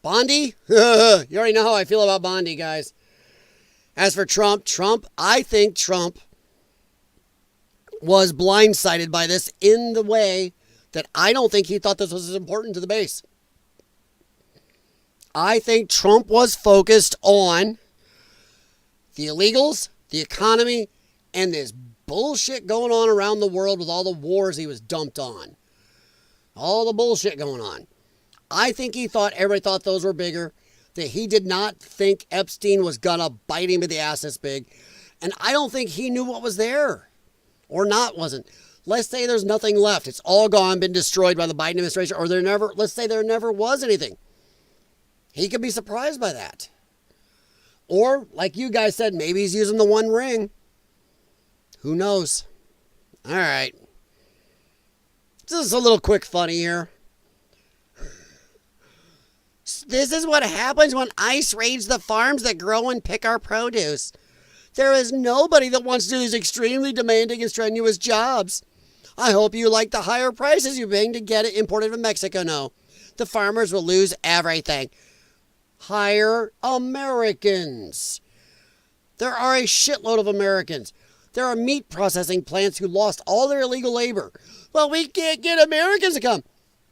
Bondi, you already know how I feel about Bondi, guys. As for Trump, I think Trump was blindsided by this in the way that I don't think he thought this was as important to the base. I think Trump was focused on the illegals, the economy, and this bullshit going on around the world with all the wars he was dumped on. All the bullshit going on. I think he thought, everybody thought those were bigger, that he did not think Epstein was gonna bite him in the ass this big. And I don't think he knew what was there. Or wasn't. Let's say there's nothing left. It's all gone, been destroyed by the Biden administration, or let's say there never was anything. He could be surprised by that. Or, like you guys said, maybe he's using the One Ring. Who knows? All right. This is a little quick funny here. This is what happens when ICE raids the farms that grow and pick our produce. There is nobody that wants to do these extremely demanding and strenuous jobs. I hope you like the higher prices you're paying to get it imported from Mexico. No, the farmers will lose everything. Hire Americans. There are a shitload of Americans. There are meat processing plants who lost all their illegal labor. Well, we can't get Americans to come.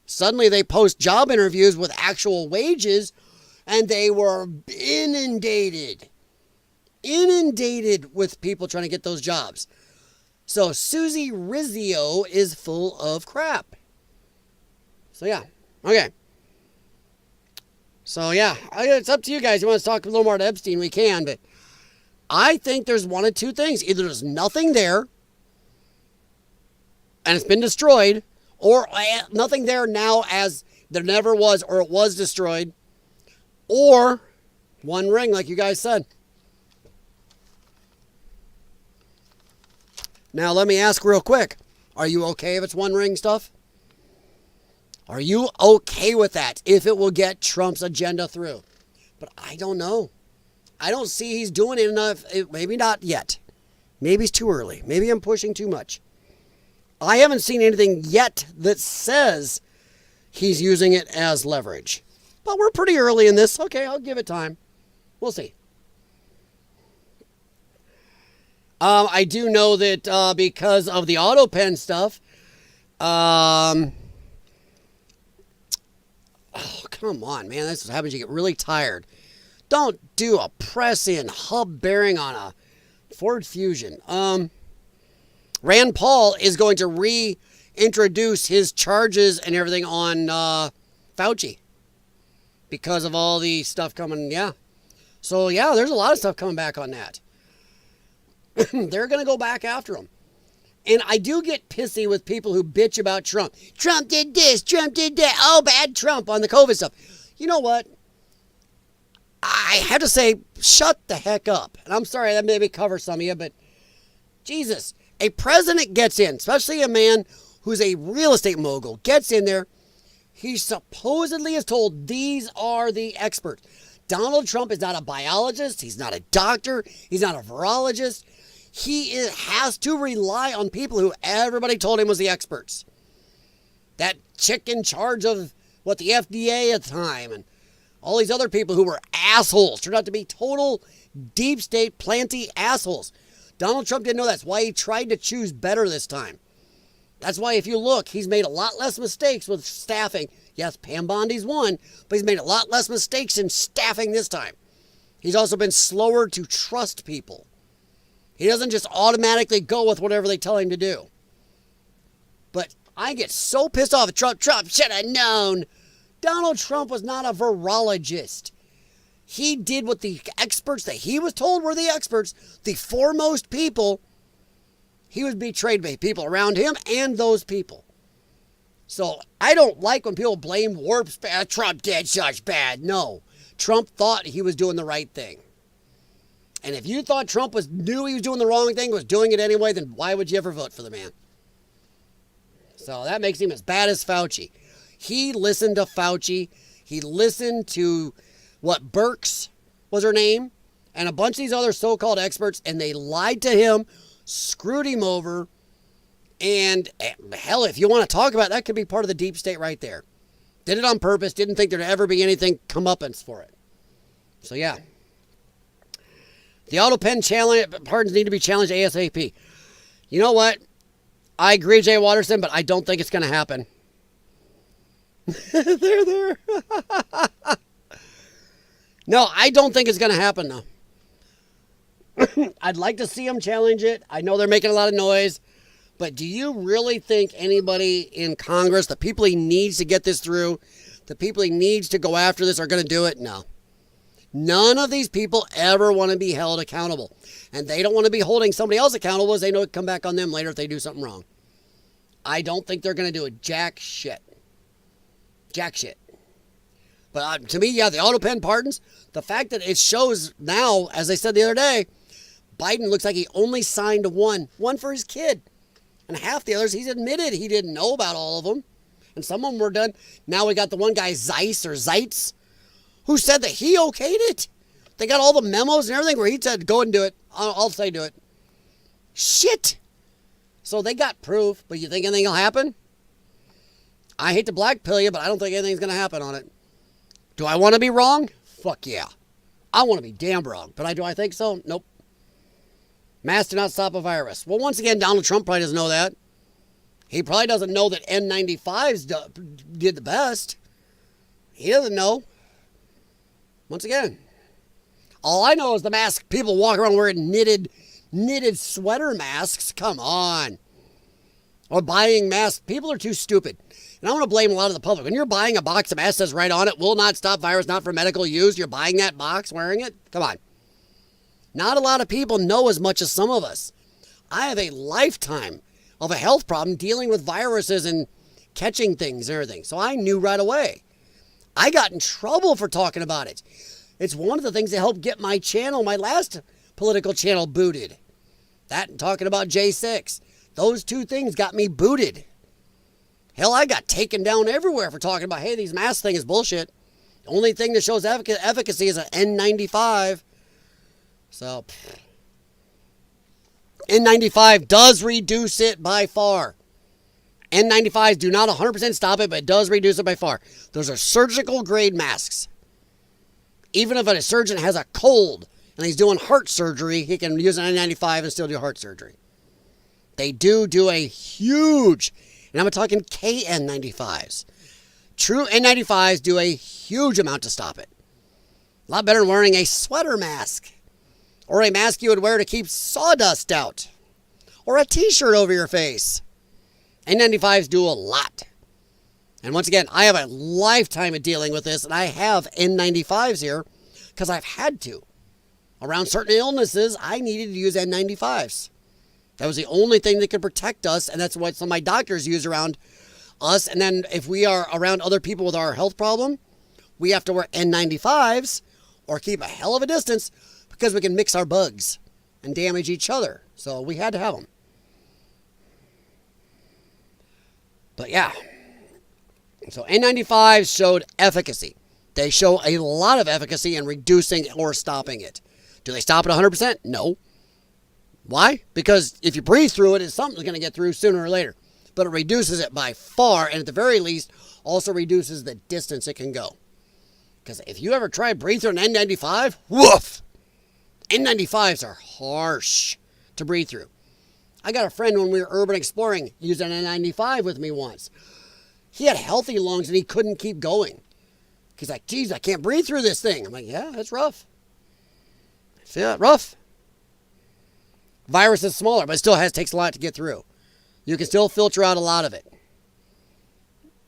Suddenly they post job interviews with actual wages, and they were inundated with people trying to get those jobs. So Susie Rizzio is full of crap. So yeah, okay. So yeah, it's up to you guys. You want to talk a little more to Epstein, we can, but I think there's one of two things. Either there's nothing there, and it's been destroyed, or nothing there now as there never was, or it was destroyed, or One Ring, like you guys said. Now, let me ask real quick. Are you okay if it's One Ring stuff? Are you okay with that if it will get Trump's agenda through? But I don't know. I don't see he's doing it enough. Maybe not yet. Maybe it's too early. Maybe I'm pushing too much. I haven't seen anything yet that says he's using it as leverage. But we're pretty early in this. Okay, I'll give it time. We'll see. I do know that because of the auto pen stuff, oh, come on, man. This happens. You get really tired. Don't do a press-in hub bearing on a Ford Fusion. Rand Paul is going to reintroduce his charges and everything on Fauci because of all the stuff coming. Yeah. So, yeah, there's a lot of stuff coming back on that. They're going to go back after him. And I do get pissy with people who bitch about Trump. Trump did this, Trump did that. Oh, bad Trump on the COVID stuff. You know what? I have to say, shut the heck up. And I'm sorry, that maybe covers some of you, but Jesus, a president gets in, especially a man who's a real estate mogul, gets in there. He supposedly is told these are the experts. Donald Trump is not a biologist. He's not a doctor. He's not a virologist. He has to rely on people who everybody told him was the experts. That chick in charge of the FDA at the time and all these other people who were assholes turned out to be total deep state planty assholes. Donald Trump didn't know that's why he tried to choose better this time. That's why if you look, he's made a lot less mistakes with staffing. Yes, Pam Bondi's one, but he's made a lot less mistakes in staffing this time. He's also been slower to trust people. He doesn't just automatically go with whatever they tell him to do. But I get so pissed off at Trump. Trump should have known. Donald Trump was not a virologist. He did what the experts that he was told were the experts, the foremost people. He was betrayed by people around him and those people. So I don't like when people blame warps. Trump did such bad. No, Trump thought he was doing the right thing. And if you thought Trump knew he was doing the wrong thing, was doing it anyway, then why would you ever vote for the man? So that makes him as bad as Fauci. He listened to Fauci. He listened to what Birx was her name, and a bunch of these other so-called experts, and they lied to him, screwed him over, and hell, if you want to talk about it, that could be part of the deep state right there. Did it on purpose, didn't think there'd ever be anything comeuppance for it. So yeah. The auto pen pardons need to be challenged ASAP. You know what? I agree, Jay Watterson, but I don't think it's going to happen. They're there. No, I don't think it's going to happen, though. I'd like to see them challenge it. I know they're making a lot of noise. But do you really think anybody in Congress, the people he needs to get this through, the people he needs to go after this are going to do it? No. None of these people ever want to be held accountable. And they don't want to be holding somebody else accountable as they know it come back on them later if they do something wrong. I don't think they're going to do a jack shit. Jack shit. But to me, yeah, the auto pen pardons, the fact that it shows now, as I said the other day, Biden looks like he only signed one for his kid. And half the others, he's admitted he didn't know about all of them. And some of them were done. Now we got the one guy, Zeitz, who said that he okayed it. They got all the memos and everything where he said, go and do it. I'll say do it. Shit. So they got proof, but you think anything will happen? I hate to black pill you, but I don't think anything's going to happen on it. Do I want to be wrong? Fuck yeah. I want to be damn wrong. But do I think so? Nope. Masks do not stop a virus. Well, once again, Donald Trump probably doesn't know that. He probably doesn't know that N95s did the best. He doesn't know. Once again, all I know is the mask. People walk around wearing knitted sweater masks. Come on. Or buying masks. People are too stupid. And I want to blame a lot of the public. When you're buying a box of masks that says right on it, will not stop virus, not for medical use, you're buying that box, wearing it? Come on. Not a lot of people know as much as some of us. I have a lifetime of a health problem dealing with viruses and catching things and everything. So I knew right away. I got in trouble for talking about it. It's one of the things that helped get my channel, my last political channel, booted. That and talking about J6. Those two things got me booted. Hell, I got taken down everywhere for talking about, hey, these mask thing is bullshit. The only thing that shows efficacy is an N95. So, N95 does reduce it by far. N95s do not 100% stop it, but it does reduce it by far. Those are surgical grade masks. Even if a surgeon has a cold and he's doing heart surgery, he can use an N95 and still do heart surgery. They do a huge, and I'm talking KN95s. True N95s do a huge amount to stop it. A lot better than wearing a sweater mask. Or a mask you would wear to keep sawdust out. Or a t-shirt over your face. N95s do a lot. And once again, I have a lifetime of dealing with this, and I have N95s here because I've had to. Around certain illnesses, I needed to use N95s. That was the only thing that could protect us, and that's what some of my doctors use around us. And then if we are around other people with our health problem, we have to wear N95s or keep a hell of a distance because we can mix our bugs and damage each other. So we had to have them. But yeah. So N95s showed efficacy. They show a lot of efficacy in reducing or stopping it. Do they stop it 100%? No. Why? Because if you breathe through it, something's going to get through sooner or later. But it reduces it by far, and at the very least, also reduces the distance it can go. Because if you ever try to breathe through an N95, woof! N95s are harsh to breathe through. I got a friend when we were urban exploring, used an N95 with me once. He had healthy lungs and he couldn't keep going. He's like, geez, I can't breathe through this thing. I'm like, yeah, that's rough. See that? Rough. Virus is smaller, but it still takes a lot to get through. You can still filter out a lot of it.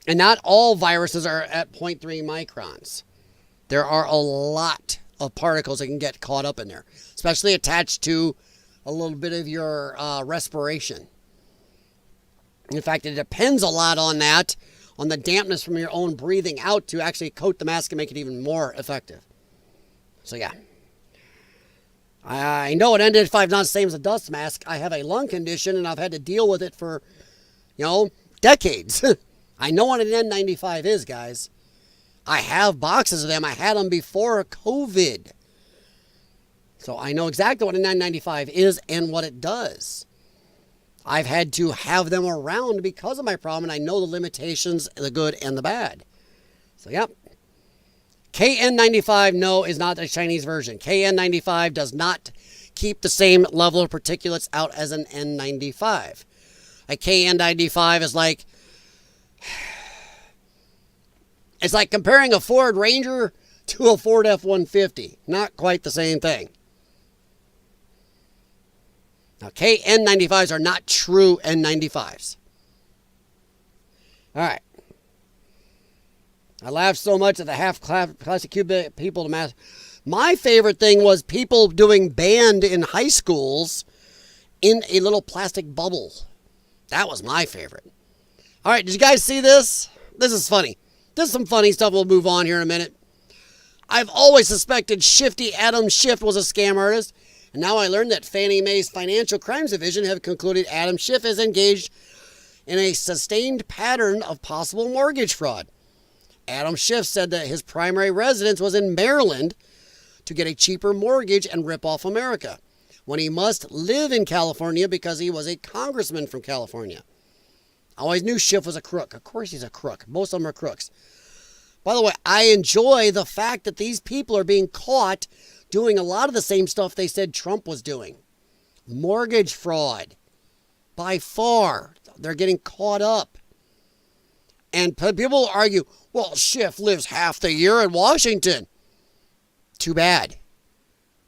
And not all viruses are at 0.3 microns. There are a lot of particles that can get caught up in there, especially attached to a little bit of your respiration. In fact, it depends a lot on that, on the dampness from your own breathing out to actually coat the mask and make it even more effective. So yeah. I know an N95 is not the same as a dust mask. I have a lung condition and I've had to deal with it for, decades. I know what an N95 is, guys. I have boxes of them. I had them before COVID. So I know exactly what an N95 is and what it does. I've had to have them around because of my problem, and I know the limitations, the good and the bad. So, yep. KN95, no, is not the Chinese version. KN95 does not keep the same level of particulates out as an N95. A KN95 is like... It's like comparing a Ford Ranger to a Ford F-150. Not quite the same thing. Now, KN95s are not true N95s. All right. I laughed so much at the half classic cube people to mask. My favorite thing was people doing band in high schools in a little plastic bubble. That was my favorite. All right, did you guys see this? This is funny. This is some funny stuff. We'll move on here in a minute. I've always suspected Shifty Adam Schiff was a scam artist, and now I learned that Fannie Mae's Financial Crimes Division have concluded Adam Schiff is engaged in a sustained pattern of possible mortgage fraud. Adam Schiff said that his primary residence was in Maryland to get a cheaper mortgage and rip off America, when he must live in California because he was a congressman from California. I always knew Schiff was a crook. Of course he's a crook. Most of them are crooks. By the way, I enjoy the fact that these people are being caught doing a lot of the same stuff they said Trump was doing. Mortgage fraud. By far, they're getting caught up. And people argue, well, Schiff lives half the year in Washington. Too bad.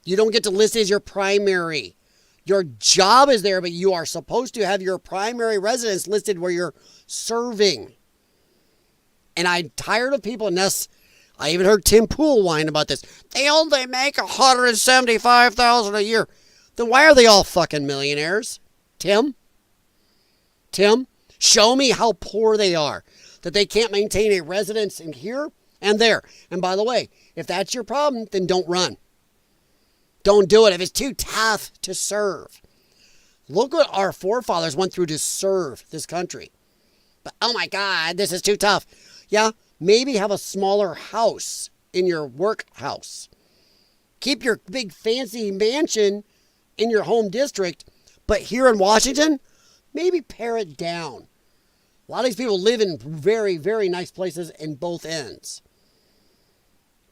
You don't get to list as your primary. Your job is there, but you are supposed to have your primary residence listed where you're serving. And I'm tired of people, and this, I even heard Tim Pool whine about this. They only make $175,000 a year. Then why are they all fucking millionaires? Tim, show me how poor they are, that they can't maintain a residence in here and there. And by the way, if that's your problem, then don't run. Don't do it if it's too tough to serve. Look what our forefathers went through to serve this country. But oh my God, this is too tough. Yeah, maybe have a smaller house in your workhouse. Keep your big fancy mansion in your home district, but here in Washington, maybe pare it down. A lot of these people live in very, very nice places in both ends.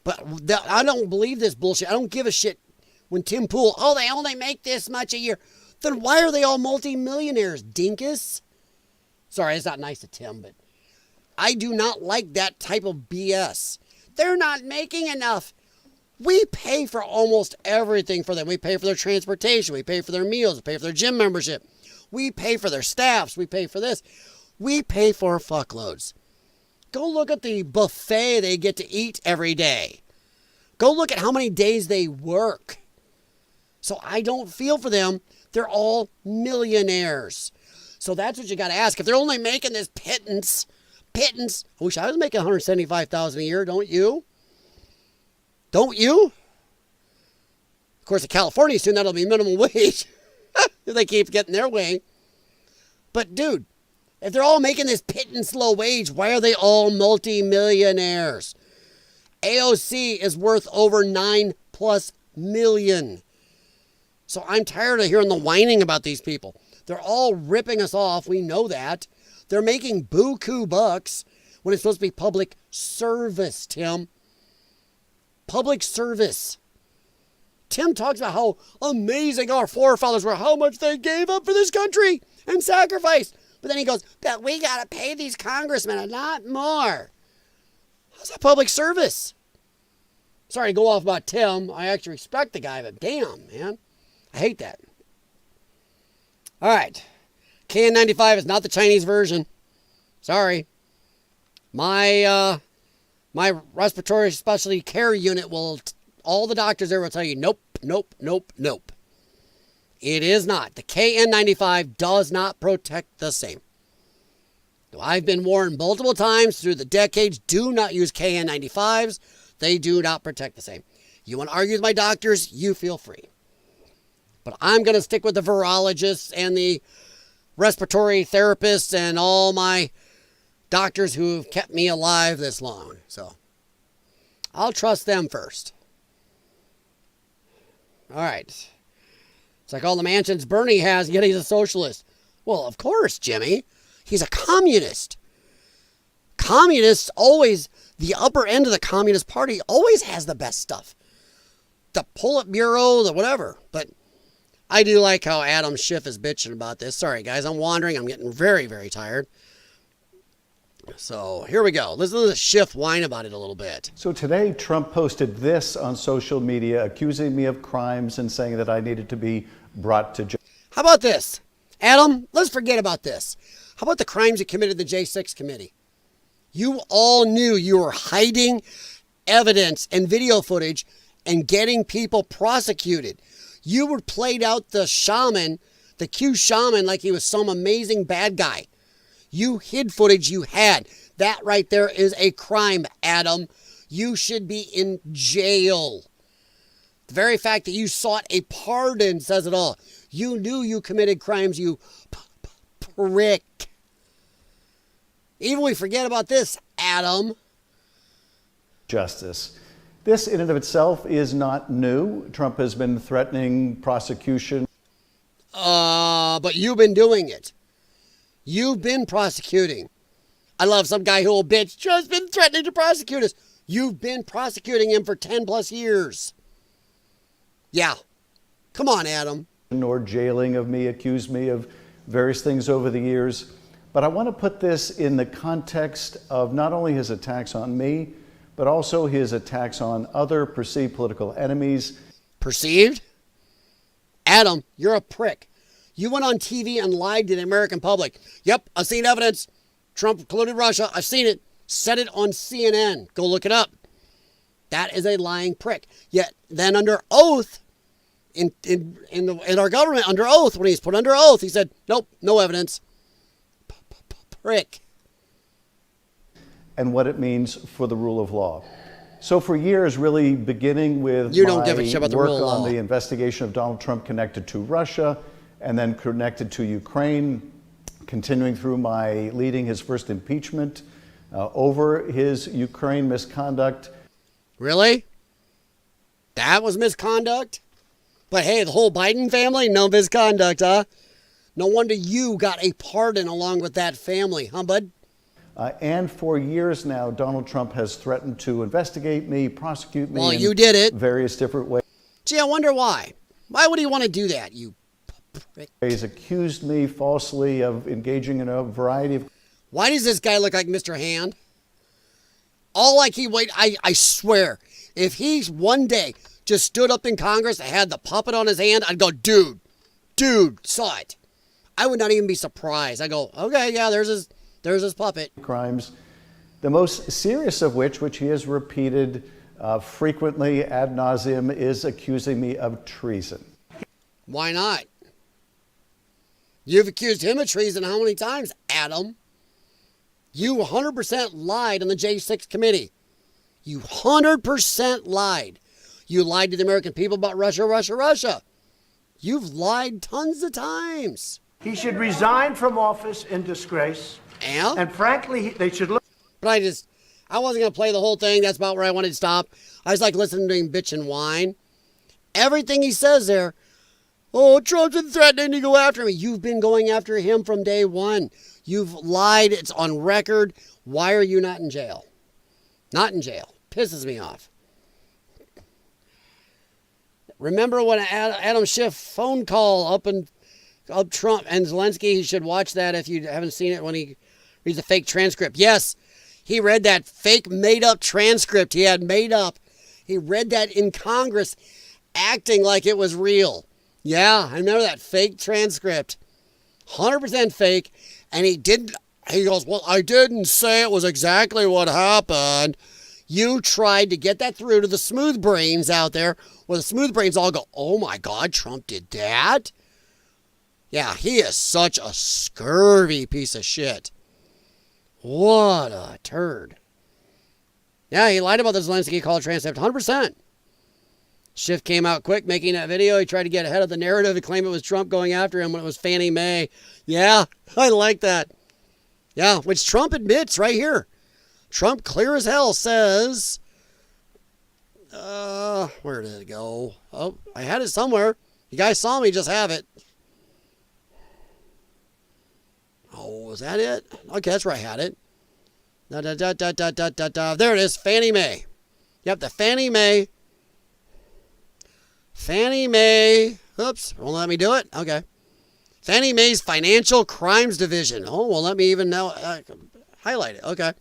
But I don't believe this bullshit. I don't give a shit when Tim Pool, oh, they only make this much a year. Then why are they all multimillionaires, dinkus? Sorry, it's not nice to Tim, but I do not like that type of BS. They're not making enough. We pay for almost everything for them. We pay for their transportation. We pay for their meals. We pay for their gym membership. We pay for their staffs. We pay for this. We pay for fuckloads. Go look at the buffet they get to eat every day. Go look at how many days they work. So I don't feel for them. They're all millionaires. So that's what you got to ask. If they're only making this pittance, I wish I was making $175,000 a year, don't you? Don't you? Of course, in California soon that'll be minimum wage. If they keep getting their way. But dude, if they're all making this pittance low wage, why are they all multi-millionaires? AOC is worth over $9+ million. So I'm tired of hearing the whining about these people. They're all ripping us off. We know that. They're making buku bucks when it's supposed to be public service, Tim. Public service. Tim talks about how amazing our forefathers were, how much they gave up for this country and sacrificed. But then he goes, but we got to pay these congressmen a lot more. How's that public service? Sorry to go off about Tim. I actually respect the guy, but damn, man. I hate that. All right. KN95 is not the Chinese version. Sorry. My respiratory specialty care unit will, all the doctors there will tell you, nope. It is not. The KN95 does not protect the same. I've been warned multiple times through the decades, do not use KN95s. They do not protect the same. You want to argue with my doctors, you feel free. But I'm going to stick with the virologists and the respiratory therapists and all my doctors who have kept me alive this long. So I'll trust them first. All right. It's like all the mansions Bernie has, yet he's a socialist. Well, of course, Jimmy. He's a communist. Communists always, the upper end of the Communist Party always has the best stuff. The Politburo, the whatever. But I do like how Adam Schiff is bitching about this. Sorry, guys, I'm wandering. I'm getting very, very tired. So here we go. Listen to the Schiff whine about it a little bit. So today, Trump posted this on social media, accusing me of crimes and saying that I needed to be brought to justice. How about this? Adam, let's forget about this. How about the crimes you committed in the J6 committee? You all knew you were hiding evidence and video footage and getting people prosecuted. You were played out the shaman, the Q shaman, like he was some amazing bad guy. You hid footage you had. That right there is a crime, Adam. You should be in jail. The very fact that you sought a pardon says it all. You knew you committed crimes, you prick. Even we forget about this, Adam. Justice. This in and of itself is not new. Trump has been threatening prosecution. But you've been doing it. You've been prosecuting. I love some guy who will bitch, just been threatening to prosecute us. You've been prosecuting him for 10 plus years. Yeah. Come on, Adam. Or jailing of me, accused me of various things over the years. But I want to put this in the context of not only his attacks on me, but also his attacks on other perceived political enemies. Perceived? Adam, you're a prick. You went on TV and lied to the American public. Yep, I've seen evidence. Trump colluded Russia. I've seen it. Said it on CNN. Go look it up. That is a lying prick. Yet then under oath, in our government, under oath, when he's put under oath, he said, nope, no evidence. Prick. And what it means for the rule of law. So for years, really beginning with you don't give a shit about the work rule of law. on the investigation of Donald Trump connected to Russia and then connected to Ukraine, continuing through my leading his first impeachment over his Ukraine misconduct. Really? That was misconduct? But hey, the whole Biden family, no misconduct, huh? No wonder you got a pardon along with that family, huh, bud? And for years now, Donald Trump has threatened to investigate me, prosecute me. Well, you did it. Various different ways. Gee, I wonder why. Why would he want to do that, you prick? He's accused me falsely of engaging in a variety of... Why does this guy look like Mr. Hand? All like he wait, I swear, if he one day just stood up in Congress and had the puppet on his hand, I'd go, dude, saw it. I would not even be surprised. I go, okay, yeah, there's his puppet. Crimes, the most serious of which he has repeated frequently ad nauseum, is accusing me of treason. Why not? You've accused him of treason how many times, Adam? You 100% lied on the J6 committee. You 100% lied. You lied to the American people about Russia. You've lied tons of times. He should resign from office in disgrace. And frankly, they should look. But I wasn't going to play the whole thing. That's about where I wanted to stop. I was like listening to him bitch and whine. Everything he says there, oh, Trump's been threatening to go after me. You've been going after him from day one. You've lied. It's on record. Why are you not in jail? Not in jail. Pisses me off. Remember when Adam Schiff phone call up Trump and Zelensky? You should watch that if you haven't seen it when he reads the fake transcript. Yes, he read that fake made-up transcript he had made up. He read that in Congress acting like it was real. Yeah, I remember that fake transcript. 100% fake. And he goes, well, I didn't say it was exactly what happened. You tried to get that through to the smooth brains out there, where the smooth brains all go, oh my God, Trump did that? Yeah, he is such a scurvy piece of shit. What a turd. Yeah, he lied about the Zelensky call transcript, 100%. Schiff came out quick making that video. He tried to get ahead of the narrative to claim it was Trump going after him when it was Fannie Mae. Yeah, I like that. Yeah, which Trump admits right here. Trump, clear as hell, says, where did it go? Oh, I had it somewhere. You guys saw me just have it. Oh, was that it? Okay, that's where I had it. There it is, Fannie Mae. Yep, the Fannie Mae. Oops, won't let me do it? Okay. Fannie Mae's Financial Crimes Division. Oh, well, let me even know. Highlight it. Okay.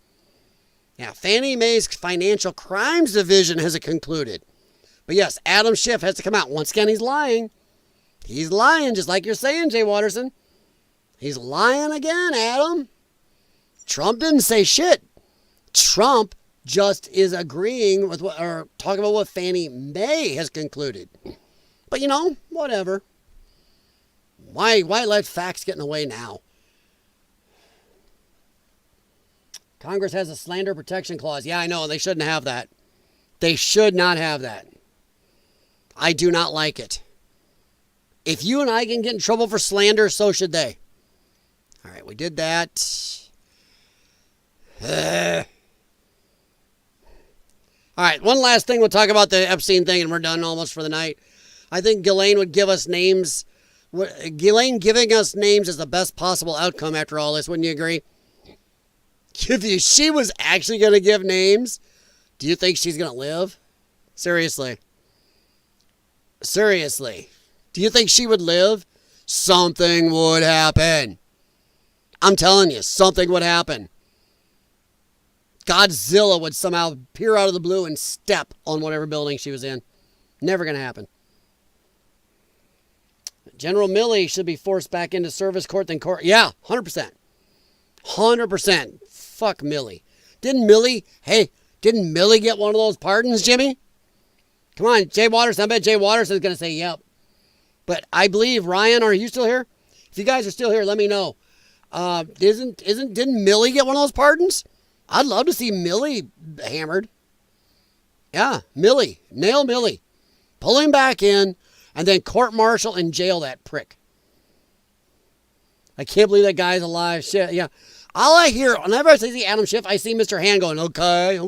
Yeah, Fannie Mae's Financial Crimes Division has concluded. But yes, Adam Schiff has to come out. Once again, he's lying. He's lying, just like you're saying, Jay Watterson. He's lying again, Adam. Trump didn't say shit. Trump just is agreeing with what, or talking about what Fannie Mae has concluded. But you know, whatever. Why let facts get in the way now? Congress has a slander protection clause. Yeah, I know. They shouldn't have that. They should not have that. I do not like it. If you and I can get in trouble for slander, so should they. All right, we did that. All right, one last thing. We'll talk about the Epstein thing, and we're done almost for the night. I think Ghislaine would give us names. Ghislaine giving us names is the best possible outcome after all this. Wouldn't you agree? If she was actually going to give names, do you think she's going to live? Seriously. Seriously. Do you think she would live? Something would happen. I'm telling you, something would happen. Godzilla would somehow appear out of the blue and step on whatever building she was in. Never going to happen. General Milley should be forced back into service court than court. Yeah, 100%. 100%. Fuck Milley. Didn't Milley get one of those pardons, Jimmy? Come on, Jay Waters. I bet Jay Waters is going to say yep. But I believe, Ryan, are you still here? If you guys are still here, let me know. Didn't Milley get one of those pardons? I'd love to see Milley hammered. Yeah, Milley. Nail Milley. Pull him back in, and then court-martial and jail that prick. I can't believe that guy's alive. Shit, yeah. All I hear, whenever I see Adam Schiff, I see Mr. Hand going, okay.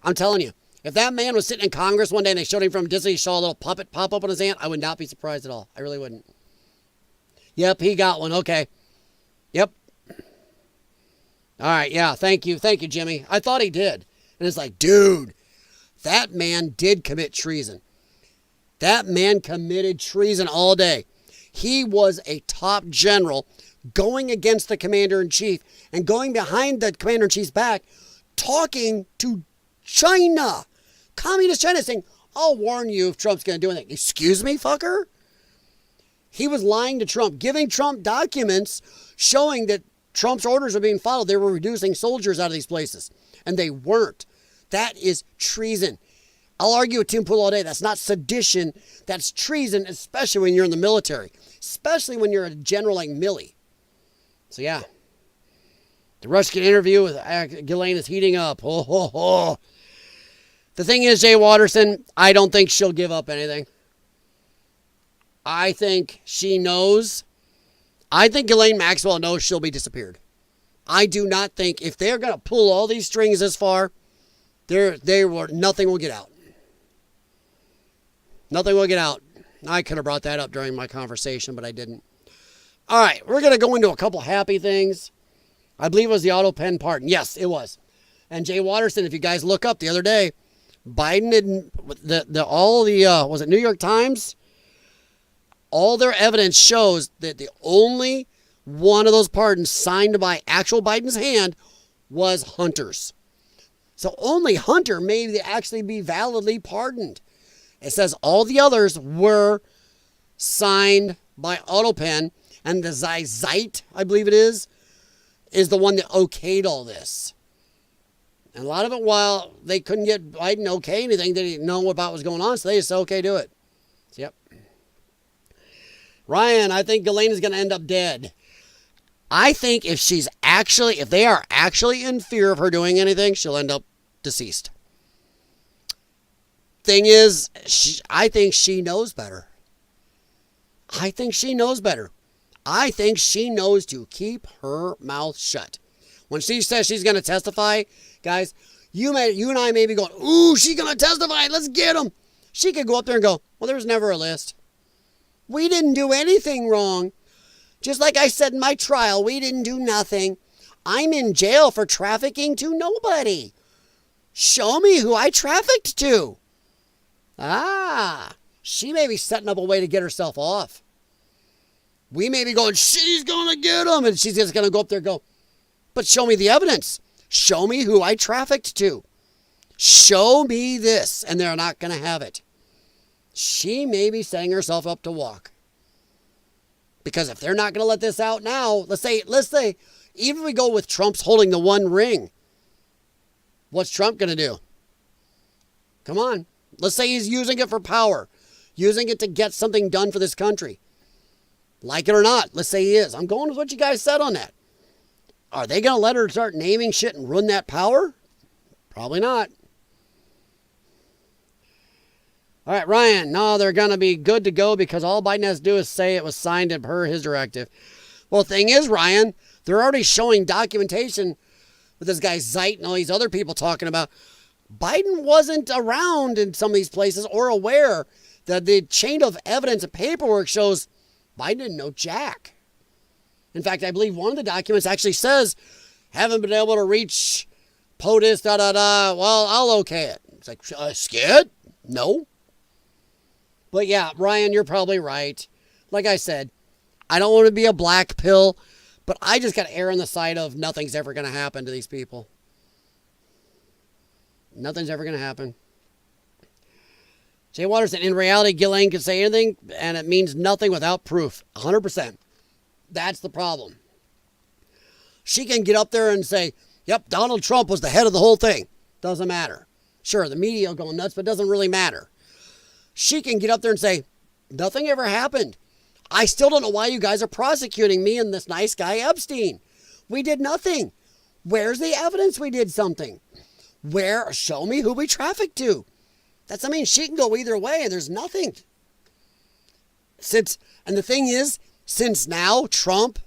I'm telling you, if that man was sitting in Congress one day and they showed him from Disney, saw a little puppet pop up on his hand, I would not be surprised at all. I really wouldn't. Yep, he got one. Okay. Yep. All right, yeah, thank you, Jimmy. I thought he did. And it's like, dude, that man did commit treason. That man committed treason all day. He was a top general going against the commander-in-chief and going behind the commander-in-chief's back, talking to China, communist China, saying, I'll warn you if Trump's going to do anything. Excuse me, fucker? He was lying to Trump, giving Trump documents showing that Trump's orders are being followed. They were reducing soldiers out of these places, and they weren't. That is treason. I'll argue with Tim Pool all day. That's not sedition. That's treason, especially when you're in the military, especially when you're a general like Milley. So, yeah. The Rushkin interview with Ghislaine is heating up. Ho, ho, ho. The thing is, Jay Watterson, I don't think she'll give up anything. I think she knows. I think Ghislaine Maxwell knows she'll be disappeared. I do not think if they're going to pull all these strings this far, nothing will get out. Nothing will get out. I could have brought that up during my conversation, but I didn't. All right, we're going to go into a couple happy things. I believe it was the auto pen pardon. Yes, it was. And Jay Watterson, if you guys look up the other day, Biden didn't, was it New York Times? All their evidence shows that the only one of those pardons signed by actual Biden's hand was Hunter's. So only Hunter may actually be validly pardoned. It says all the others were signed by AutoPen, and the Zeit, I believe it is the one that okayed all this. And a lot of it, while they couldn't get Biden okay anything, they didn't know about what was going on, so they just said, okay, do it. So, yep. Ryan, I think Ghislaine is going to end up dead. I think if they are actually in fear of her doing anything, she'll end up deceased. Thing is, I think she knows better. I think she knows to keep her mouth shut. When she says she's going to testify, guys, you and I may be going, ooh, she's going to testify. Let's get him. She could go up there and go, well, there's never a list. We didn't do anything wrong. Just like I said in my trial, we didn't do nothing. I'm in jail for trafficking to nobody. Show me who I trafficked to. She may be setting up a way to get herself off. We may be going, she's going to get him. And she's just going to go up there and go, but show me the evidence. Show me who I trafficked to. Show me this. And they're not going to have it. She may be setting herself up to walk. Because if they're not going to let this out now, let's say, even if we go with Trump's holding the one ring, what's Trump going to do? Come on. Let's say he's using it for power, using it to get something done for this country. Like it or not, let's say he is. I'm going with what you guys said on that. Are they going to let her start naming shit and run that power? Probably not. All right, Ryan. No, they're going to be good to go because all Biden has to do is say it was signed per his directive. Well, the thing is, Ryan, they're already showing documentation with this guy Zeit and all these other people talking about Biden wasn't around in some of these places or aware that the chain of evidence and paperwork shows Biden didn't know jack. In fact, I believe one of the documents actually says, haven't been able to reach POTUS, well, I'll okay it. It's like, scared? No. But yeah, Ryan, you're probably right. Like I said, I don't want to be a black pill, but I just got to err on the side of nothing's ever going to happen to these people. Nothing's ever going to happen. Jay Watterson, in reality, Ghislaine can say anything, and it means nothing without proof. 100%. That's the problem. She can get up there and say, yep, Donald Trump was the head of the whole thing. Doesn't matter. Sure, the media will go nuts, but it doesn't really matter. She can get up there and say, nothing ever happened. I still don't know why you guys are prosecuting me and this nice guy Epstein. We did nothing. Where's the evidence we did something? Show me who we trafficked to. She can go either way and there's nothing. And the thing is, since now Trump,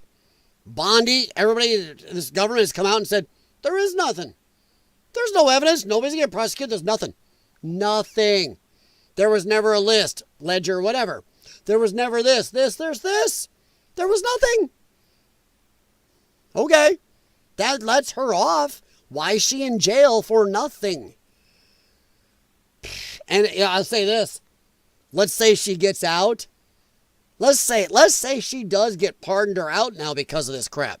Bondi, everybody, this government has come out and said, there is nothing. There's no evidence. Nobody's going to get prosecuted. There's nothing. Nothing. There was never a list, ledger, whatever. There was never there's this. There was nothing. Okay. That lets her off. Why is she in jail for nothing? And I'll say this. Let's say she gets out. Let's say she does get pardoned or out now because of this crap.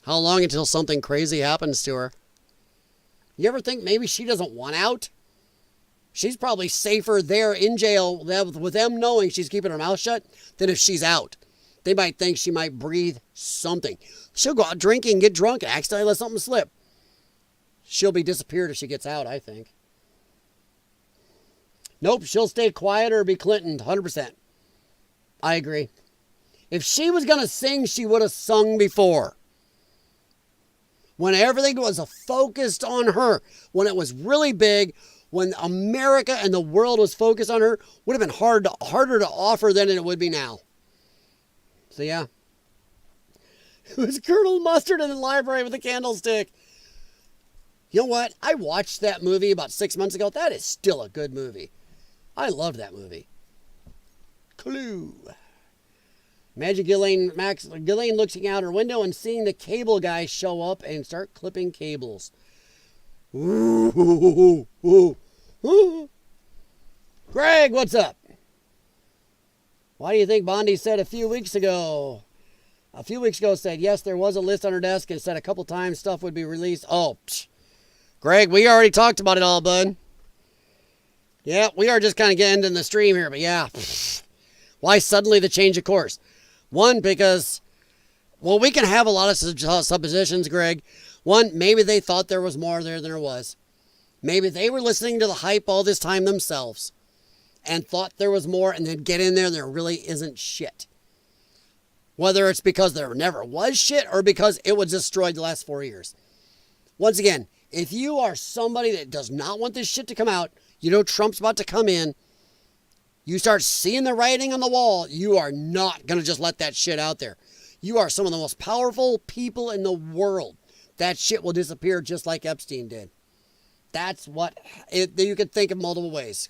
How long until something crazy happens to her? You ever think maybe she doesn't want out? She's probably safer there in jail with them knowing she's keeping her mouth shut than if she's out. They might think she might breathe something. She'll go out drinking, get drunk, and accidentally let something slip. She'll be disappeared if she gets out, I think. Nope, she'll stay quiet or be Clinton, 100%. I agree. If she was going to sing, she would have sung before. When everything was focused on her, when it was really big, when America and the world was focused on her, would have been harder to offer than it would be now. So yeah. It was Colonel Mustard in the library with a candlestick. You know what? I watched that movie about 6 months ago. That is still a good movie. I loved that movie. Clue. Imagine Ghislaine looking out her window and seeing the cable guy show up and start clipping cables. Ooh, ooh, ooh. Greg, what's up? Why do you think Bondi said a few weeks ago said, yes, there was a list on her desk and said a couple times stuff would be released. Oh, Greg, we already talked about it all, bud. Yeah, we are just kind of getting into the stream here, but yeah. Why suddenly the change of course? One, because, well, we can have a lot of suppositions, Greg. One, maybe they thought there was more there than there was. Maybe they were listening to the hype all this time themselves and thought there was more and then get in there and there really isn't shit. Whether it's because there never was shit or because it was destroyed the last 4 years. Once again, if you are somebody that does not want this shit to come out, you know Trump's about to come in, you start seeing the writing on the wall, you are not going to just let that shit out there. You are some of the most powerful people in the world. That shit will disappear just like Epstein did. That's what, you could think of multiple ways.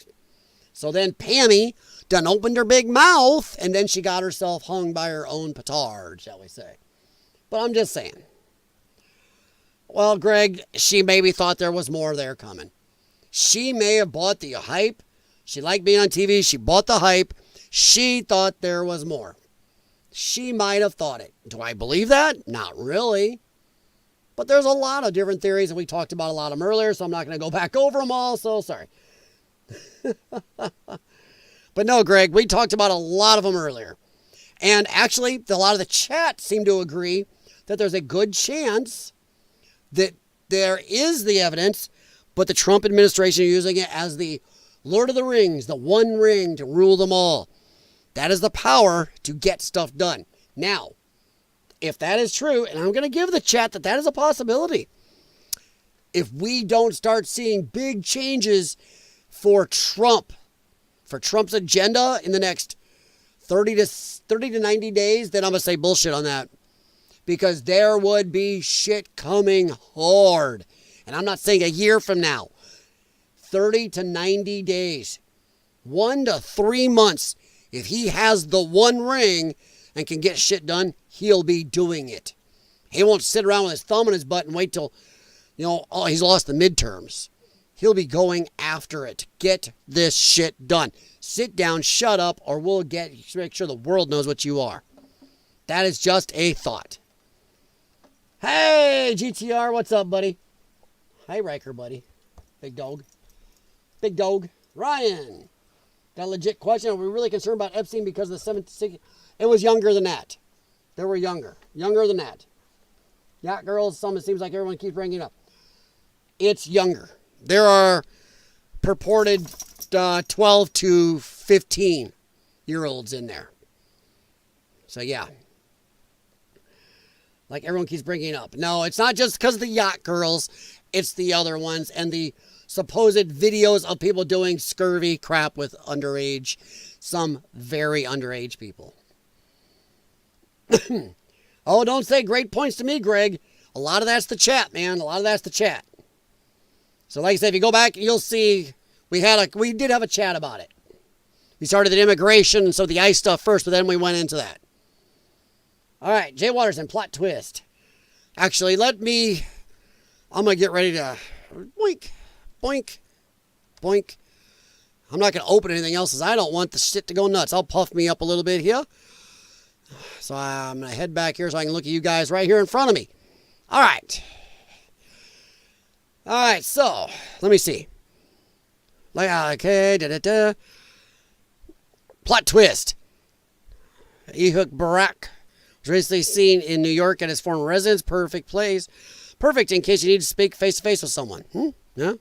So then Pammy done opened her big mouth and then she got herself hung by her own petard, shall we say. But I'm just saying. Well, Greg, she maybe thought there was more there coming. She may have bought the hype. She liked being on TV. She bought the hype. She thought there was more. She might have thought it. Do I believe that? Not really. But there's a lot of different theories, and we talked about a lot of them earlier, so I'm not going to go back over them all, so sorry. But no, Greg, we talked about a lot of them earlier. And actually, a lot of the chat seem to agree that there's a good chance that there is the evidence, but the Trump administration is using it as the Lord of the Rings, the one ring to rule them all. That is the power to get stuff done. Now, if that is true, and I'm going to give the chat that is a possibility, if we don't start seeing big changes for Trump for Trump's agenda in the next 30 to 90 days, then I'm going to say bullshit on that. Because there would be shit coming hard. And I'm not saying a year from now. 30 to 90 days. 1 to 3 months. If he has the one ring and can get shit done, he'll be doing it. He won't sit around with his thumb in his butt and wait till, he's lost the midterms. He'll be going after it. Get this shit done. Sit down, shut up, or we'll make sure the world knows what you are. That is just a thought. Hey, GTR, what's up, buddy? Hi, Riker, buddy. Big dog. Big dog. Ryan. Got a legit question. Are we really concerned about Epstein because of the 76? It was younger than that. They were younger. Younger than that. Yeah, girls, it seems like everyone keeps bringing it up. It's younger. There are purported 12 to 15-year-olds in there. So, yeah. Like everyone keeps bringing it up. No, it's not just because of the yacht girls. It's the other ones and the supposed videos of people doing scurvy crap with underage, some very underage people. Oh, don't say great points to me, Greg. A lot of that's the chat, man. A lot of that's the chat. So like I said, if you go back, you'll see we did have a chat about it. We started at immigration and so the ICE stuff first, but then we went into that. All right, Jay Watterson, plot twist. Actually, I'm going to get ready to boink, boink, boink. I'm not going to open anything else because I don't want the shit to go nuts. I'll puff me up a little bit here. So I'm going to head back here so I can look at you guys right here in front of me. All right. All right, so let me see. Okay, plot twist. Ehud Barak was recently seen in New York at his former residence. Perfect place. Perfect in case you need to speak face-to-face with someone. Yeah?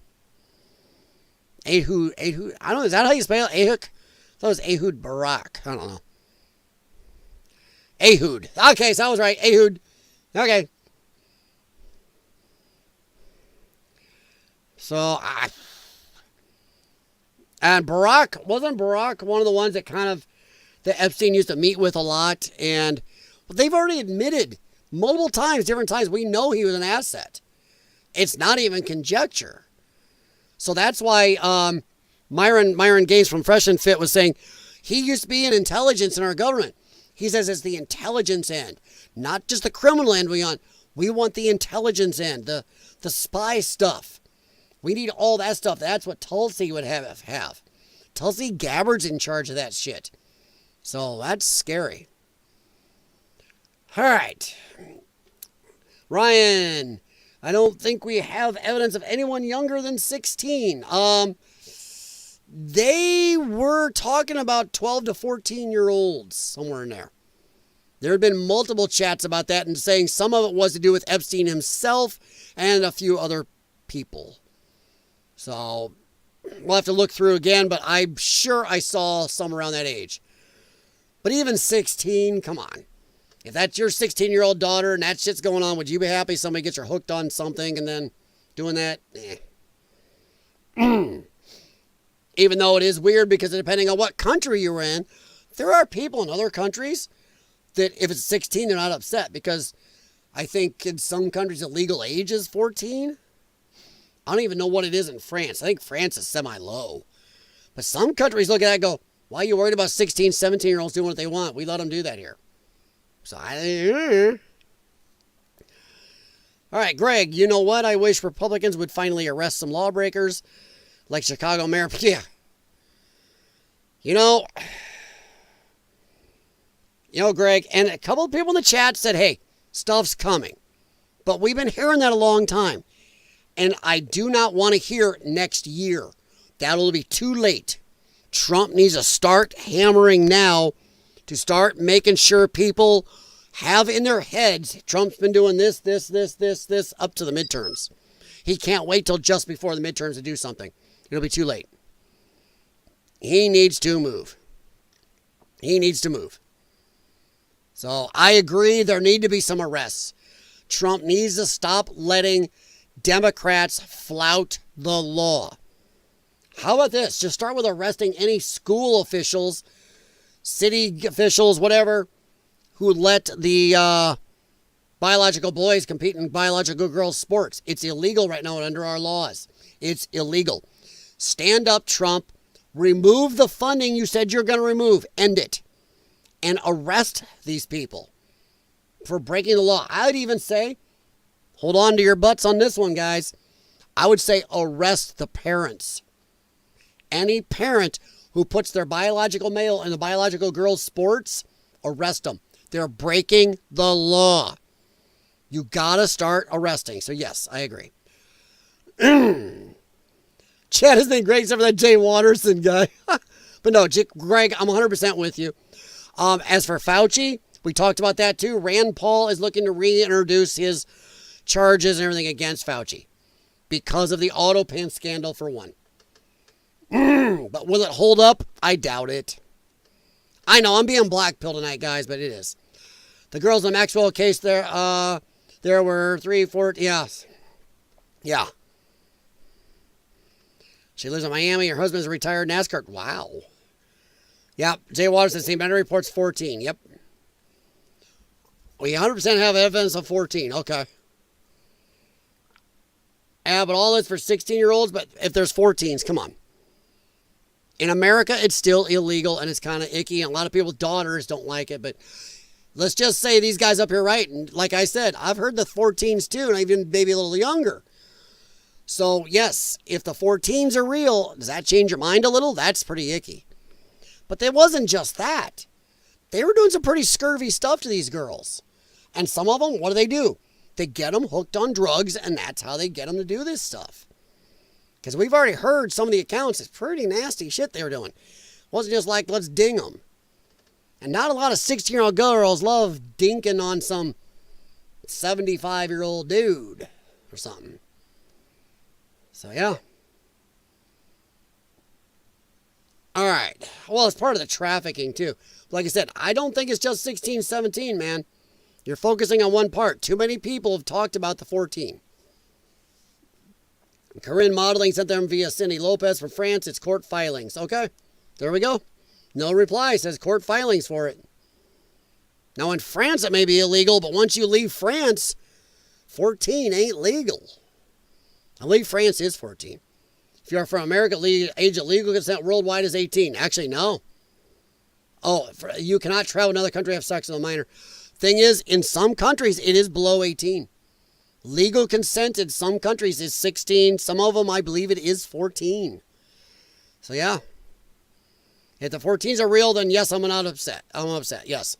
Ehud. I don't know. Is that how you spell it? Ehud? I thought it was Ehud Barak. I don't know. Ehud. Okay, so I was right. Ehud. Okay. So, and wasn't Barak one of the ones that that Epstein used to meet with a lot? And they've already admitted multiple times, different times, we know he was an asset. It's not even conjecture. So that's why Myron Gaines from Fresh and Fit was saying he used to be in intelligence in our government. He says it's the intelligence end, not just the criminal end we want. We want the intelligence end, the spy stuff. We need all that stuff. That's what Tulsi would have. Tulsi Gabbard's in charge of that shit. So that's scary. All right. Ryan, I don't think we have evidence of anyone younger than 16. They were talking about 12 to 14-year-olds, somewhere in there. There had been multiple chats about that and saying some of it was to do with Epstein himself and a few other people. So we'll have to look through again, but I'm sure I saw some around that age. But even 16, come on. If that's your 16-year-old daughter and that shit's going on, would you be happy somebody gets her hooked on something and then doing that? Even though it is weird because depending on what country you're in, there are people in other countries that if it's 16, they're not upset because I think in some countries the legal age is 14. I don't even know what it is in France. I think France is semi-low. But some countries look at that and go, why are you worried about 16, 17-year-olds doing what they want? We let them do that here. So all right, Greg, you know what? I wish Republicans would finally arrest some lawbreakers like Chicago Mayor. Yeah. You know, Greg, and a couple of people in the chat said, hey, stuff's coming. But we've been hearing that a long time. And I do not want to hear next year. That'll be too late. Trump needs to start hammering now to start making sure people have in their heads, Trump's been doing this up to the midterms. He can't wait till just before the midterms to do something. It'll be too late. He needs to move. He needs to move. So I agree there need to be some arrests. Trump needs to stop letting Democrats flout the law. How about this? Just start with arresting any school officials, city officials, whatever, who let the biological boys compete in biological girls' sports. It's illegal right now under our laws. It's illegal. Stand up, Trump. Remove the funding you said you're going to remove. End it. And arrest these people for breaking the law. I would even say, hold on to your butts on this one, guys. I would say arrest the parents. Any parent who puts their biological male in the biological girl's sports, arrest them. They're breaking the law. You got to start arresting. So, yes, I agree. Chad has been great except for that Jay Watterson guy. But no, Greg, I'm 100% with you. As for Fauci, we talked about that too. Rand Paul is looking to reintroduce his charges and everything against Fauci because of the autopan scandal, for one. But will it hold up? I doubt it. I know I'm being blackpilled tonight, guys, but it is. The girls in the Maxwell case, there were 3, 4, yes. Yeah. She lives in Miami. Her husband's a retired NASCAR. Wow. Yep. Jay Watterson, St. Bennett reports 14. Yep. We 100% have evidence of 14. Okay. Yeah, but all this for 16-year-olds, but if there's 14s, come on. In America, it's still illegal, and it's kind of icky, and a lot of people's daughters don't like it, but let's just say these guys up here, right? And like I said, I've heard the 14s too, and even maybe a little younger. So, yes, if the 14s are real, does that change your mind a little? That's pretty icky. But it wasn't just that. They were doing some pretty scurvy stuff to these girls. And some of them, what do? They get them hooked on drugs, and that's how they get them to do this stuff. Because we've already heard some of the accounts. It's pretty nasty shit they were doing. It wasn't just like, let's ding them. And not a lot of 16-year-old girls love dinking on some 75-year-old dude or something. So, yeah. All right. Well, it's part of the trafficking, too. Like I said, I don't think it's just 16, 17, man. You're focusing on one part. Too many people have talked about the 14. Corinne Modeling sent them via Cindy Lopez from France. It's court filings. Okay. There we go. No reply. Says court filings for it. Now, in France, it may be illegal, but once you leave France, 14 ain't legal. I believe France is 14. If you're from America, age of legal consent worldwide is 18. Actually, no. Oh, you cannot travel to another country and have sex with a minor. Thing is, in some countries, it is below 18. Legal consent in some countries is 16. Some of them, I believe it is 14. So, yeah. If the 14s are real, then yes, I'm not upset. I'm upset, yes.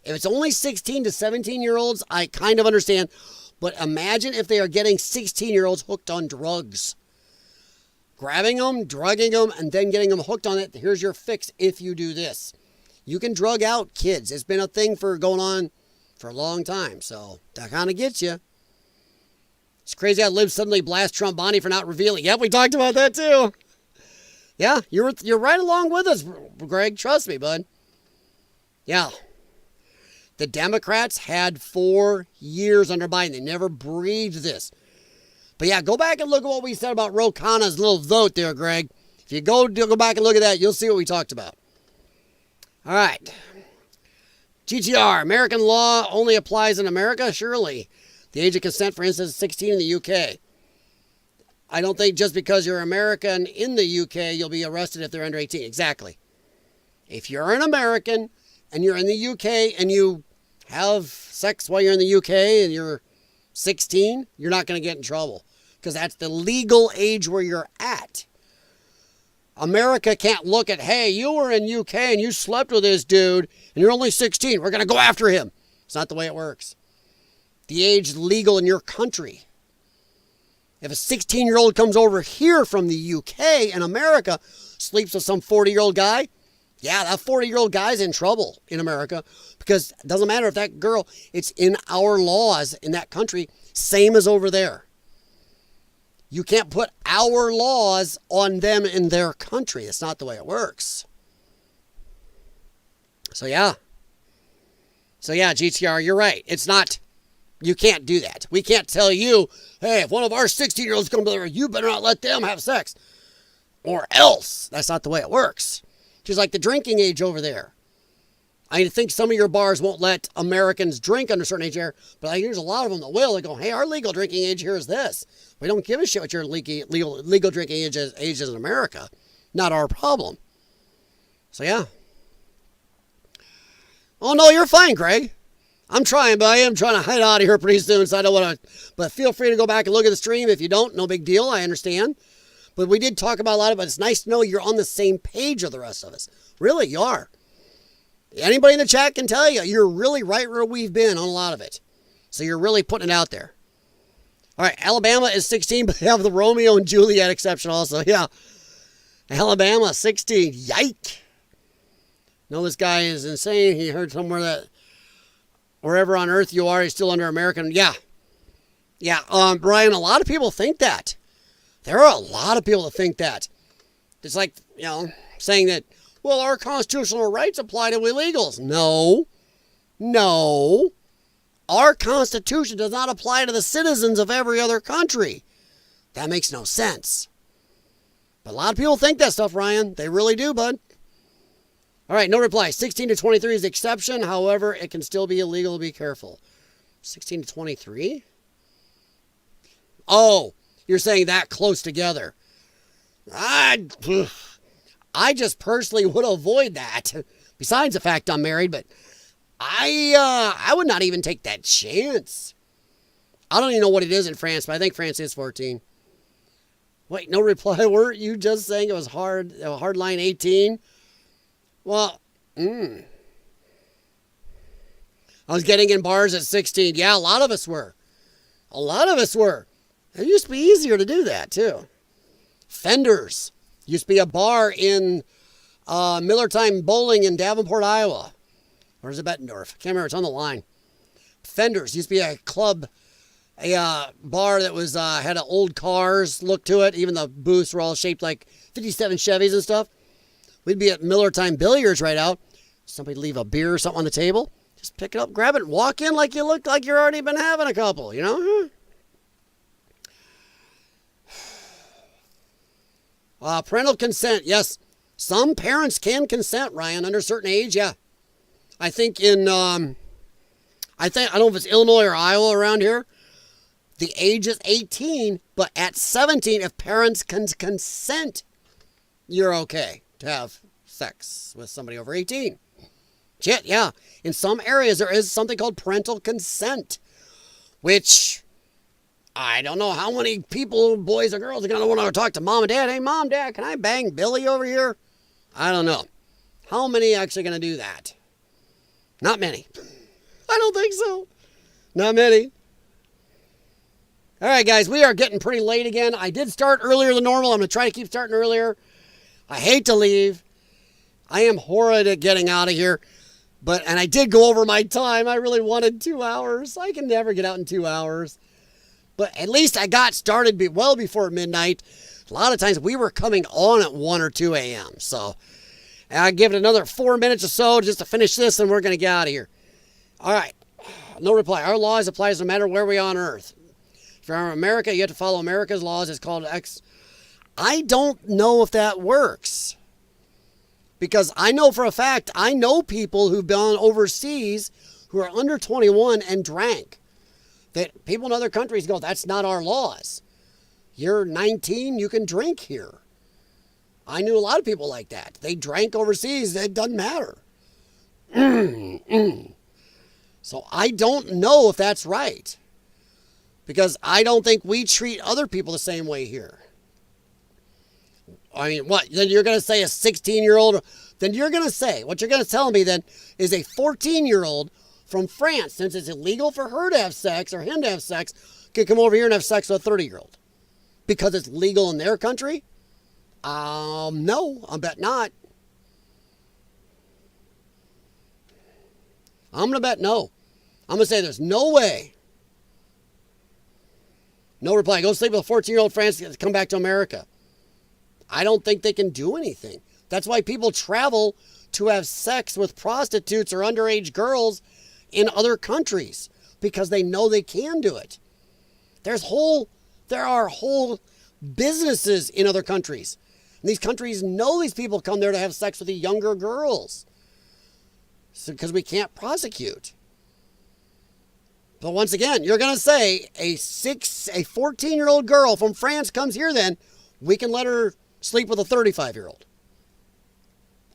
If it's only 16 to 17-year-olds, I kind of understand. But imagine if they are getting 16-year-olds hooked on drugs. Grabbing them, drugging them, and then getting them hooked on it. Here's your fix if you do this. You can drug out kids. It's been a thing for going on for a long time. So that kind of gets you. It's crazy how Liv suddenly blasts Trump Bonnie for not revealing. Yep, we talked about that too. Yeah, you're right along with us, Greg. Trust me, bud. Yeah. The Democrats had 4 years under Biden. They never breathed this. But yeah, go back and look at what we said about Ro Khanna's little vote there, Greg. If you go back and look at that, you'll see what we talked about. All right. GTR, American law only applies in America? Surely. The age of consent, for instance, is 16 in the UK. I don't think just because you're American in the UK, you'll be arrested if they're under 18. Exactly. If you're an American and you're in the UK and you have sex while you're in the UK and you're 16, you're not going to get in trouble because that's the legal age where you're at. America can't look at, hey, you were in UK and you slept with this dude and you're only 16. We're going to go after him. It's not the way it works. The age legal in your country. If a 16-year-old comes over here from the UK and America, sleeps with some 40-year-old guy, yeah, that 40-year-old guy's in trouble in America because it doesn't matter if that girl, it's in our laws in that country, same as over there. You can't put our laws on them in their country. That's not the way it works. So, yeah. GTR, you're right. It's not, you can't do that. We can't tell you, hey, if one of our 16-year-olds comes over, you better not let them have sex. or else. That's not the way it works. Just like the drinking age over there. I think some of your bars won't let Americans drink under a certain age here, but there's a lot of them that will. They go, hey, our legal drinking age here is this. We don't give a shit what your legal drinking age is in America. Not our problem. So, yeah. Oh, no, you're fine, Greg. I'm trying, but I am trying to head out of here pretty soon, so I don't want to. But feel free to go back and look at the stream. If you don't, no big deal. I understand. But we did talk about a lot of it. It's nice to know you're on the same page with the rest of us. Really, you are. Anybody in the chat can tell you, you're really right where we've been on a lot of it. So you're really putting it out there. All right, Alabama is 16, but they have the Romeo and Juliet exception also. Yeah. Alabama, 16. Yike. No, this guy is insane. He heard somewhere that wherever on earth you are, he's still under American. Yeah. Yeah, Brian, a lot of people think that. There are a lot of people that think that. It's like, saying that, well, our constitutional rights apply to illegals. No. No. Our Constitution does not apply to the citizens of every other country. That makes no sense. But a lot of people think that stuff, Ryan. They really do, bud. All right, no reply. 16 to 23 is the exception. However, it can still be illegal. Be careful. 16 to 23? Oh, you're saying that close together. I just personally would avoid that. Besides the fact I'm married, but I would not even take that chance. I don't even know what it is in France, but I think France is 14. Wait, no reply. Weren't you just saying it was hard line 18? Well, I was getting in bars at 16. Yeah, a lot of us were. A lot of us were. It used to be easier to do that, too. Fenders. Used to be a bar in Millertime Bowling in Davenport, Iowa. Or is it Bettendorf? I can't remember. It's on the line. Fenders. Used to be a club, a bar that was had an old cars look to it. Even the booths were all shaped like 57 Chevys and stuff. We'd be at Millertime Billiards right out. Somebody leave a beer or something on the table. Just pick it up, grab it, and walk in like you look like you're already been having a couple, Parental consent, yes. Some parents can consent, Ryan, under a certain age, yeah. I think I don't know if it's Illinois or Iowa around here, the age is 18, but at 17, if parents can consent, you're okay to have sex with somebody over 18. Shit, yeah. In some areas, there is something called parental consent, which I don't know how many people, boys or girls, are going to want to talk to mom and dad. Hey, mom, dad, can I bang Billy over here? I don't know. How many are actually going to do that? Not many. I don't think so. Not many. All right, guys, we are getting pretty late again. I did start earlier than normal. I'm going to try to keep starting earlier. I hate to leave. I am horrid at getting out of here. And I did go over my time. I really wanted 2 hours. I can never get out in 2 hours. But at least I got started well before midnight. A lot of times we were coming on at 1 or 2 a.m. So I'll give it another 4 minutes or so just to finish this, and we're going to get out of here. All right. No reply. Our laws applies no matter where we are on Earth. If you're in America, you have to follow America's laws. It's called I don't know if that works. Because I know for a fact, I know people who've gone overseas who are under 21 and drank. That people in other countries go, that's not our laws. You're 19, you can drink here. I knew a lot of people like that. They drank overseas, it doesn't matter. So I don't know if that's right. Because I don't think we treat other people the same way here. I mean, what? Then you're going to say a 16-year-old? Then you're going to say, what you're going to tell me then is a 14-year-old from France, since it's illegal for her to have sex or him to have sex, can come over here and have sex with a 30-year-old. Because it's legal in their country? No, I bet not. I'm going to bet no. I'm going to say there's no way. No reply. Go sleep with a 14-year-old France, come back to America. I don't think they can do anything. That's why people travel to have sex with prostitutes or underage girls in other countries, because they know they can do it. There are whole businesses in other countries And these countries know these people come there to have sex with the younger girls. So, because we can't prosecute. But once again, you're going to say a 14-year-old girl from France comes here then, we can let her sleep with a 35-year-old.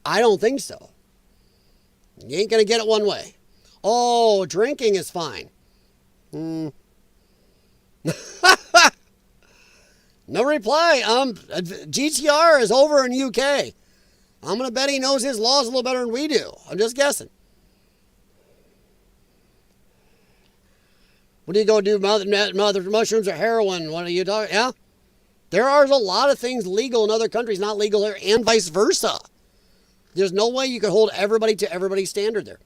I don't think so. You ain't going to get it one way. Oh, drinking is fine. No reply. GTR is over in UK. I'm going to bet he knows his laws a little better than we do. I'm just guessing. What do you go do? Mother mushrooms or heroin? What are you talking? Yeah. There are a lot of things legal in other countries, not legal here, and vice versa. There's no way you could hold everybody to everybody's standard there.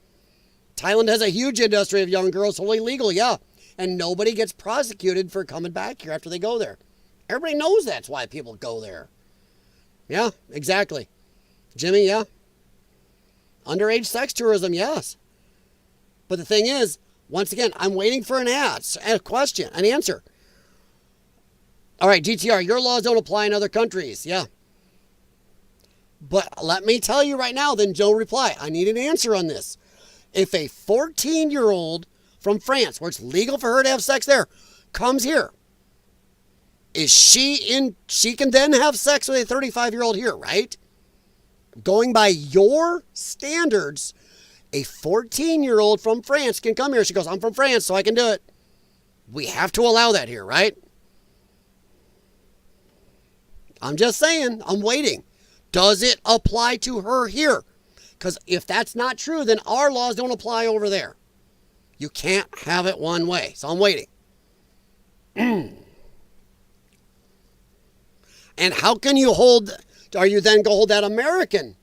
Thailand has a huge industry of young girls, totally legal, yeah. And nobody gets prosecuted for coming back here after they go there. Everybody knows that's why people go there. Yeah, exactly. Jimmy, yeah. Underage sex tourism, yes. But the thing is, once again, I'm waiting for an answer. All right, GTR, your laws don't apply in other countries. Yeah. But let me tell you right now, then Joe reply. I need an answer on this. If a 14-year-old from France, where it's legal for her to have sex there, comes here, she can then have sex with a 35-year-old here, right? Going by your standards, a 14-year-old from France can come here. She goes, I'm from France, so I can do it. We have to allow that here, right? I'm just saying, I'm waiting. Does it apply to her here? Because if that's not true, then our laws don't apply over there. You can't have it one way. So I'm waiting. And how can you are you then going to hold that American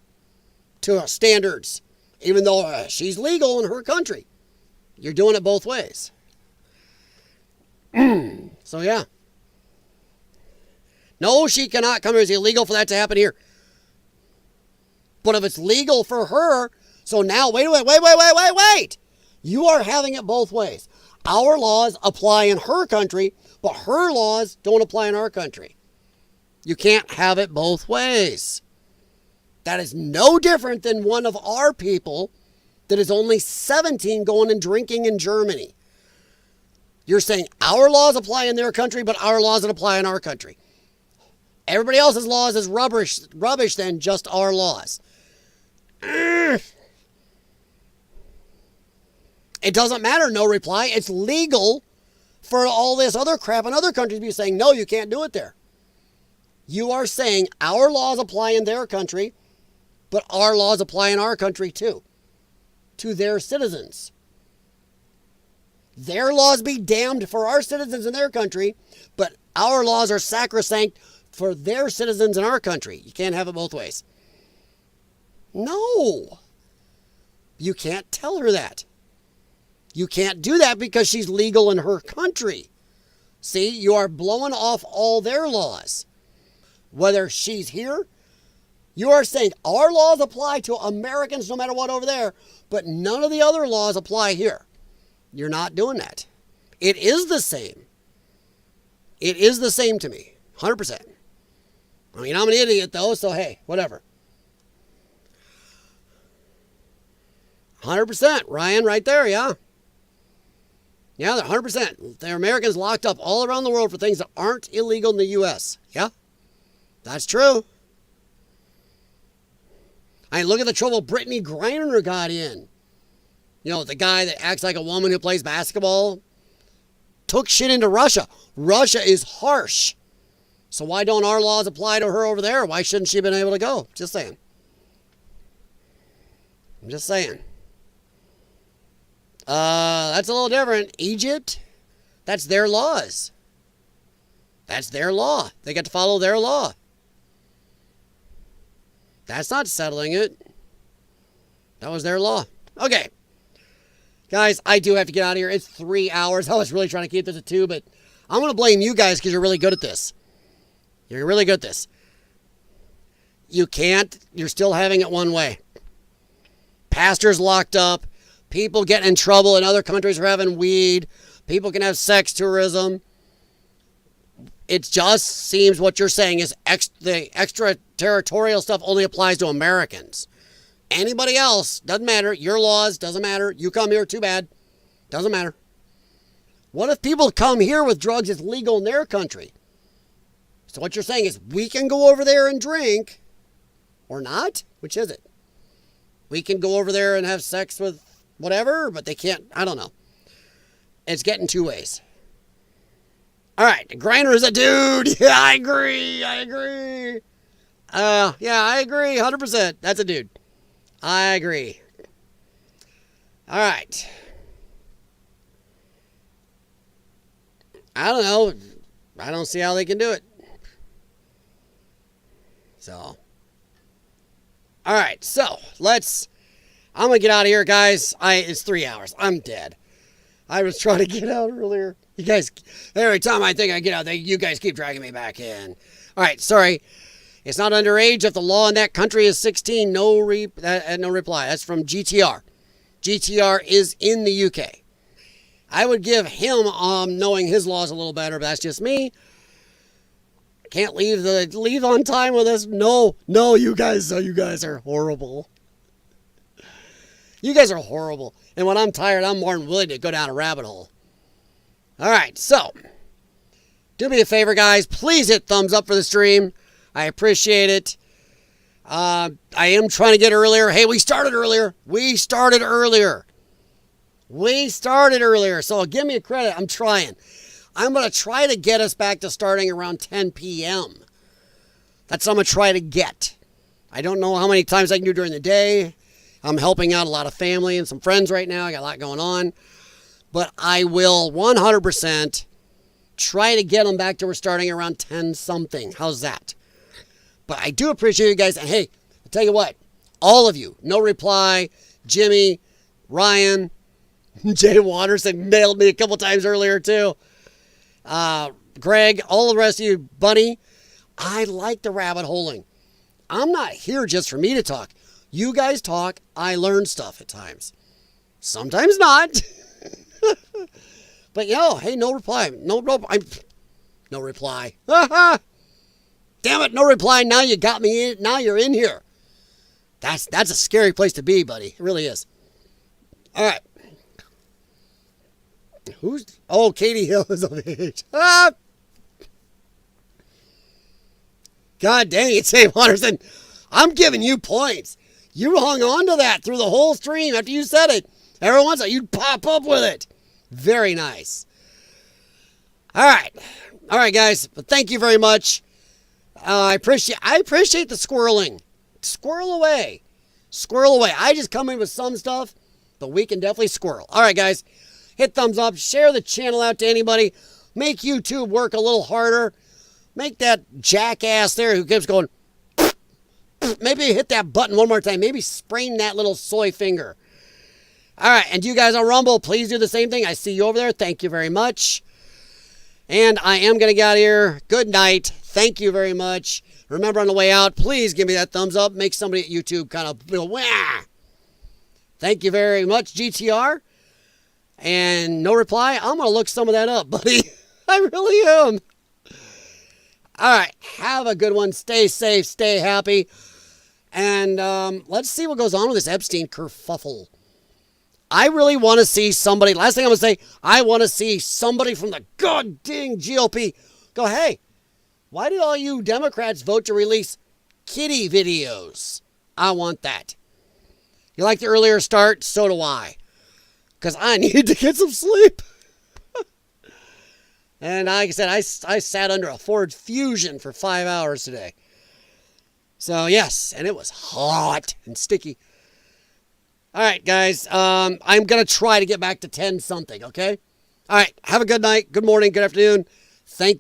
to standards, even though she's legal in her country? You're doing it both ways. So yeah. No, she cannot come here. It's illegal for that to happen here. But if it's legal for her, so now, wait. You are having it both ways. Our laws apply in her country, but her laws don't apply in our country. You can't have it both ways. That is no different than one of our people that is only 17 going and drinking in Germany. You're saying our laws apply in their country, but our laws don't apply in our country. Everybody else's laws is rubbish than just our laws. It doesn't matter, no reply. It's legal for all this other crap in other countries to be saying, no, you can't do it there. You are saying our laws apply in their country, but our laws apply in our country too, to their citizens. Their laws be damned for our citizens in their country, but our laws are sacrosanct for their citizens in our country. You can't have it both ways. No. You can't tell her that. You can't do that because she's legal in her country. See, you are blowing off all their laws. Whether she's here, you are saying our laws apply to Americans no matter what over there, but none of the other laws apply here. You're not doing that. It is the same. It is the same to me. 100%. I mean, I'm an idiot though, so hey, whatever. 100%, Ryan, right there, yeah. Yeah, they're 100%. They're Americans locked up all around the world for things that aren't illegal in the U.S. Yeah, that's true. I mean, look at the trouble Brittany Griner got in. You know, the guy that acts like a woman who plays basketball took shit into Russia. Russia is harsh. So why don't our laws apply to her over there? Why shouldn't she have been able to go? Just saying. I'm just saying. That's a little different. Egypt, that's their laws. That's their law. They get to follow their law. That's not settling it. That was their law. Okay. Guys, I do have to get out of here. It's 3 hours. I was really trying to keep this at 2, but I'm going to blame you guys because you're really good at this. You're really good at this. You can't. You're still having it one way. Pastors locked up. People getting in trouble in other countries for having weed. People can have sex tourism. it just seems what you're saying is the extraterritorial stuff only applies to Americans. Anybody else, doesn't matter. Your laws, doesn't matter. You come here, too bad. Doesn't matter. What if people come here with drugs that's legal in their country? So what you're saying is we can go over there and drink, or not? Which is it? We can go over there and have sex with whatever, but they can't. I don't know. It's getting two ways. All right, Griner is a dude. Yeah, I agree. Yeah, I agree 100%. That's a dude. I agree. All right. I don't know. I don't see how they can do it. So. All right, so I'm going to get out of here, guys. It's 3 hours. I'm dead. I was trying to get out earlier. You guys, every time I think I get out, you guys keep dragging me back in. All right, sorry. It's not underage if the law in that country is 16. No reply. That's from GTR. GTR is in the UK. I would give him knowing his laws a little better, but that's just me. Can't leave on time with us. No, you guys are horrible. You guys are horrible. And when I'm tired, I'm more than willing to go down a rabbit hole. All right, so do me a favor, guys. Please hit thumbs up for the stream. I appreciate it. I am trying to get earlier. Hey, we started earlier. So give me a credit. I'm trying. I'm going to try to get us back to starting around 10 p.m. That's what I'm going to try to get. I don't know how many times I can do during the day. I'm helping out a lot of family and some friends right now. I got a lot going on. But I will 100% try to get them back to we're starting around 10 something. How's that? But I do appreciate you guys. And hey, I'll tell you what. All of you, no reply, Jimmy, Ryan, Jay Watterson nailed me a couple times earlier too. Greg, all the rest of you, Bunny. I like the rabbit holing. I'm not here just for me to talk. You guys talk. I learn stuff at times. Sometimes not. But hey, no reply. No reply. Damn it, no reply. Now you got me in. Now you're in here. That's a scary place to be, buddy. It really is. All right. Katie Hill is on the page. God dang it, Sam Watterson. I'm giving you points. You hung on to that through the whole stream after you said it. Every once in a while, you'd pop up with it. Very nice. All right, guys. But thank you very much. I appreciate the squirreling. Squirrel away. I just come in with some stuff, but we can definitely squirrel. All right, guys. Hit thumbs up. Share the channel out to anybody. Make YouTube work a little harder. Make that jackass there who keeps going, maybe hit that button one more time. Maybe sprain that little soy finger. All right, and you guys on Rumble, please do the same thing. I see you over there. Thank you very much. And I am going to get out of here. Good night. Thank you very much. Remember on the way out, please give me that thumbs up. Make somebody at YouTube kind of, wah. Thank you very much, GTR. And no reply. I'm going to look some of that up, buddy. I really am. All right, have a good one. Stay safe. Stay happy. And let's see what goes on with this Epstein kerfuffle. I really want to see somebody, last thing I'm going to say, I want to see somebody from the god dang GOP go, hey, why did all you Democrats vote to release kitty videos? I want that. You like the earlier start? So do I. Because I need to get some sleep. And like I said, I sat under a Ford Fusion for 5 hours today. So yes, and it was hot and sticky. All right, guys, I'm going to try to get back to 10 something, okay? All right, have a good night, good morning, good afternoon. Thank you.